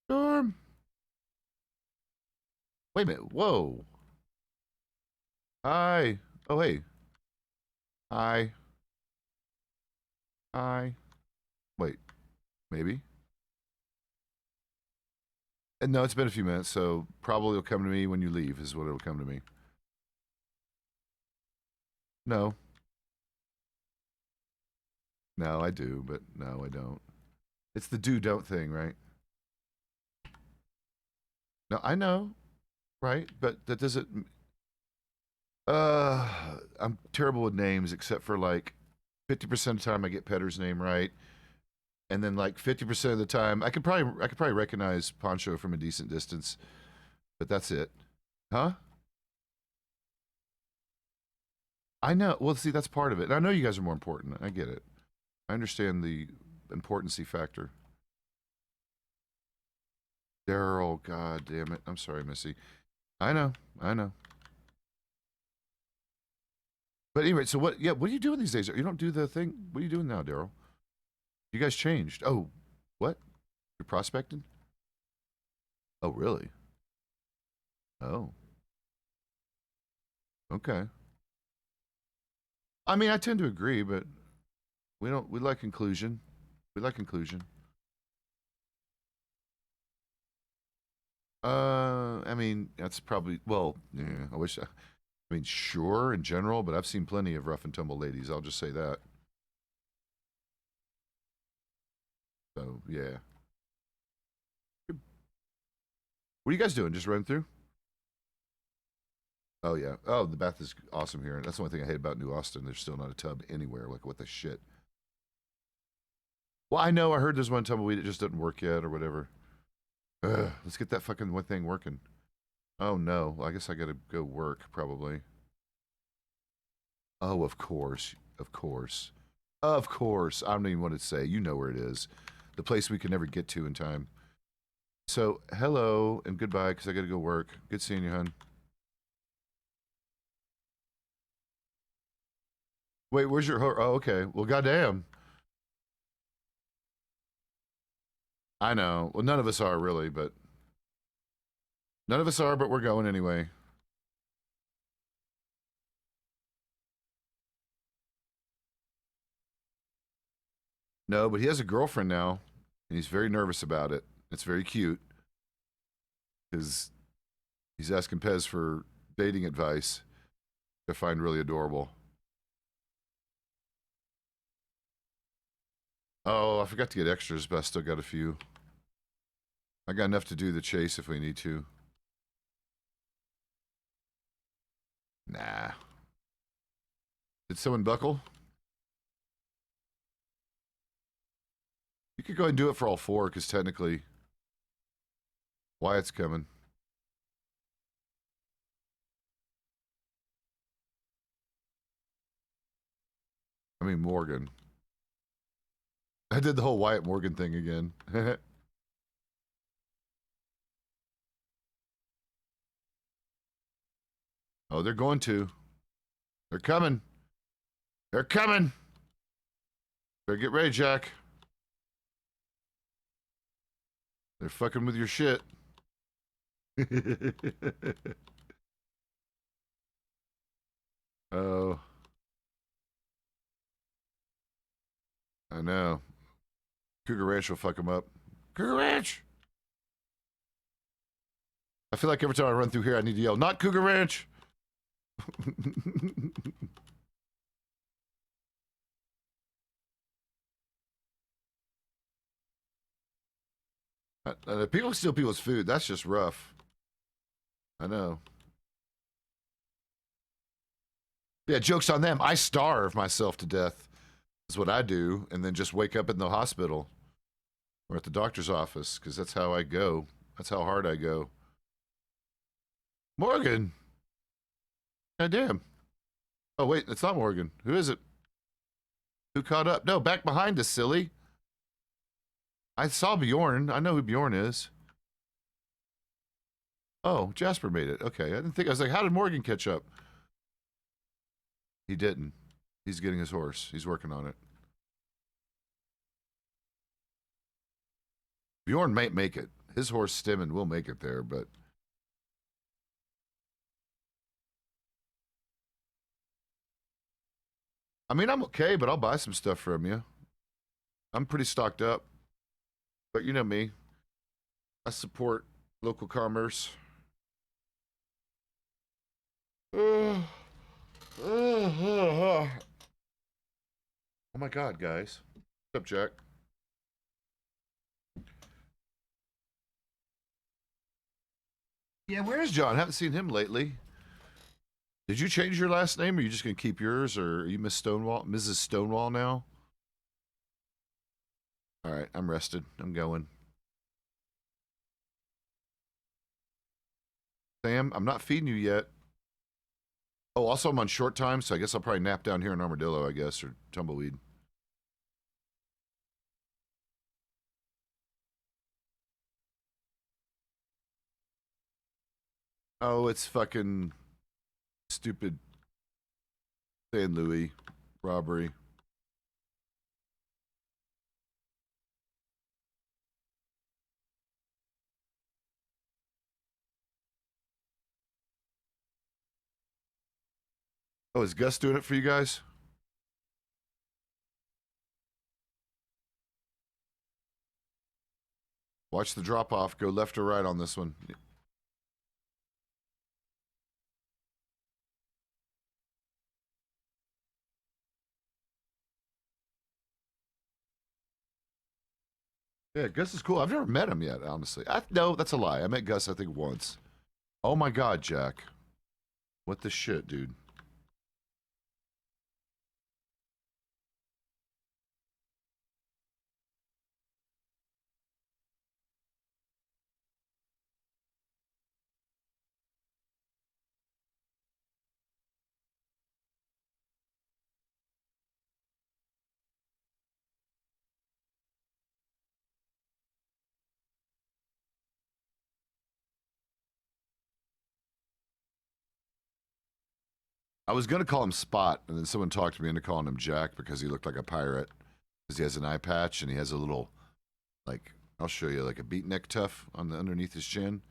Storm. Wait a minute. Whoa. Hi. Oh, hey. Hi. Hi. Wait. Maybe. And no, it's been a few minutes, so probably it'll come to me when you leave, is what it'll come to me. No. No, I do, but no, I don't. It's the do-don't thing, right? No, I know, right? But that doesn't... I'm terrible with names, except for like 50% of the time I get Petter's name right. And then like 50% of the time, I could probably recognize Poncho from a decent distance, but that's it. Huh? I know. Well, see, that's part of it. And I know you guys are more important. I get it. I understand the importancy factor. Daryl, god damn it. I'm sorry, Missy. I know. I know. But anyway, so what? Yeah, what are you doing these days? You don't do the thing. What are you doing now, Daryl? You guys changed. Oh, what? You're prospecting? Oh, really? Oh, okay. I mean, I tend to agree, but we don't. We like inclusion. We like inclusion. I mean, that's probably well. Yeah, I wish. I mean, sure in general, but I've seen plenty of rough and tumble ladies. I'll just say that. So yeah. What are you guys doing? Just running through? Oh yeah. Oh, the bath is awesome here. That's the only thing I hate about New Austin. There's still not a tub anywhere. Like what the shit. Well, I know. I heard there's one tumbleweed that just doesn't work yet or whatever. Ugh, let's get that fucking one thing working. Oh no. Well, I guess I gotta go work probably. Oh, of course. Of course. Of course. I don't even want to say. You know where it is. The place we can never get to in time. So, hello and goodbye because I gotta go work. Good seeing you, hun. Wait, where's your... Oh, okay. Well, goddamn. I know. Well, none of us are really, but... None of us are, but we're going anyway. No, but he has a girlfriend now, and he's very nervous about it. It's very cute. Because he's asking Pezz for dating advice. I find really adorable. Oh, I forgot to get extras, but I still got a few. I got enough to do the chase if we need to. Nah. Did someone buckle? You could go ahead and do it for all four, because technically Wyatt's coming. I mean, Morgan. I did the whole Wyatt Morgan thing again. Oh, they're going to. They're coming. They're coming. Better get ready, Jack. They're fucking with your shit. Oh, I know. Cougar Ranch will fuck him up. Cougar Ranch! I feel like every time I run through here, I need to yell, not Cougar Ranch! People steal people's food. That's just rough. I know. Yeah, joke's on them. I starve myself to death. That's what I do. And then just wake up in the hospital or at the doctor's office because that's how I go. That's how hard I go. Morgan! God damn. Oh, wait, it's not Morgan. Who is it? Who caught up? No, back behind us, silly. I saw Bjorn. I know who Bjorn is. Oh, Jasper made it. Okay, I didn't think... I was like, how did Morgan catch up? He didn't. He's getting his horse. He's working on it. Bjorn might make it. His horse, Stimmen, will make it there, but... I mean, I'm okay, but I'll buy some stuff from you. I'm pretty stocked up. But you know me. I support local commerce. Oh my god, guys. What's up, Jack? Yeah, where's John? Haven't seen him lately. Did you change your last name, or are you just gonna keep yours, or are you Miss Stonewall, Mrs. Stonewall now? All right, I'm rested. I'm going. Sam, I'm not feeding you yet. Oh, also I'm on short time, so I guess I'll probably nap down here in Armadillo, I guess, or Tumbleweed. Oh, it's fucking stupid St. Louis, robbery. Oh, is Gus doing it for you guys? Watch the drop off. Go left or right on this one. Yeah, Gus is cool. I've never met him yet, honestly. No, that's a lie. I met Gus, I think, once. Oh my God, Jack. What the shit, dude? I was going to call him Spot, and then someone talked me into calling him Jack because he looked like a pirate. Because he has an eye patch and he has a little, like, I'll show you, like a beatnik tuff on the underneath his chin.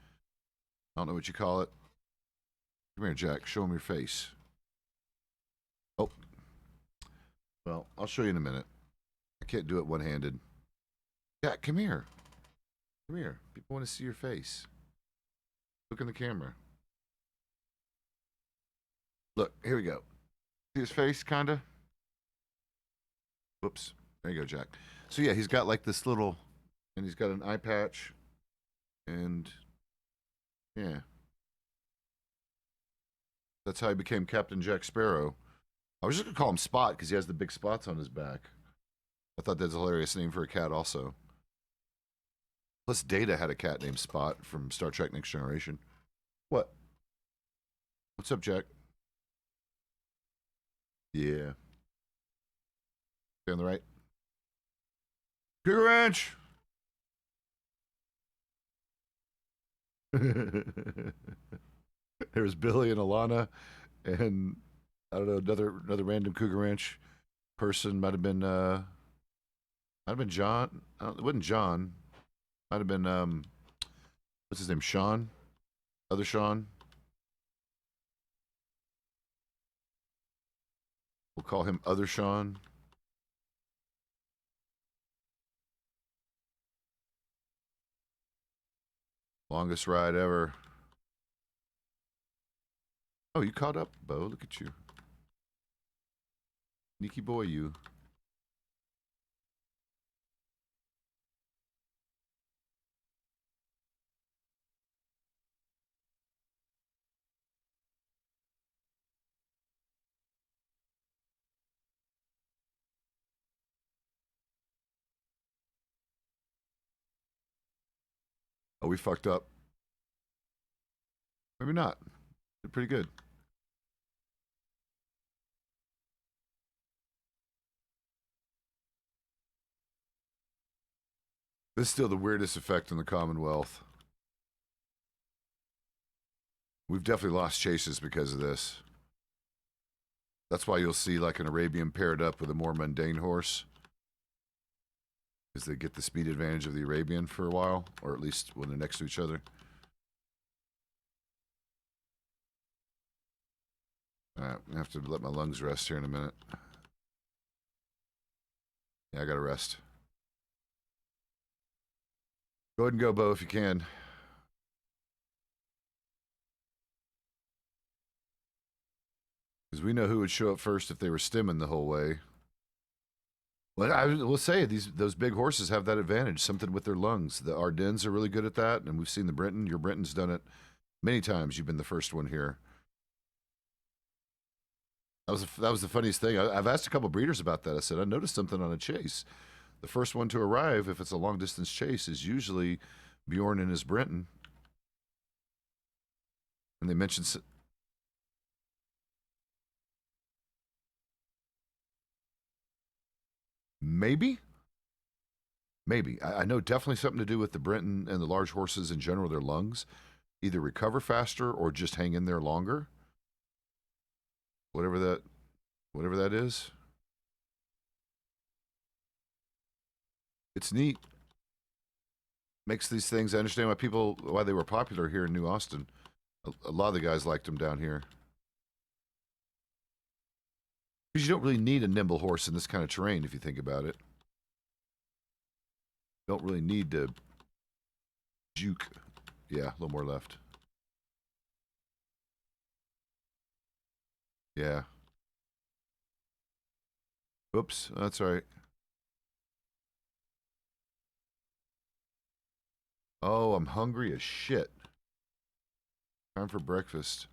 I don't know what you call it. Come here, Jack. Show him your face. Oh. Well, I'll show you in a minute. I can't do it one-handed. Jack, come here. Come here. People want to see your face. Look in the camera. Look, here we go. See his face, kinda? Whoops. There you go, Jack. So yeah, he's got like this little, and he's got an eye patch, and yeah. That's how he became Captain Jack Sparrow. I was just gonna call him Spot because he has the big spots on his back. I thought that's a hilarious name for a cat also. Plus Data had a cat named Spot from Star Trek Next Generation. What? What's up, Jack? Yeah. Stay on the right. Cougar Ranch! There's Billy and Alana, and I don't know, another random Cougar Ranch person. Might have been John. It wasn't John. Might have been what's his name? Sean. Other Sean. We'll call him Other Sean. Longest ride ever. Oh, you caught up, Bo. Look at you. Sneaky boy, you. Oh, we fucked up. Maybe not. Did pretty good. This is still the weirdest effect in the Commonwealth. We've definitely lost chases because of this. That's why you'll see like an Arabian paired up with a more mundane horse. Is they get the speed advantage of the Arabian for a while, or at least when they're next to each other. Alright, I have to let my lungs rest here in a minute. Yeah, I gotta rest. Go ahead and go, Bo, if you can. Because we know who would show up first if they were stimming the whole way. Well, I will say those big horses have that advantage, something with their lungs. The Ardennes are really good at that, and we've seen the Brenton. Your Brenton's done it many times. You've been the first one here. That was the funniest thing. I've asked a couple breeders about that. I said, I noticed something on a chase. The first one to arrive, if it's a long distance chase, is usually Bjorn and his Brenton. And they mentioned maybe. I know definitely something to do with the Brenton and the large horses in general, their lungs. Either recover faster or just hang in there longer. Whatever whatever that is. It's neat. Makes these things. I understand why they were popular here in New Austin. A lot of the guys liked them down here. Because you don't really need a nimble horse in this kind of terrain, if you think about it. You don't really need to juke. Yeah, a little more left. Yeah. Oops, that's all right. Oh, I'm hungry as shit. Time for breakfast.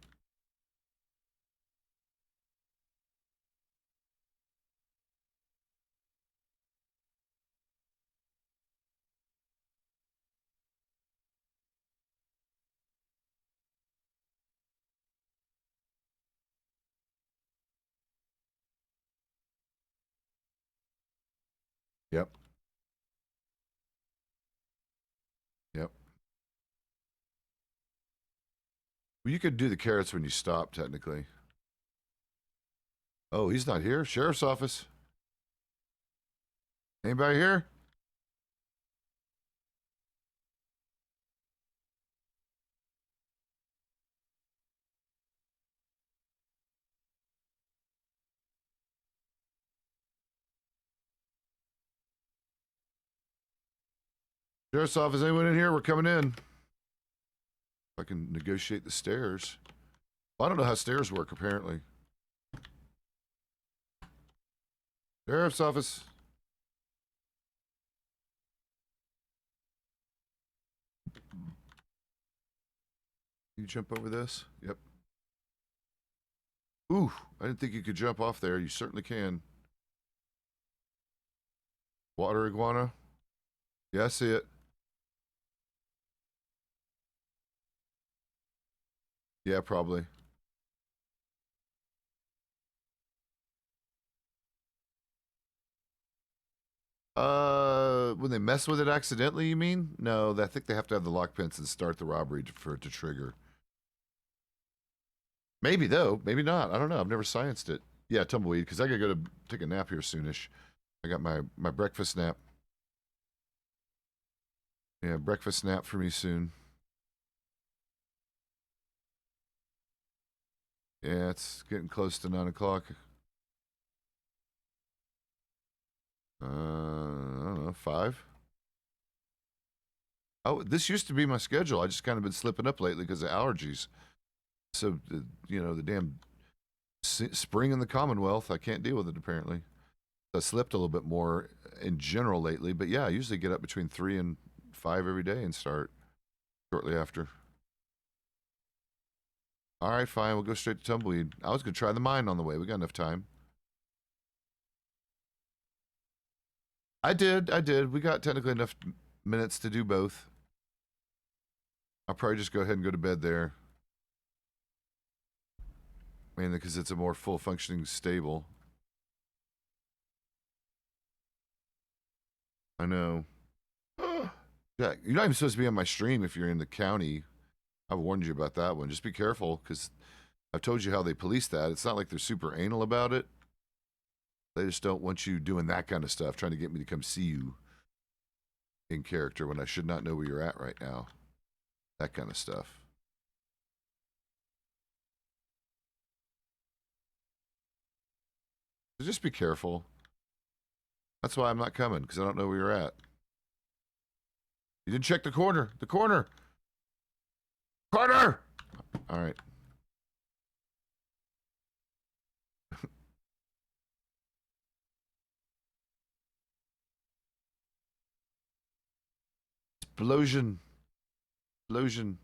Yep. Yep. Well, you could do the carrots when you stop, technically. Oh, he's not here. Sheriff's office. Anybody here? Sheriff's office. Anyone in here? We're coming in. If I can negotiate the stairs. Well, I don't know how stairs work, apparently. Sheriff's office. You jump over this? Yep. Ooh, I didn't think you could jump off there. You certainly can. Water iguana? Yeah, I see it. Yeah, probably. When they mess with it accidentally, you mean? No, I think they have to have the lock pins and start the robbery for it to trigger. Maybe, though. Maybe not. I don't know. I've never scienced it. Yeah, tumbleweed, because I gotta go to take a nap here soonish. I got my breakfast nap. Yeah, breakfast nap for me soon. Yeah, it's getting close to 9 o'clock. I don't know, 5? Oh, this used to be my schedule. I just kind of been slipping up lately because of allergies. So, you know, the damn spring in the Commonwealth, I can't deal with it apparently. I slept a little bit more in general lately, but yeah, I usually get up between 3 and 5 every day and start shortly after. All right, fine. We'll go straight to tumbleweed. I was going to try the mine on the way. We got enough time. I did. We got technically enough minutes to do both. I'll probably just go ahead and go to bed there. Mainly because it's a more full functioning stable. I know. Jack, you're not even supposed to be on my stream if you're in the county. I've warned you about that one. Just be careful because I've told you how they police that. It's not like they're super anal about it. They just don't want you doing that kind of stuff, trying to get me to come see you in character when I should not know where you're at right now. That kind of stuff. So just be careful. That's why I'm not coming, because I don't know where you're at. You didn't check the corner. The corner! Corner! All right. Explosion. Explosion.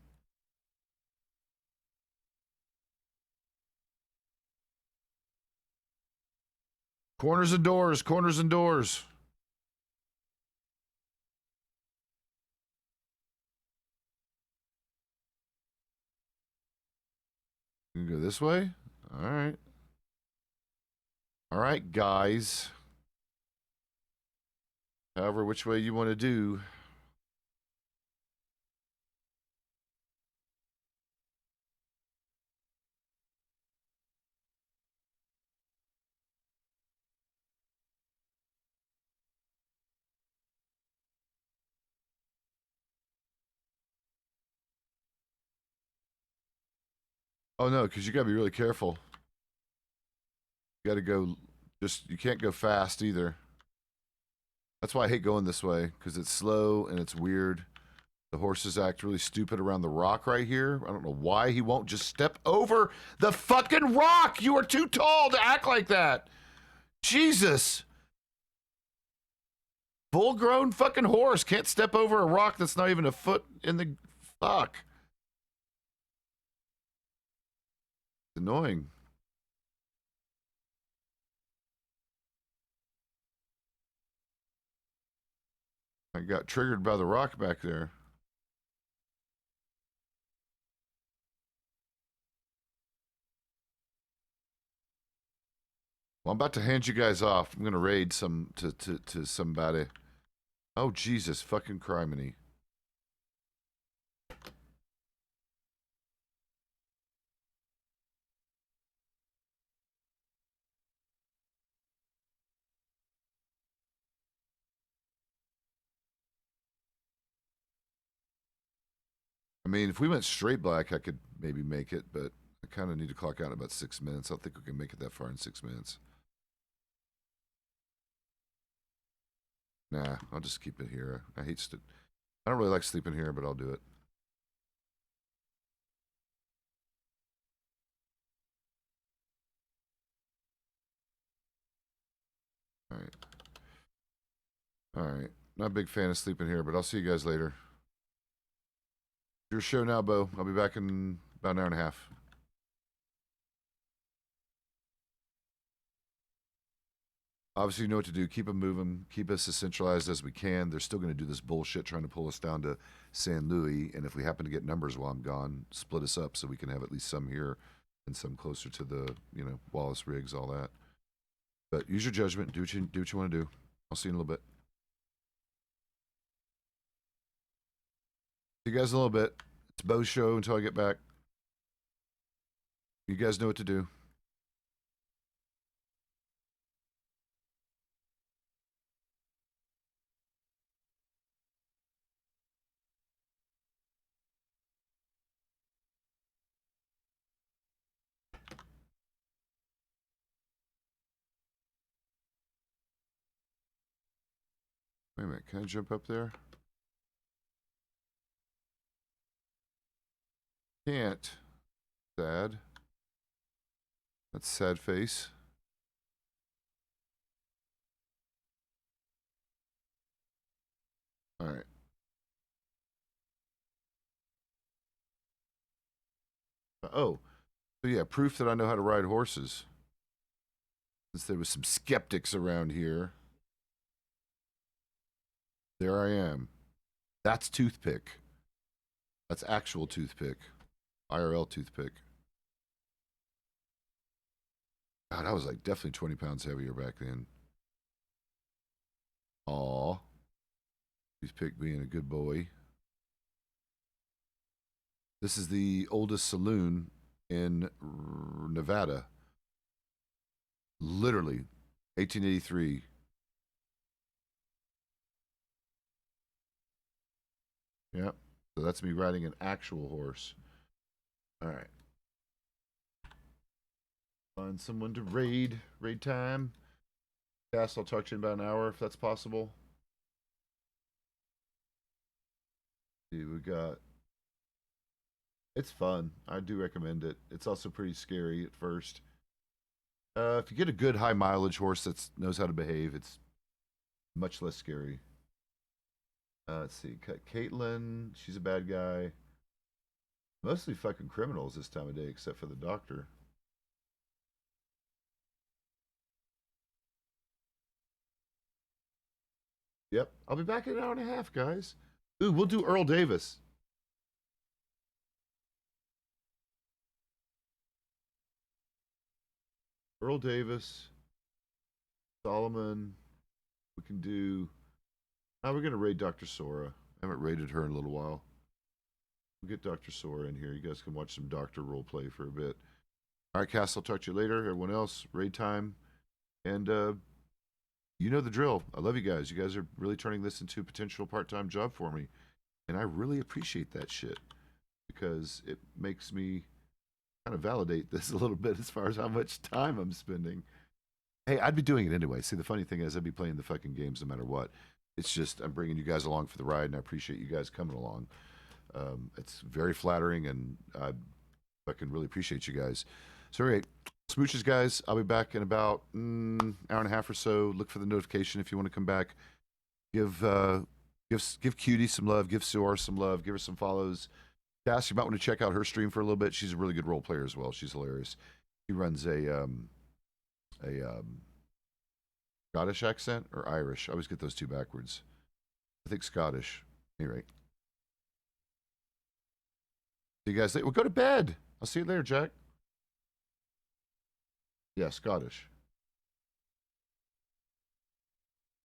Corners and doors. Corners and doors. You can go this way? All right. All right, guys. However, which way you want to do. Oh no, because you gotta be really careful. You gotta go, you can't go fast either. That's why I hate going this way, because it's slow and it's weird. The horses act really stupid around the rock right here. I don't know why he won't just step over the fucking rock. You are too tall to act like that. Jesus. Full-grown fucking horse can't step over a rock that's not even a foot in the... Fuck. It's annoying. I got triggered by the rock back there. Well, I'm about to hand you guys off. I'm gonna raid some to somebody. Oh Jesus fucking criminy. I mean, if we went straight black, I could maybe make it, but I kind of need to clock out in about 6 minutes. I don't think we can make it that far in 6 minutes. Nah, I'll just keep it here. I don't really like sleeping here, but I'll do it. All right. All right. Not a big fan of sleeping here, but I'll see you guys later. Your show now, Bo. I'll be back in about an hour and a half. Obviously, you know what to do. Keep them moving. Keep us as centralized as we can. They're still going to do this bullshit trying to pull us down to San Luis. And if we happen to get numbers while I'm gone, split us up so we can have at least some here and some closer to the, Wallace Riggs, all that. But use your judgment. Do what you want to do. I'll see you in a little bit. See you guys in a little bit. It's Bo's show until I get back. You guys know what to do. Wait a minute. Can I jump up there? Can't. Sad. That's sad face. All right. Oh, so yeah, proof that I know how to ride horses. Since there was some skeptics around here. There I am. That's toothpick. That's actual toothpick. IRL toothpick. God, I was like definitely 20 pounds heavier back then. Aw. Toothpick being a good boy. This is the oldest saloon in Nevada. Literally, 1883. Yep. So that's me riding an actual horse. All right. Find someone to raid. Raid time. Cass, I'll talk to you in about an hour if that's possible. See, we got. It's fun. I do recommend it. It's also pretty scary at first. If you get a good high mileage horse that knows how to behave, it's much less scary. Let's see. Caitlin, she's a bad guy. Mostly fucking criminals this time of day, except for the doctor. Yep. I'll be back in an hour and a half, guys. Ooh, we'll do Earl Davis. Earl Davis, Solomon. We can do. Now we're gonna raid Dr. Sora. I haven't raided her in a little while. We'll get Dr. Sora in here. You guys can watch some doctor role play for a bit. All right, Cass, I'll talk to you later. Everyone else, raid time. And you know the drill. I love you guys. You guys are really turning this into a potential part-time job for me. And I really appreciate that shit. Because it makes me kind of validate this a little bit as far as how much time I'm spending. Hey, I'd be doing it anyway. See, the funny thing is, I'd be playing the fucking games no matter what. It's just I'm bringing you guys along for the ride, and I appreciate you guys coming along. It's very flattering, and I fucking really appreciate you guys. So, all right, smooches, guys. I'll be back in about hour and a half or so. Look for the notification if you want to come back. Give Cutie some love. Give Suar some love. Give her some follows. Cass, you might want to check out her stream for a little bit. She's a really good role player as well. She's hilarious. She runs a Scottish accent or Irish. I always get those two backwards. I think Scottish. Anyway. See you guys later. Well, go to bed. I'll see you later, Jack. Yeah, Scottish.